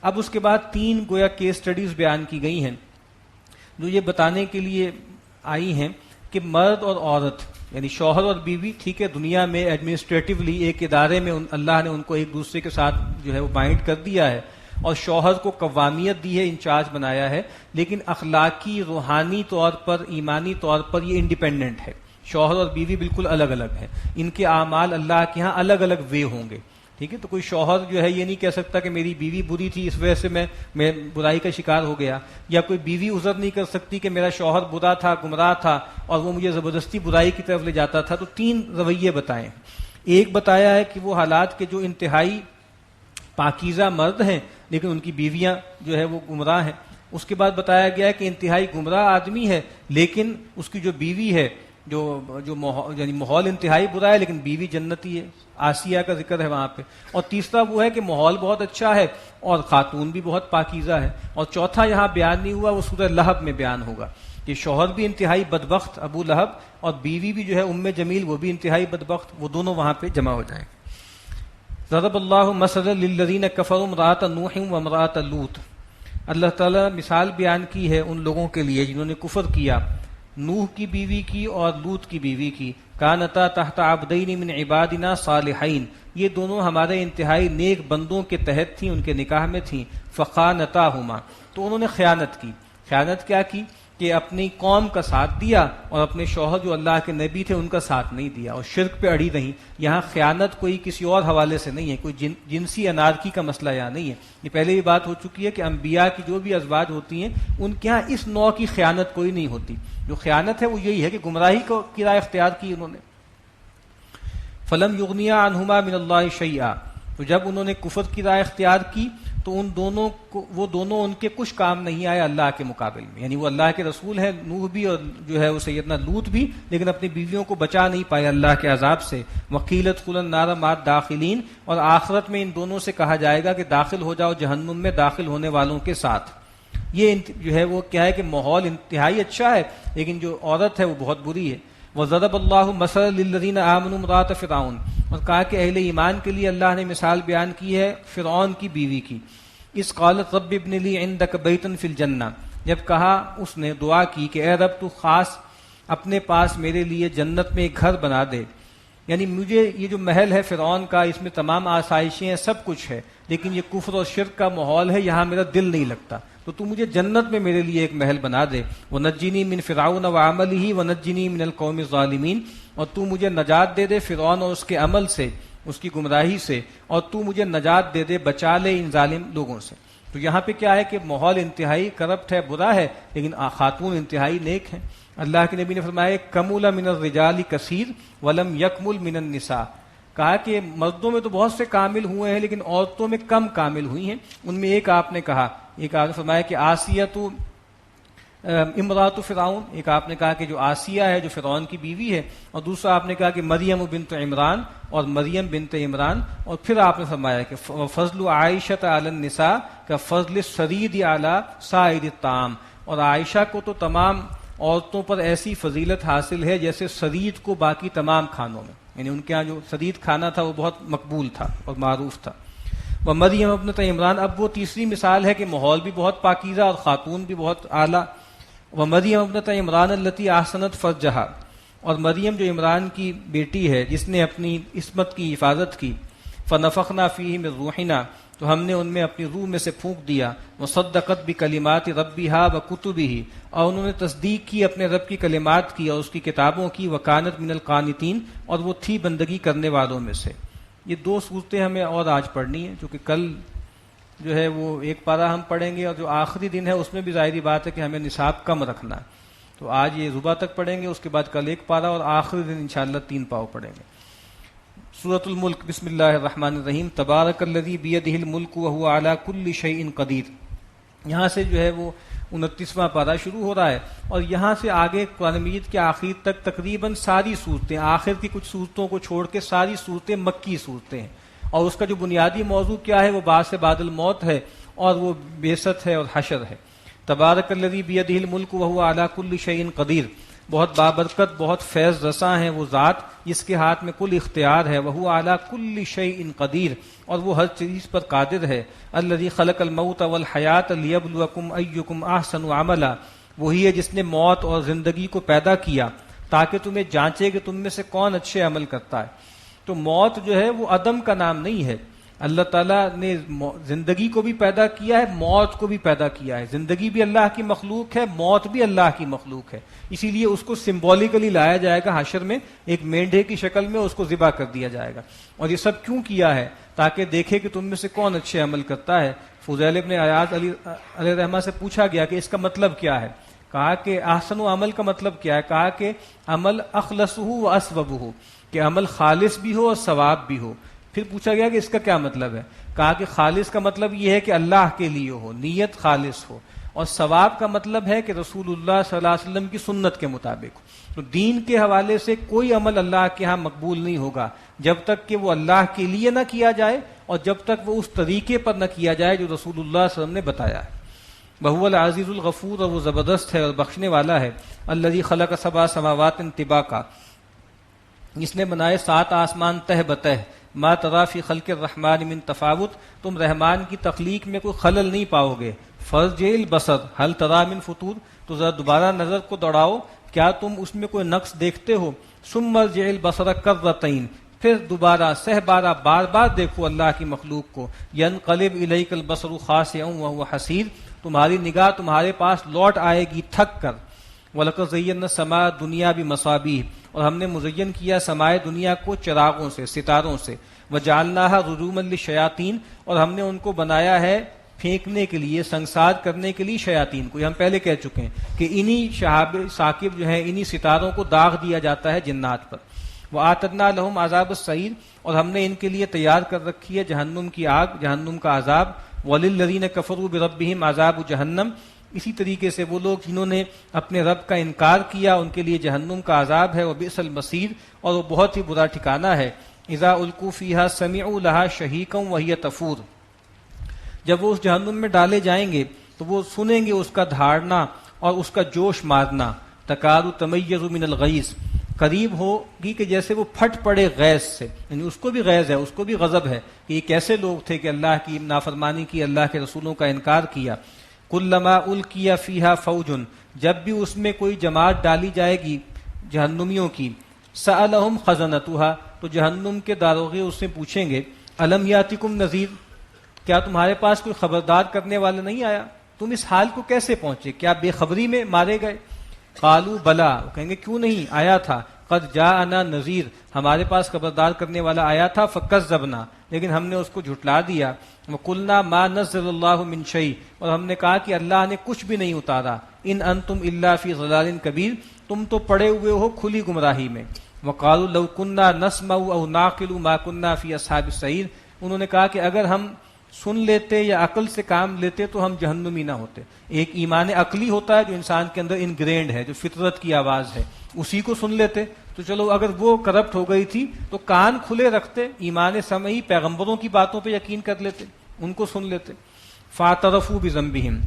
اب اس کے بعد 3 گویا کیس سٹڈیز بیان کی گئی ہیں جو یہ بتانے کے لیے آئی ہیں کہ مرد اور عورت، یعنی شوہر اور بیوی، ٹھیک ہے دنیا میں ایڈمنسٹریٹولی ایک ادارے میں اللہ نے ان کو ایک دوسرے کے ساتھ جو ہے وہ بائنڈ کر دیا ہے، اور شوہر کو قوامیت دی ہے، انچارج بنایا ہے، لیکن اخلاقی، روحانی طور پر، ایمانی طور پر یہ انڈیپینڈنٹ ہے۔ شوہر اور بیوی بالکل الگ الگ ہیں، ان کے اعمال اللہ کے ہاں الگ الگ وے ہوں گے، ٹھیک ہے۔ تو کوئی شوہر جو ہے یہ نہیں کہہ سکتا کہ میری بیوی بری تھی اس وجہ سے میں برائی کا شکار ہو گیا، یا کوئی بیوی عذر نہیں کر سکتی کہ میرا شوہر برا تھا، گمراہ تھا اور وہ مجھے زبردستی برائی کی طرف لے جاتا تھا۔ تو 3 رویے بتائے، ایک بتایا ہے کہ وہ حالات کے جو انتہائی پاکیزہ مرد ہیں لیکن ان کی بیویاں جو ہے وہ گمراہ ہیں، اس کے بعد بتایا گیا کہ انتہائی گمراہ آدمی ہے لیکن اس کی جو بیوی ہے یعنی ماحول انتہائی برا ہے لیکن بیوی جنتی ہے، آسیہ کا ذکر ہے وہاں پہ. اور تیسرا وہ ہے کہ ماحول بہت اچھا ہے اور خاتون بھی بہت پاکیزہ ہے. اور چوتھا یہاں بیان نہیں ہوا، وہ سورہ لہب میں بیان ہوگا کہ شوہر بھی انتہائی بدبخت ابو لہب اور بیوی بھی جو ہے ام جمیل وہ بھی انتہائی بدبخت، وہ دونوں وہاں پہ جمع ہو جائیں. ضرب اللہ مثلا للذین کفروا امرأۃ نوح و امرأۃ لوط. اللہ تعالیٰ مثال بیان کی ہے ان لوگوں کے لیے جنہوں نے کفر کیا، نوح کی بیوی کی اور لوط کی بیوی کی. کانتا تحت عبدین من عبادنا صالحین، یہ دونوں ہمارے انتہائی نیک بندوں کے تحت تھیں، ان کے نکاح میں تھیں. فخانتاہما، تو انہوں نے خیانت کی. خیانت کیا کی کہ اپنی قوم کا ساتھ دیا اور اپنے شوہر جو اللہ کے نبی تھے ان کا ساتھ نہیں دیا اور شرک پہ اڑی رہیں. یہاں خیانت کوئی کسی اور حوالے سے نہیں ہے، کوئی جنسی انارکی کا مسئلہ یہاں نہیں ہے. یہ پہلے بھی بات ہو چکی ہے کہ انبیاء کی جو بھی ازواج ہوتی ہیں ان کے یہاں اس نوع کی خیانت کوئی نہیں ہوتی. جو خیانت ہے وہ یہی ہے کہ گمراہی کی راہ اختیار کی انہوں نے. فلم یغنیا عنہما من اللہ شیئا، تو جب انہوں نے کفر کی راہ اختیار کی تو وہ دونوں ان کے کچھ کام نہیں آئے اللہ کے مقابل میں. یعنی وہ اللہ کے رسول ہیں نوح بھی اور جو ہے وہ سیدنا لوط بھی، لیکن اپنی بیویوں کو بچا نہیں پائے اللہ کے عذاب سے. وقیل ادخلوا النار مع الداخلین، اور آخرت میں ان دونوں سے کہا جائے گا کہ داخل ہو جاؤ جہنم میں داخل ہونے والوں کے ساتھ. یہ جو ہے وہ کیا ہے کہ ماحول انتہائی اچھا ہے لیکن جو عورت ہے وہ بہت بری ہے. وضرب اللہ مثلا للذین آمنوا امرأۃ فرعون، اور کہا کہ اہل ایمان کے لیے اللہ نے مثال بیان کی ہے فرعون کی بیوی کی. اس قالت رب ابن لی عندک بیتا فی الجنہ، جب کہا اس نے دعا کی کہ اے رب تو خاص اپنے پاس میرے لیے جنت میں ایک گھر بنا دے. یعنی مجھے یہ جو محل ہے فرعون کا اس میں تمام آسائشیں ہیں سب کچھ ہے لیکن یہ کفر اور شرک کا ماحول ہے، یہاں میرا دل نہیں لگتا، تو مجھے جنت میں میرے لیے ایک محل بنا دے. وَنَجِّنِي مِن فِرْعَوْنَ وَعَمَلِهِ وَنَجِّنِي مِنَ الْقَوْمِ الظَّالِمِينَ، اور تو مجھے نجات دے دے فرعون اور اس کے عمل سے، اس کی گمراہی سے، اور تو مجھے نجات دے دے، بچا لے ان ظالم لوگوں سے. تو یہاں پہ کیا ہے کہ ماحول انتہائی کرپٹ ہے، برا ہے، لیکن خاتون انتہائی نیک ہیں. اللہ کے نبی نے فرمایا کمل من الرجال کثیر ولم یکمل من النساء، کہا کہ مردوں میں تو بہت سے کامل ہوئے ہیں لیکن عورتوں میں کم کامل ہوئی ہیں. ان میں ایک آپ نے کہا، ایک آپ نے فرمایا کہ آسیہ تو امرات فرعون، ایک آپ نے کہا کہ جو آسیہ ہے جو فرعون کی بیوی ہے، اور دوسرا آپ نے کہا کہ مریم بنت عمران اور مریم بنت عمران. اور پھر آپ نے فرمایا کہ فضل عائشہ علی النساء کا فضل السرید علی سائر الطعام، اور عائشہ کو تو تمام عورتوں پر ایسی فضیلت حاصل ہے جیسے سرید کو باقی تمام کھانوں میں، یعنی ان کے ہاں جو سرید کھانا تھا وہ بہت مقبول تھا اور معروف تھا. وہ مریم ابنت عمران، اب وہ تیسری مثال ہے کہ ماحول بھی بہت پاکیزہ اور خاتون بھی بہت اعلیٰ. وہ مریم ابنت عمران التی احسنت فرجہا، اور مریم جو عمران کی بیٹی ہے جس نے اپنی عصمت کی حفاظت کی. فنفخنا فیہ من روحنا، تو ہم نے ان میں اپنی روح میں سے پھونک دیا. وصدقت بکلمات ربہا وکتبہ، اور انہوں نے تصدیق کی اپنے رب کی کلمات کی اور اس کی کتابوں کی. وکانت من القانتین، اور وہ تھی بندگی کرنے والوں میں سے. یہ دو صورتیں ہمیں اور آج پڑھنی ہیں کیونکہ کل جو ہے وہ ایک پارہ ہم پڑھیں گے اور جو آخری دن ہے اس میں بھی ظاہری بات ہے کہ ہمیں نصاب کم رکھنا ہے. تو آج یہ صبح تک پڑھیں گے، اس کے بعد کل ایک پارہ اور آخری دن انشاءاللہ 3 پاؤ پڑھیں گے. سورۃ الملک، بسم اللہ الرحمن الرحیم. تبارک الذی بیدہ الملک وہو علی کل شیء قدیر. یہاں سے جو ہے وہ 29واں پارہ شروع ہو رہا ہے اور یہاں سے آگے قرآن مجید کے آخر تک تقریباً ساری صورتیں، آخر کی کچھ صورتوں کو چھوڑ کے ساری صورتیں مکی صورتیں ہیں. اور اس کا جو بنیادی موضوع کیا ہے وہ بعث بعد الموت ہے اور وہ بعثت ہے اور حشر ہے. تبارک الذی بیدہ الملک وہو علی کل شیء قدیر، بہت بابرکت بہت فیض رساں ہے وہ ذات جس کے ہاتھ میں کل اختیار ہے. وہو علی کل شیء قدیر، اور وہ ہر چیز پر قادر ہے. الذی خلق الموت والحیات لیبلوکم ایکم احسن عملا، وہی ہے جس نے موت اور زندگی کو پیدا کیا تاکہ تمہیں جانچے کہ تم میں سے کون اچھے عمل کرتا ہے. تو موت جو ہے وہ عدم کا نام نہیں ہے. اللہ تعالیٰ نے زندگی کو بھی پیدا کیا ہے، موت کو بھی پیدا کیا ہے. زندگی بھی اللہ کی مخلوق ہے، موت بھی اللہ کی مخلوق ہے. اسی لیے اس کو سمبولیکلی لایا جائے گا حشر میں، ایک مینڈھے کی شکل میں اس کو ذبح کر دیا جائے گا. اور یہ سب کیوں کیا ہے؟ تاکہ دیکھے کہ تم میں سے کون اچھے عمل کرتا ہے. فضیل ابن عیاض علیہ رحمہ سے پوچھا گیا کہ اس کا مطلب کیا ہے؟ کہا کہ احسن و عمل کا مطلب کیا ہے؟ کہا کہ عمل اخلص ہو و اسوب ہو، کہ عمل خالص بھی ہو اور ثواب بھی ہو. پھر پوچھا گیا کہ اس کا کیا مطلب ہے؟ کہا کہ خالص کا مطلب یہ ہے کہ اللہ کے لیے ہو، نیت خالص ہو، اور ثواب کا مطلب ہے کہ رسول اللہ صلی اللہ علیہ وسلم کی سنت کے مطابق. تو دین کے حوالے سے کوئی عمل اللہ کے ہاں مقبول نہیں ہوگا جب تک کہ وہ اللہ کے لیے نہ کیا جائے اور جب تک وہ اس طریقے پر نہ کیا جائے جو رسول اللہ صلی اللہ علیہ وسلم نے بتایا ہے. وہو العزیز الغفور، اور وہ زبردست ہے اور بخشنے والا ہے. الذی خلق سبع سماوات طباقا، جس نے بنائے 7 آسمان تہ بتہ. ما تری فی خلق الرحمن من تفاوت، تم رحمان کی تخلیق میں کوئی خلل نہیں پاؤ گے. فرجع البصر هل تری من فطور، تو ذرا دوبارہ نظر کو دوڑاؤ، کیا تم اس میں کوئی نقص دیکھتے ہو. ثم ارجع البصر کرتین، پھر دوبارہ سہ بارہ بار بار دیکھو اللہ کی مخلوق کو. ینقلب الیک البصر خاسئا وهو حسیر، تمہاری نگاہ تمہارے پاس لوٹ آئے گی تھک کر. وَلَقَدْ زَيَّنَّا السَّمَاءَ الدُّنْيَا بِمَصَابِيحَ، اور ہم نے مزین کیا سمائے دنیا کو چراغوں سے، ستاروں سے. وَجَعَلْنَاهَا رُجُومًا لِلشَّيَاطِينِ، اور ہم نے ان کو بنایا ہے پھینکنے کے لیے، سنسار کرنے کے لیے شیاطین کو. یہ ہم پہلے کہہ چکے ہیں کہ انہی شہاب ثاقب جو ہیں انہی ستاروں کو داغ دیا جاتا ہے جنات پر. وَآتَدْنَا لَهُمْ عَذَابَ السَّعِيرِ، اور ہم نے ان کے لیے تیار کر رکھی ہے جہنم کی آگ، جہنم کا عذاب. وَلِلَّذِينَ كَفَرُوا بِرَبِّهِمْ عَذَابُ جَهَنَّمَ، اسی طریقے سے وہ لوگ جنہوں نے اپنے رب کا انکار کیا ان کے لیے جہنم کا عذاب ہے. وَبِئْسَ الْمَصِيرُ، اور وہ بہت ہی برا ٹھکانہ ہے. اذا القوا فیہا سمعوا لہا شہیقا وہی تفور، جب وہ اس جہنم میں ڈالے جائیں گے تو وہ سنیں گے اس کا دھاڑنا اور اس کا جوش مارنا. تکاد تمیز من الغیظ، قریب ہوگی کہ جیسے وہ پھٹ پڑے غیظ سے، یعنی اس کو بھی غیظ ہے، اس کو بھی غضب ہے کہ یہ کیسے لوگ تھے کہ اللہ کی نافرمانی کی، اللہ کے رسولوں کا انکار کیا. کلما القی فیہا فوج، جب بھی اس میں کوئی جماعت ڈالی جائے گی جہنمیوں کی، سألہم خزنتہا، تو جہنم کے داروغے اس سے پوچھیں گے الم یاتکم نذیر، کیا تمہارے پاس کوئی خبردار کرنے والا نہیں آیا؟ تم اس حال کو کیسے پہنچے؟ کیا بے خبری میں مارے گئے؟ قالوا بلا، وہ کہیں گے کیوں نہیں، آیا تھا. قد جاءنا نذیر، ہمارے پاس خبردار کرنے والا آیا تھا. فکذبنا، لیکن ہم نے اس کو جھٹلا دیا. وقلنا ما نزل اللہ من شیء، اور ہم نے کہا کہ اللہ نے کچھ بھی نہیں اتارا. ان انتم الا فی ضلال کبیر، تم تو پڑے ہوئے ہو کھلی گمراہی میں. وقالوا لو كنا نسمع او نعقل ما كنا فی اصحاب السعیر، انہوں نے کہا کہ اگر ہم سن لیتے یا عقل سے کام لیتے تو ہم جہنمی نہ ہوتے. ایک ایمان عقلی ہوتا ہے جو انسان کے اندر انگرینڈ ہے، جو فطرت کی آواز ہے، اسی کو سن لیتے تو چلو اگر وہ کرپٹ ہو گئی تھی تو کان کھلے رکھتے، ایمان سمعی پیغمبروں کی باتوں پہ یقین کر لیتے، ان کو سن لیتے. فاعترفوا بذنبہم،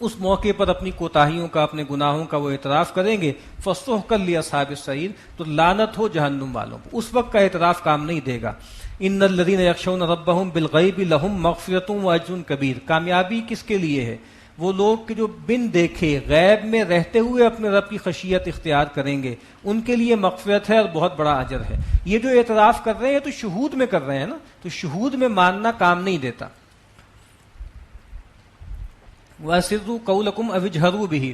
اس موقع پر اپنی کوتاہیوں کا، اپنے گناہوں کا وہ اعتراف کریں گے. فسحقا لاصحاب السعیر، تو لعنت ہو جہنم والوں کو. اس وقت کا اعتراف کام نہیں دے گا. ان الذین یخشون ربہم بالغیب لہم مغفرۃ واجر کبیر، کامیابی کس کے لیے ہے؟ وہ لوگ کہ جو بن دیکھے غیب میں رہتے ہوئے اپنے رب کی خشیت اختیار کریں گے، ان کے لیے مغفرت ہے اور بہت بڑا اجر ہے. یہ جو اعتراف کر رہے ہیں تو شہود میں کر رہے ہیں نا، تو شہود میں ماننا کام نہیں دیتا. وَأَسِرُّوا قَوْلَكُمْ أَوِ اجْهَرُوا بِهِ،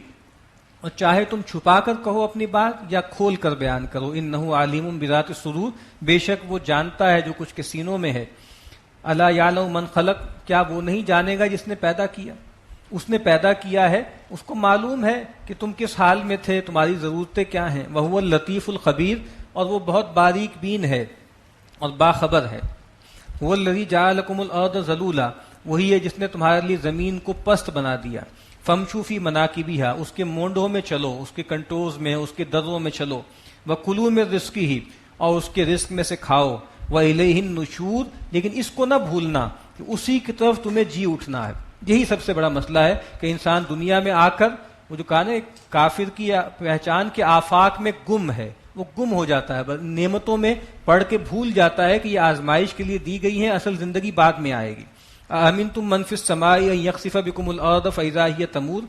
اور چاہے تم چھپا کر کہو اپنی بات یا کھول کر بیان کرو. انہ علیم بذات الصدور، بے شک وہ جانتا ہے جو کچھ کے سینوں میں ہے. الا یعلم من خلق، کیا وہ نہیں جانے گا جس نے پیدا کیا؟ اس نے پیدا کیا ہے، اس کو معلوم ہے کہ تم کس حال میں تھے، تمہاری ضرورتیں کیا ہیں. وہو اللطیف الخبیر، اور وہ بہت باریک بین ہے اور باخبر ہے. هو الذی جعل لکم الارض ذلولا، وہی ہے جس نے تمہارے لیے زمین کو پست بنا دیا. فمشوا فی مناکبہا، اس کے مونڈوں میں چلو، اس کے کنٹوز میں، اس کے دروں میں چلو. وکلوا من رزقہ، اور اس کے رزق میں سے کھاؤ. وإلیہ النشور، لیکن اس کو نہ بھولنا کہ اسی کی طرف تمہیں جی اٹھنا ہے. یہی سب سے بڑا مسئلہ ہے کہ انسان دنیا میں آ کر، وہ جو کہا نا کافر کی پہچان کے آفاق میں گم ہے، وہ گم ہو جاتا ہے، نعمتوں میں پڑھ کے بھول جاتا ہے کہ یہ آزمائش کے لیے دی گئی ہیں، اصل زندگی بعد میں آئے گی. امنتم من فی السماء ان یخسف بکم الارض فاذا ہی تمور،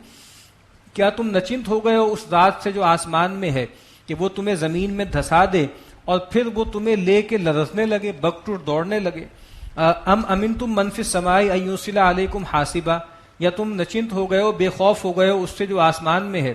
کیا تم نچنت ہو گئے ہو اس ذات سے جو آسمان میں ہے کہ وہ تمہیں زمین میں دھسا دے اور پھر وہ تمہیں لے کے لرزنے لگے، بکٹر دوڑنے لگے. ام امنتم من فی السماء ان یرسل علیکم حاصبا، یا تم نچنت ہو گئے ہو، بے خوف ہو گئے ہو اس سے جو آسمان میں ہے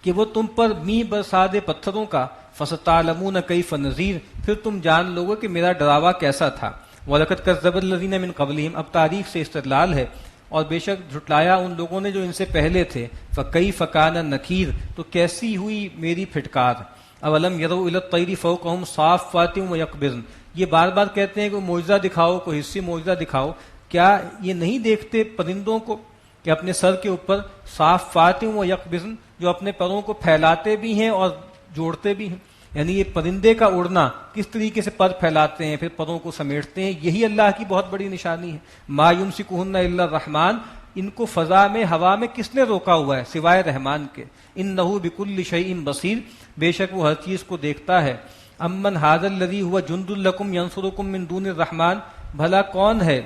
کہ وہ تم پر می برسا دے پتھروں کا. فستعلمون کیف نذیر، پھر تم جان لوگے کہ میرا ڈراوا کیسا تھا. وَلَقَدْ كَذَّبَ الَّذِينَ مِن قَبْلِهِمْ، اب تاریخ سے استدلال ہے، اور بے شک جھٹلایا ان لوگوں نے جو ان سے پہلے تھے. فَكَيْفَ كَانَ نَكِيرٌ، تو کیسی ہوئی میری پھٹکار. اَوَلَمْ يَرَوْا إِلَى الطَّيْرِ فَوْقَهُمْ صَافَّاتٍ وَيَقْبِضْنَ، یہ بار بار کہتے ہیں کہ معجزہ دکھاؤ، کوئی حصی معجزہ دکھاؤ. کیا یہ نہیں دیکھتے پرندوں کو کہ اپنے سر کے اوپر صافات و یقبضن، جو اپنے پروں کو پھیلاتے بھی ہیں اور جوڑتے بھی ہیں، یعنی یہ پرندے کا اڑنا کس طریقے سے پر پھیلاتے ہیں پھر پروں کو سمیٹتے ہیں، یہی اللہ کی بہت بڑی نشانی ہے۔ ما یمسکہن الا الرحمن، ان کو فضا میں ہوا میں کس نے روکا ہوا ہے سوائے رحمان کے۔ انہ بکل شیء بصیر، بے شک وہ ہر چیز کو دیکھتا ہے۔ امن ھذا الذی ھو جند لکم ینصرکم من دون الرحمن، بھلا کون ہے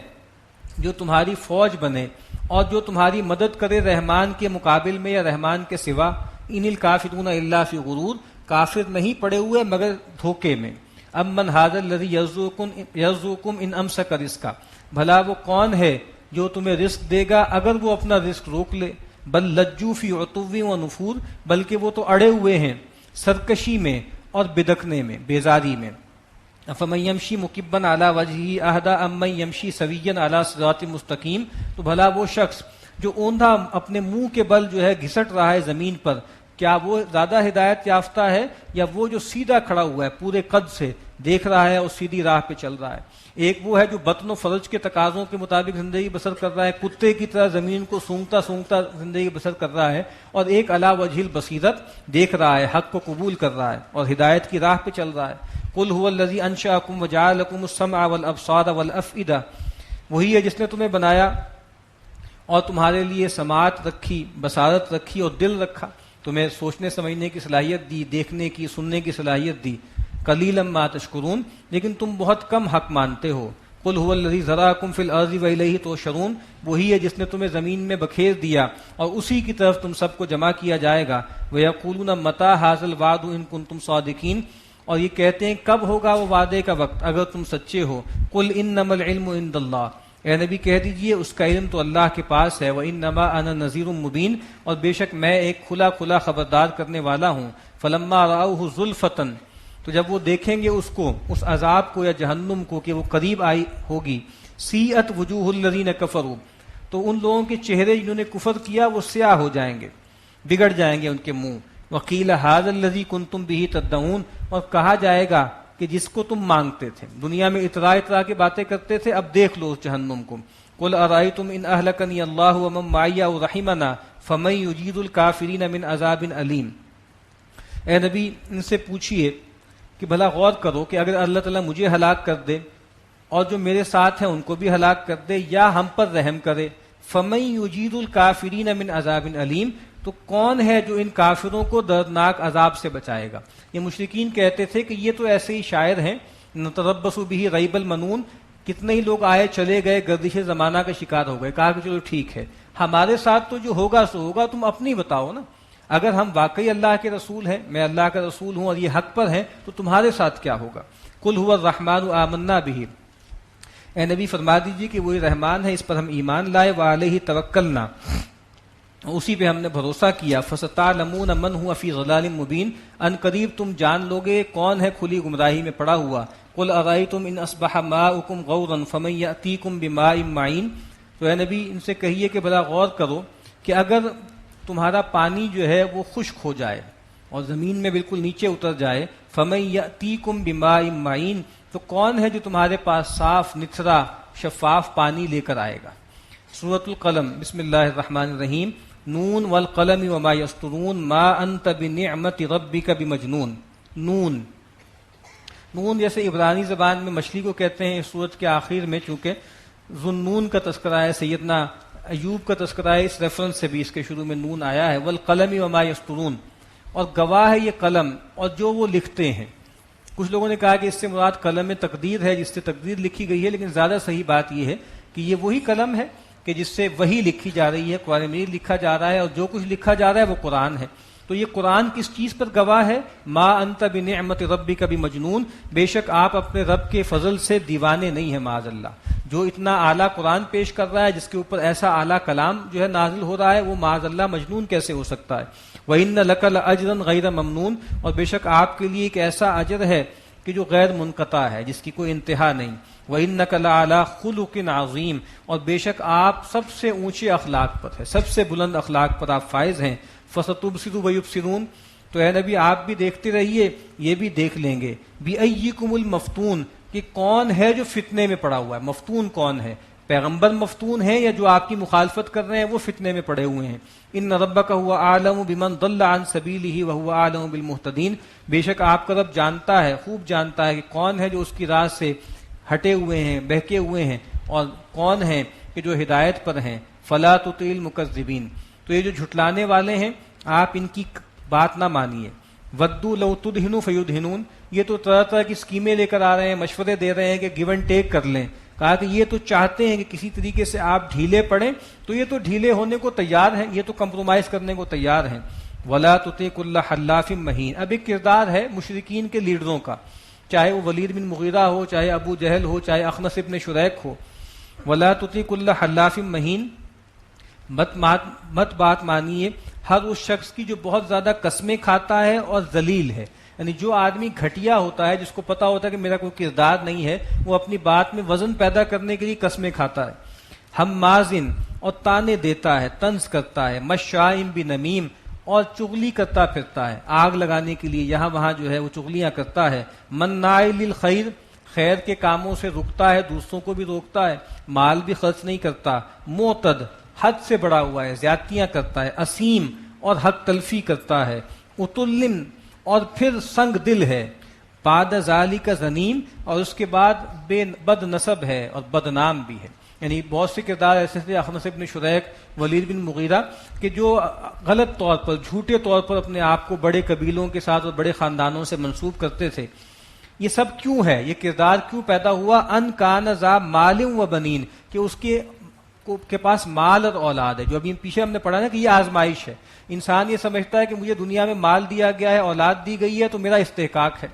جو تمہاری فوج بنے اور جو تمہاری مدد کرے رحمان کے مقابل میں یا رحمان کے سوا۔ ان الکافرون الا فی غرور، کافر نہیں پڑے ہوئے مگر دھوکے میں۔ امن ھذا الذی یرزقکم ان امسک رزقا، بھلا وہ کون ہے جو تمہیں رزق دے گا اگر وہ اپنا رزق روک لے۔ بل لجوا فی عتو و نفور، بلکہ وہ تو اڑے ہوئے ہیں سرکشی میں اور بدکنے میں، بیزاری میں۔ افمن یمشی مکبا علی وجہہ اہدی امن یمشی سویا علی صراط مستقیم، تو بھلا وہ شخص جو اوندھا اپنے منہ کے بل جو ہے گھسٹ رہا ہے زمین پر، کیا وہ زیادہ ہدایت یافتہ ہے یا وہ جو سیدھا کھڑا ہوا ہے پورے قد سے دیکھ رہا ہے اور سیدھی راہ پہ چل رہا ہے؟ ایک وہ ہے جو بطن و فرج کے تقاضوں کے مطابق زندگی بسر کر رہا ہے، کتے کی طرح زمین کو سونگتا سونگتا زندگی بسر کر رہا ہے، اور ایک علی وجہ البصیرت دیکھ رہا ہے، حق کو قبول کر رہا ہے اور ہدایت کی راہ پہ چل رہا ہے۔ قل هو الذی انشأکم وجعل لکم السمع والابصار والافئدہ، وہی ہے جس نے تمہیں بنایا اور تمہارے لیے سماعت رکھی، بصارت رکھی اور دل رکھا، تمہیں سوچنے سمجھنے کی صلاحیت دی، دیکھنے کی سننے کی صلاحیت دی۔ قلیلا ما تشکرون، لیکن تم بہت کم حق مانتے ہو۔ قل هو الذی ذراکم فی الارض والیہ تحشرون، وہی ہے جس نے تمہیں زمین میں بکھیر دیا اور اسی کی طرف تم سب کو جمع کیا جائے گا۔ ویقولون متی ھذا الوعد ان کنتم صادقین، اور یہ کہتے ہیں کب ہوگا وہ وعدے کا وقت اگر تم سچے ہو۔ قل انما العلم عند اللہ، اے نبی کہہ دیجئے اس کا علم تو اللہ کے پاس ہے۔ وانما انا نذیر مبین، اور بے شک میں ایک کھلا کھلا خبردار کرنے والا ہوں۔ فلما رأوہ زلفۃ، تو جب وہ دیکھیں گے اس کو، اس عذاب کو یا جہنم کو کہ وہ قریب آئی ہوگی، سیئت وجوہ الذین کفروا، تو ان لوگوں کے چہرے جنہوں نے کفر کیا وہ سیاہ ہو جائیں گے، بگڑ جائیں گے ان کے منہ۔ وقیل ھذا الذی کنتم بہ تدعون، اور کہا جائے گا کہ جس کو تم مانگتے تھے، دنیا میں اطراء کی باتیں کرتے تھے، اب دیکھ لو اس جہنم کو۔ قل ارأیتم ان اہلکنی اللہ ومن معی او رحمنا فمن یجیر الکافرین من عذاب علیم، اے نبی ان سے پوچھئے کہ بھلا غور کرو کہ اگر اللہ تعالیٰ مجھے ہلاک کر دے اور جو میرے ساتھ ہیں ان کو بھی ہلاک کر دے، یا ہم پر رحم کرے، فمن یجیر الکافرین من عذاب علیم، تو کون ہے جو ان کافروں کو دردناک عذاب سے بچائے گا؟ یہ مشرکین کہتے تھے کہ یہ تو ایسے ہی شاعر ہیں، نتربص بہ ریب المنون، کتنے ہی لوگ آئے چلے گئے، گردش زمانہ کا شکار ہو گئے۔ کہا کہ چلو ٹھیک ہے، ہمارے ساتھ تو جو ہوگا سو ہوگا، تم اپنی بتاؤ نا، اگر ہم واقعی اللہ کے رسول ہیں، میں اللہ کا رسول ہوں اور یہ حق پر ہیں، تو تمہارے ساتھ کیا ہوگا؟ قل هو الرحمن آمنا بہ، اے نبی فرما دیجیے کہ وہی رحمان ہے، اس پر ہم ایمان لائے، وعلیہ توکلنا، اسی پہ ہم نے بھروسہ کیا۔ فستعلمون من هو فی ضلال مبین، ان قریب تم جان لوگے کون ہے کھلی گمراہی میں پڑا ہوا۔ قل ارأیتم ان اصبح ماؤکم غورا فمن یأتیکم بماء معین، تو اے نبی ان سے کہیے کہ بھلا غور کرو کہ اگر تمہارا پانی جو ہے وہ خشک ہو جائے اور زمین میں بالکل نیچے اتر جائے، فمن یأتیکم بماء معین، تو کون ہے جو تمہارے پاس صاف نتھرا شفاف پانی لے کر آئے گا۔ سورۃ القلم، بسم اللہ الرحمن الرحیم، نون والقلم وما یسطرون ما انت بنعمت ربک بمجنون۔ نون جیسے عبرانی زبان میں مچھلی کو کہتے ہیں، اس سورت کے آخر میں چونکہ ذوالنون کا تذکرہ ہے، سیدنا ایوب کا تذکرہ ہے، اس ریفرنس سے بھی اس کے شروع میں نون آیا ہے۔ والقلم وما یسطرون، اور گواہ ہے یہ قلم اور جو وہ لکھتے ہیں۔ کچھ لوگوں نے کہا کہ اس سے مراد قلم تقدیر ہے، جس سے تقدیر لکھی گئی ہے، لیکن زیادہ صحیح بات یہ ہے کہ یہ وہی قلم ہے کہ جس سے وحی لکھی جا رہی ہے، قرآن مجید لکھا جا رہا ہے، اور جو کچھ لکھا جا رہا ہے وہ قرآن ہے۔ تو یہ قرآن کس چیز پر گواہ ہے؟ ما انت بنعمت ربک بمجنون، بے شک آپ اپنے رب کے فضل سے دیوانے نہیں ہیں، معاذ اللہ۔ جو اتنا اعلیٰ قرآن پیش کر رہا ہے، جس کے اوپر ایسا اعلیٰ کلام جو ہے نازل ہو رہا ہے، وہ معاذ اللہ مجنون کیسے ہو سکتا ہے؟ وَإِنَّ لَكَ لَأَجْرًا غَيْرَ مَمْنُونَ، اور بے شک آپ کے لیے ایک ایسا اجر ہے کہ جو غیر منقطع ہے، جس کی کوئی انتہا نہیں۔ وَإِنَّكَ لَعَلَىٰ خُلُقٍ عَظِيمٍ، اور بے شک آپ سب سے اونچے اخلاق پر ہے، سب سے بلند اخلاق پر آپ فائز ہیں۔ فَسَتُبْصِرُ وَيُبْصِرُونَ، تو اے نبی آپ بھی دیکھتے رہیے، یہ بھی دیکھ لیں گے۔ بِأَيِّكُمُ الْمَفْتُونُ، کہ کون ہے جو فتنے میں پڑا ہوا ہے، مفتون کون ہے؟ پیغمبر مفتون ہیں یا جو آپ کی مخالفت کر رہے ہیں وہ فتنے میں پڑے ہوئے ہیں. ان ربک هو اعلم بمن ضل عن سبیلہ وهو اعلم بالمہتدین، بے شک آپ کا رب جانتا ہے، خوب جانتا ہے کہ کون ہے جو اس کی راہ سے ہٹے ہوئے ہیں، بہکے ہوئے ہیں، اور کون ہیں کہ جو ہدایت پر ہیں. فلا تطیع المکذبین، تو یہ جو جھٹلانے والے ہیں آپ ان کی بات نہ مانیے. ودوا لو تدہنوا فیدہنون، یہ تو طرح طرح کی اسکیمیں لے کر آ رہے ہیں، مشورے دے رہے ہیں کہ گیو اینڈ ٹیک کر لیں. کہا کہ یہ تو چاہتے ہیں کہ کسی طریقے سے آپ ڈھیلے پڑیں، تو یہ تو ڈھیلے ہونے کو تیار ہیں، یہ تو کمپرومائز کرنے کو تیار ہیں. ولا تطیع کل حلاف مہین، اب ایک کردار ہے مشرکین کے لیڈروں کا، چاہے وہ ولید بن مغیرہ ہو، چاہے ابو جہل ہو، چاہے اخنس ابن شریک ہو. ولا تطیع کل حلاف مہین، مت بات مانیے ہر اس شخص کی جو بہت زیادہ قسمیں کھاتا ہے اور ذلیل ہے. یعنی جو آدمی گھٹیا ہوتا ہے، جس کو پتا ہوتا ہے کہ میرا کوئی کردار نہیں ہے، وہ اپنی بات میں وزن پیدا کرنے کے لیے قسمیں کھاتا ہے. ہمازن، اور تانے دیتا ہے، طنز کرتا ہے. مشائم بنمیم، اور چغلی کرتا پھرتا ہے، آگ لگانے کے لیے یہاں وہاں جو ہے وہ چغلیاں کرتا ہے. مناع للخیر، خیر کے کاموں سے رکتا ہے، دوسروں کو بھی روکتا ہے، مال بھی خرچ نہیں کرتا. معتد، حد سے بڑا ہوا ہے، زیادتیاں کرتا ہے. اسیم، اور حق تلفی کرتا ہے. اتلم، اور پھر سنگ دل ہے. بعد ذالک زنیم، اور اس کے بعد بد نسب ہے اور بدنام بھی ہے. یعنی بہت سے کردار ایسے تھے، اخنس بن شریک، ولید بن مغیرہ، کہ جو غلط طور پر، جھوٹے طور پر اپنے آپ کو بڑے قبیلوں کے ساتھ اور بڑے خاندانوں سے منسوب کرتے تھے. یہ سب کیوں ہے؟ یہ کردار کیوں پیدا ہوا؟ ان کان ذا مال و بنین، کہ اس کے پاس مال اور اولاد ہے. جو ابھی پیچھے ہم نے پڑھا نا کہ یہ آزمائش ہے. انسان یہ سمجھتا ہے کہ مجھے دنیا میں مال دیا گیا ہے، اولاد دی گئی ہے، تو میرا استحقاق ہے.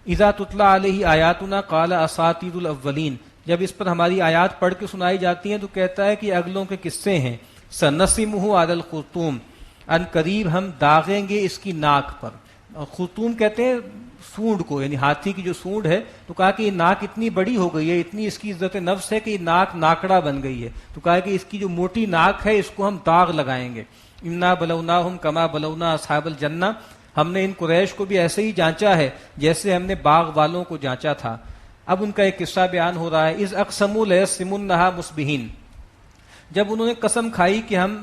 اذا تتلی علیہ آیاتنا قال اساطیر الاولین، جب اس پر ہماری آیات پڑھ کے سنائی جاتی ہیں تو کہتا ہے کہ اگلوں کے قصے ہیں. سنسمہ علی الخرطوم، ان قریب ہم داغیں گے اس کی ناک پر. اور خرطوم کہتے ہیں سونڈ کو، یعنی ہاتھی کی جو سونڈ ہے. تو کہا کہ یہ ناک اتنی بڑی ہو گئی ہے، اتنی اس کی عزت نفس ہے کہ یہ ناک ناکڑا بن گئی ہے. تو کہا کہ اس کی جو موٹی ناک ہے اس کو ہم داغ لگائیں گے. انا بلوناہم کما بلونا اصحاب الجنہ، ہم نے ان قریش کو بھی ایسے ہی جانچا ہے جیسے ہم نے باغ والوں کو جانچا تھا. اب ان کا ایک قصہ بیان ہو رہا ہے. اذ اقسموا لیصرمنھا مصبحین، جب انہوں نے قسم کھائی کہ ہم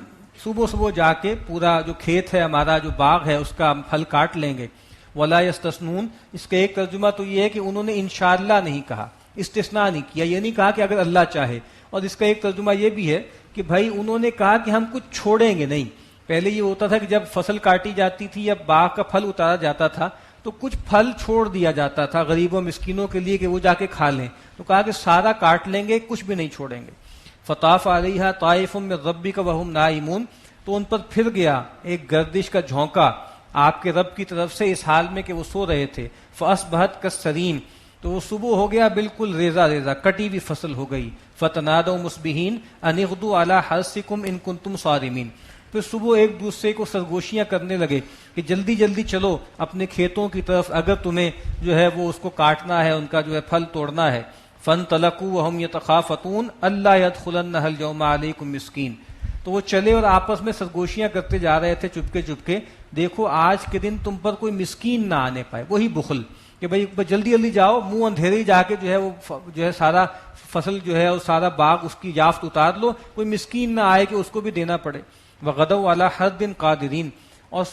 صبح صبح جا کے پورا جو کھیت ہے ہمارا، جو باغ ہے، اس کا پھل کاٹ لیں گے. ولا یستثنون، اس کا ایک ترجمہ تو یہ ہے کہ انہوں نے انشاءاللہ نہیں کہا، استثناء نہیں کیا، یہ نہیں کہا کہ اگر اللہ چاہے. اور اس کا ایک ترجمہ یہ بھی ہے کہ بھائی انہوں نے کہا کہ ہم کچھ چھوڑیں گے نہیں. پہلے یہ ہوتا تھا کہ جب فصل کاٹی جاتی تھی یا باغ کا پھل اتارا جاتا تھا تو کچھ پھل چھوڑ دیا جاتا تھا غریبوں مسکینوں کے لیے کہ وہ جا کے کھا لیں. تو کہا کہ سارا کاٹ لیں گے، کچھ بھی نہیں چھوڑیں گے. فطاف علیہا طائف من ربک وہم نائمون، تو ان پر پھر گیا ایک گردش کا جھونکا آپ کے رب کی طرف سے اس حال میں کہ وہ سو رہے تھے. فاصبحت کالسریم، تو وہ صبح ہو گیا بالکل ریزہ ریزہ، کٹی ہوئی فصل ہو گئی. فتنادوا مصبحین ان اغدوا علی حرثکم ان کنتم صارمین، پھر صبح ایک دوسرے کو سرگوشیاں کرنے لگے کہ جلدی جلدی چلو اپنے کھیتوں کی طرف، اگر تمہیں جو ہے وہ اس کو کاٹنا ہے، ان کا جو ہے پھل توڑنا ہے. فانطلقوا وهم يتخافتون الا يدخلنها اليوم عليكم مسکین، تو وہ چلے اور آپس میں سرگوشیاں کرتے جا رہے تھے چپکے چپکے، دیکھو آج کے دن تم پر کوئی مسکین نہ آنے پائے. وہی بخل کہ بھائی جلدی جلدی جاؤ، منہ اندھیرے ہی جا کے جو ہے وہ جو ہے سارا فصل جو ہے اور سارا باغ اس کی یافت اتار لو، کوئی مسکین نہ آئے کہ اس کو بھی دینا پڑے. وغدوا علی حرد قادرین، اور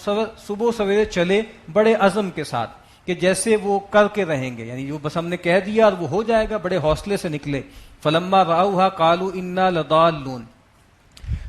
صبح سویرے چلے بڑے عزم کے ساتھ کہ جیسے وہ کر کے رہیں گے، یعنی جو بس ہم نے کہہ دیا اور وہ ہو جائے گا، بڑے حوصلے سے نکلے. فلما رأوها قالوا انا لضالون،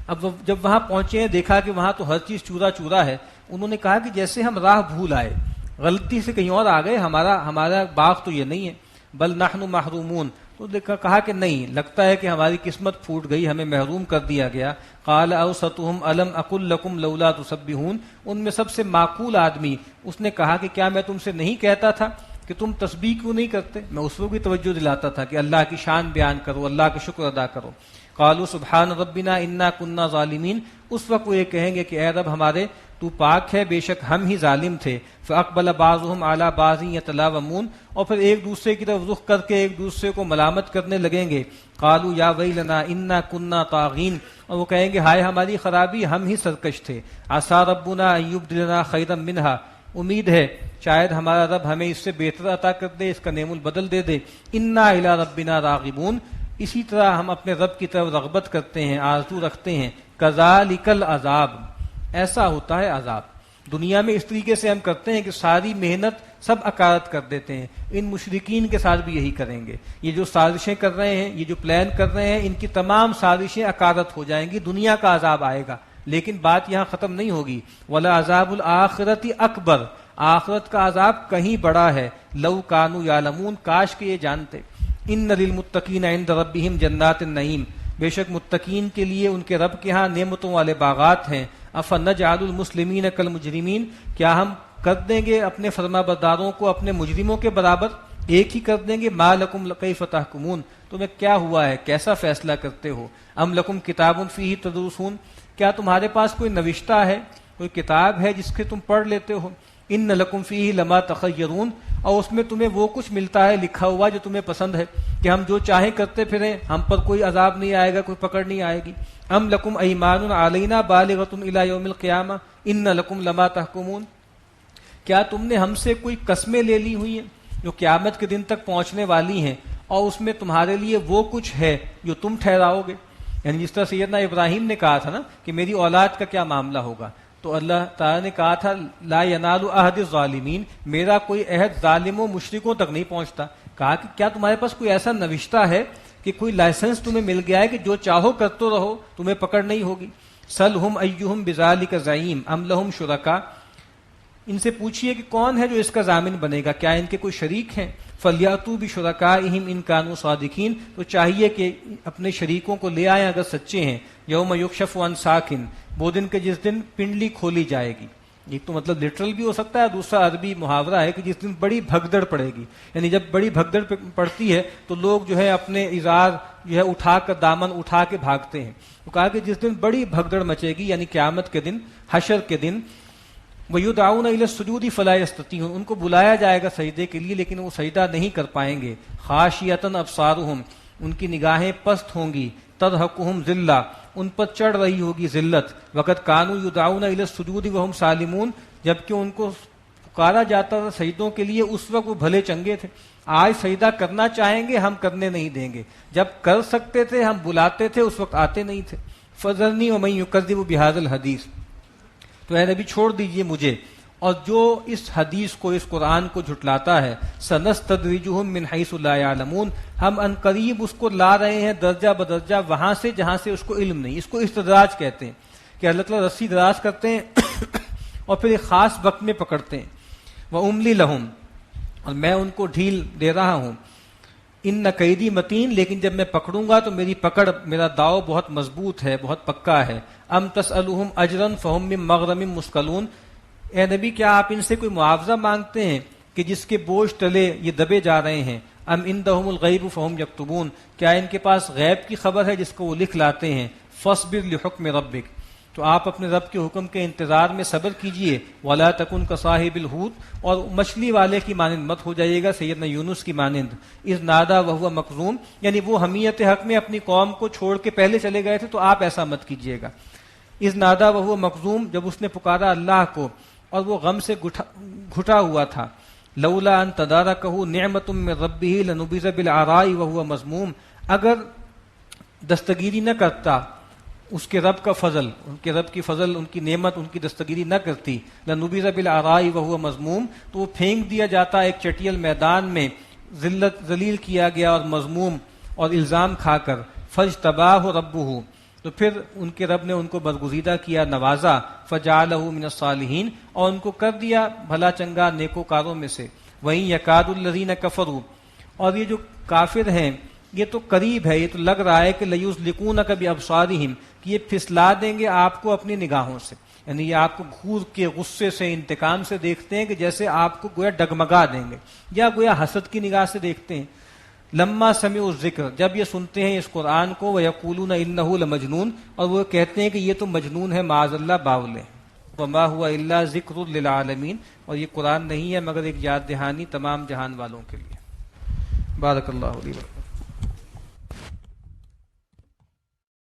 اب جب وہاں پہنچے ہیں دیکھا کہ وہاں تو ہر چیز چورا چورا ہے، انہوں نے کہا کہ جیسے ہم راہ بھول آئے، غلطی سے کہیں اور آ گئے، ہمارا باغ تو یہ نہیں ہے. بل نحن محرومون، تو کہا کہ نہیں، لگتا ہے کہ ہماری قسمت پھوٹ گئی، ہمیں محروم کر دیا گیا. قال اوسطهم الم اقل لكم لولا تسبحون، ان میں سب سے معقول آدمی اس نے کہا کہ کیا میں تم سے نہیں کہتا تھا کہ تم تسبیح کیوں نہیں کرتے؟ میں اس وقت بھی توجہ دلاتا تھا کہ اللہ کی شان بیان کرو، اللہ کا شکر ادا کرو. قالوا سبحان ربنا انا كنا ظالمین، اس وقت وہ یہ کہیں گے کہ اے رب ہمارے تو پاک ہے، بے شک ہم ہی ظالم تھے. فاقبل بعضهم على بعض يتلاومون، اور پھر ایک دوسرے کی طرف رخ کر کے ایک دوسرے کو ملامت کرنے لگیں گے. قالوا یا ویلنا انا كنا طاغین، اور وہ کہیں گے ہائے ہماری خرابی، ہم ہی سرکش تھے. عسى ربنا ان يبدلنا خيرا منها، امید ہے شاید ہمارا رب ہمیں اس سے بہتر عطا کر دے، اس کا نعم البدل دے دے. انا الى ربنا راغبون، اسی طرح ہم اپنے رب کی طرف رغبت کرتے ہیں، آرزو رکھتے ہیں، کذالک العذاب، ایسا ہوتا ہے عذاب۔ دنیا میں اس طریقے سے ہم کرتے ہیں کہ ساری محنت سب عکارت کر دیتے ہیں، ان مشرکین کے ساتھ بھی یہی کریں گے۔ یہ جو سازشیں کر رہے ہیں، یہ جو پلان کر رہے ہیں، ان کی تمام سازشیں عکارت ہو جائیں گی، دنیا کا عذاب آئے گا۔ لیکن بات یہاں ختم نہیں ہوگی، وَلَعَذَابُ الْآخِرَةِ اکبر، آخرت کا عذاب کہیں بڑا ہے، لو کانوا یعلمون، کاش کہ یہ جانتے۔ ان للمتقین عند ربہم جنات النعیم، بے شک متقین کے لیے ان کے رب کے ہاں نعمتوں والے باغات ہیں۔ افنجعل المسلمین کالمجرمین، کیا ہم کر دیں گے اپنے فرما برداروں کو اپنے مجرموں کے برابر، ایک ہی کر دیں گے؟ ما لکم کیف تحکمون، تمہیں کیا ہوا ہے، کیسا فیصلہ کرتے ہو؟ ام لکم کتاب فیہ تدرسون، کیا تمہارے پاس کوئی نوشتہ ہے، کوئی کتاب ہے جس کے تم پڑھ لیتے ہو؟ ان لکم فیہ لما تخیرون، اور اس میں تمہیں وہ کچھ ملتا ہے لکھا ہوا جو تمہیں پسند ہے کہ ہم جو چاہیں کرتے پھریں، ہم پر کوئی عذاب نہیں آئے گا، کوئی پکڑ نہیں آئے گی۔ ام لکم ایمان علینا بالغۃ الی یوم القیامہ ان لکم لما تحکمون، کیا تم نے ہم سے کوئی قسمیں لے لی ہوئی ہیں جو قیامت کے دن تک پہنچنے والی ہیں، اور اس میں تمہارے لیے وہ کچھ ہے جو تم ٹھہراؤ گے؟ یعنی جس طرح سیدنا ابراہیم نے کہا تھا نا کہ میری اولاد کا کیا معاملہ ہوگا، تو اللہ تعالیٰ نے کہا تھا لا ینال عہد الظالمین، میرا کوئی عہد ظالموں مشرکوں تک نہیں پہنچتا۔ کہا کہ کیا تمہارے پاس کوئی ایسا نوشتہ ہے کہ کوئی لائسنس تمہیں مل گیا ہے کہ جو چاہو کرتے رہو، تمہیں پکڑ نہیں ہوگی؟ سلہم ایہم بذالک زعیم ام لہم شرکاء، ان سے پوچھئے کہ کون ہے جو اس کا ضامن بنے گا، کیا ان کے کوئی شریک ہیں؟ فلیاتوا بشرکائہم ان کانوا صادقین، تو چاہیے کہ اپنے شریکوں کو لے آئیں اگر سچے ہیں۔ یوم یکشف عن ساق، وہ دن کے جس دن پنڈلی کھولی جائے گی، ایک تو مطلب لٹرل بھی ہو سکتا ہے، دوسرا عربی محاورہ ہے کہ جس دن بڑی بھگدڑ پڑے گی، یعنی جب بڑی بھگدڑ پڑتی ہے تو لوگ جو ہے اپنے ازار جو ہے اٹھا کر دامن اٹھا کے بھاگتے ہیں۔ تو کہا کہ جس دن بڑی بھگدڑ مچے گی، یعنی قیامت کے دن، حشر کے دن، وَيُدْعَوْنَ إِلَى السُّجُودِ فَلَا يَسْتَطِيعُونَ، ان کو بلایا جائے گا سجدے کے لیے لیکن وہ سجدہ نہیں کر پائیں گے۔ خاشیۃ ابصارہم، ان کی نگاہیں پست ہوں گی۔ ترہقہم ذلہ، ان پر چڑھ رہی ہوگی ذلت۔ وقد کانوا یدعون الی السجود وہم سالمون، جبکہ ان کو پکارا جاتا تھا سجدوں کے لیے اس وقت وہ بھلے چنگے تھے۔ آج سجدہ کرنا چاہیں گے ہم کرنے نہیں دیں گے، جب کر سکتے تھے ہم بلاتے تھے اس وقت آتے نہیں تھے۔ فذرنی ومن یکذب بہذا الحدیث، تو اے نبی چھوڑ دیجئے مجھے اور جو اس حدیث کو، اس قرآن کو جھٹلاتا ہے۔ سنستدرجہم من حیث لا یعلمون، ہم ان قریب اس کو لا رہے ہیں درجہ بدرجہ وہاں سے جہاں سے اس کو علم نہیں۔ اس کو استدراج کہتے ہیں کہ اللہ تعالیٰ رسی دراز کرتے ہیں اور پھر ایک خاص وقت میں پکڑتے ہیں۔ واملی لہم، اور میں ان کو ڈھیل دے رہا ہوں۔ ان قیدی متین، لیکن جب میں پکڑوں گا تو میری پکڑ، میرا داؤ بہت مضبوط ہے، بہت پکا ہے۔ ام تسألہم اجرا فہم من مغرم مثقلون، اے نبی کیا آپ ان سے کوئی معاوضہ مانگتے ہیں کہ جس کے بوجھ تلے یہ دبے جا رہے ہیں؟ ام عندہم الغیب فہم یکتبون، کیا ان کے پاس غیب کی خبر ہے جس کو وہ لکھ لاتے ہیں؟ فاصبر لحکم ربک، تو آپ اپنے رب کے حکم کے انتظار میں صبر کیجئے۔ ولا تکن کصاحب الحوت، اور مچھلی والے کی مانند مت ہو جائیے گا، سیدنا یونس کی مانند۔ اذ نادا وہو مکظوم، یعنی وہ حمیت حق میں اپنی قوم کو چھوڑ کے پہلے چلے گئے تھے، تو آپ ایسا مت کیجئے گا۔ اذ نادا وہو مکظوم، جب اس نے پکارا اللہ کو اور وہ غم سے گھٹا ہوا تھا۔ لولا ان تدارکہ نعمت من ربہ لنبذ بالعراء وہو مذموم، اگر دستگیری نہ کرتا اس کے رب کا فضل، ان کے رب کی فضل، ان کی نعمت ان کی دستگیری نہ کرتی، لنبذ بالعراء وہو مذموم، تو وہ پھینک دیا جاتا ایک چٹیل میدان میں، ذلیل کیا گیا اور مذموم اور الزام کھا کر۔ فاجتباہ ربہ، تو پھر ان کے رب نے ان کو برگزیدہ کیا، نوازا۔ فجعلہ من الصالحین، اور ان کو کر دیا بھلا چنگا نیکوکاروں میں سے۔ وہیں یکاد الذین کفروا، اور یہ جو کافر ہیں یہ تو قریب ہے، یہ تو لگ رہا ہے کہ لیزلقونک بابصارہم، کہ یہ پھسلا دیں گے آپ کو اپنی نگاہوں سے، یعنی یہ آپ کو گھور کے غصے سے، انتقام سے دیکھتے ہیں کہ جیسے آپ کو گویا ڈگمگا دیں گے، یا گویا حسد کی نگاہ سے دیکھتے ہیں۔ لما سمعوا الذکر، جب یہ سنتے ہیں اس قرآن کو، ویقولون انہ لمجنون، اور وہ کہتے ہیں کہ یہ تو مجنون ہے، معاذ اللہ باولے۔ وما ہوا الا ذکر للعالمین، اور یہ قرآن نہیں ہے مگر ایک یاد دہانی تمام جہان والوں کے لیے۔ بارک اللہ علی و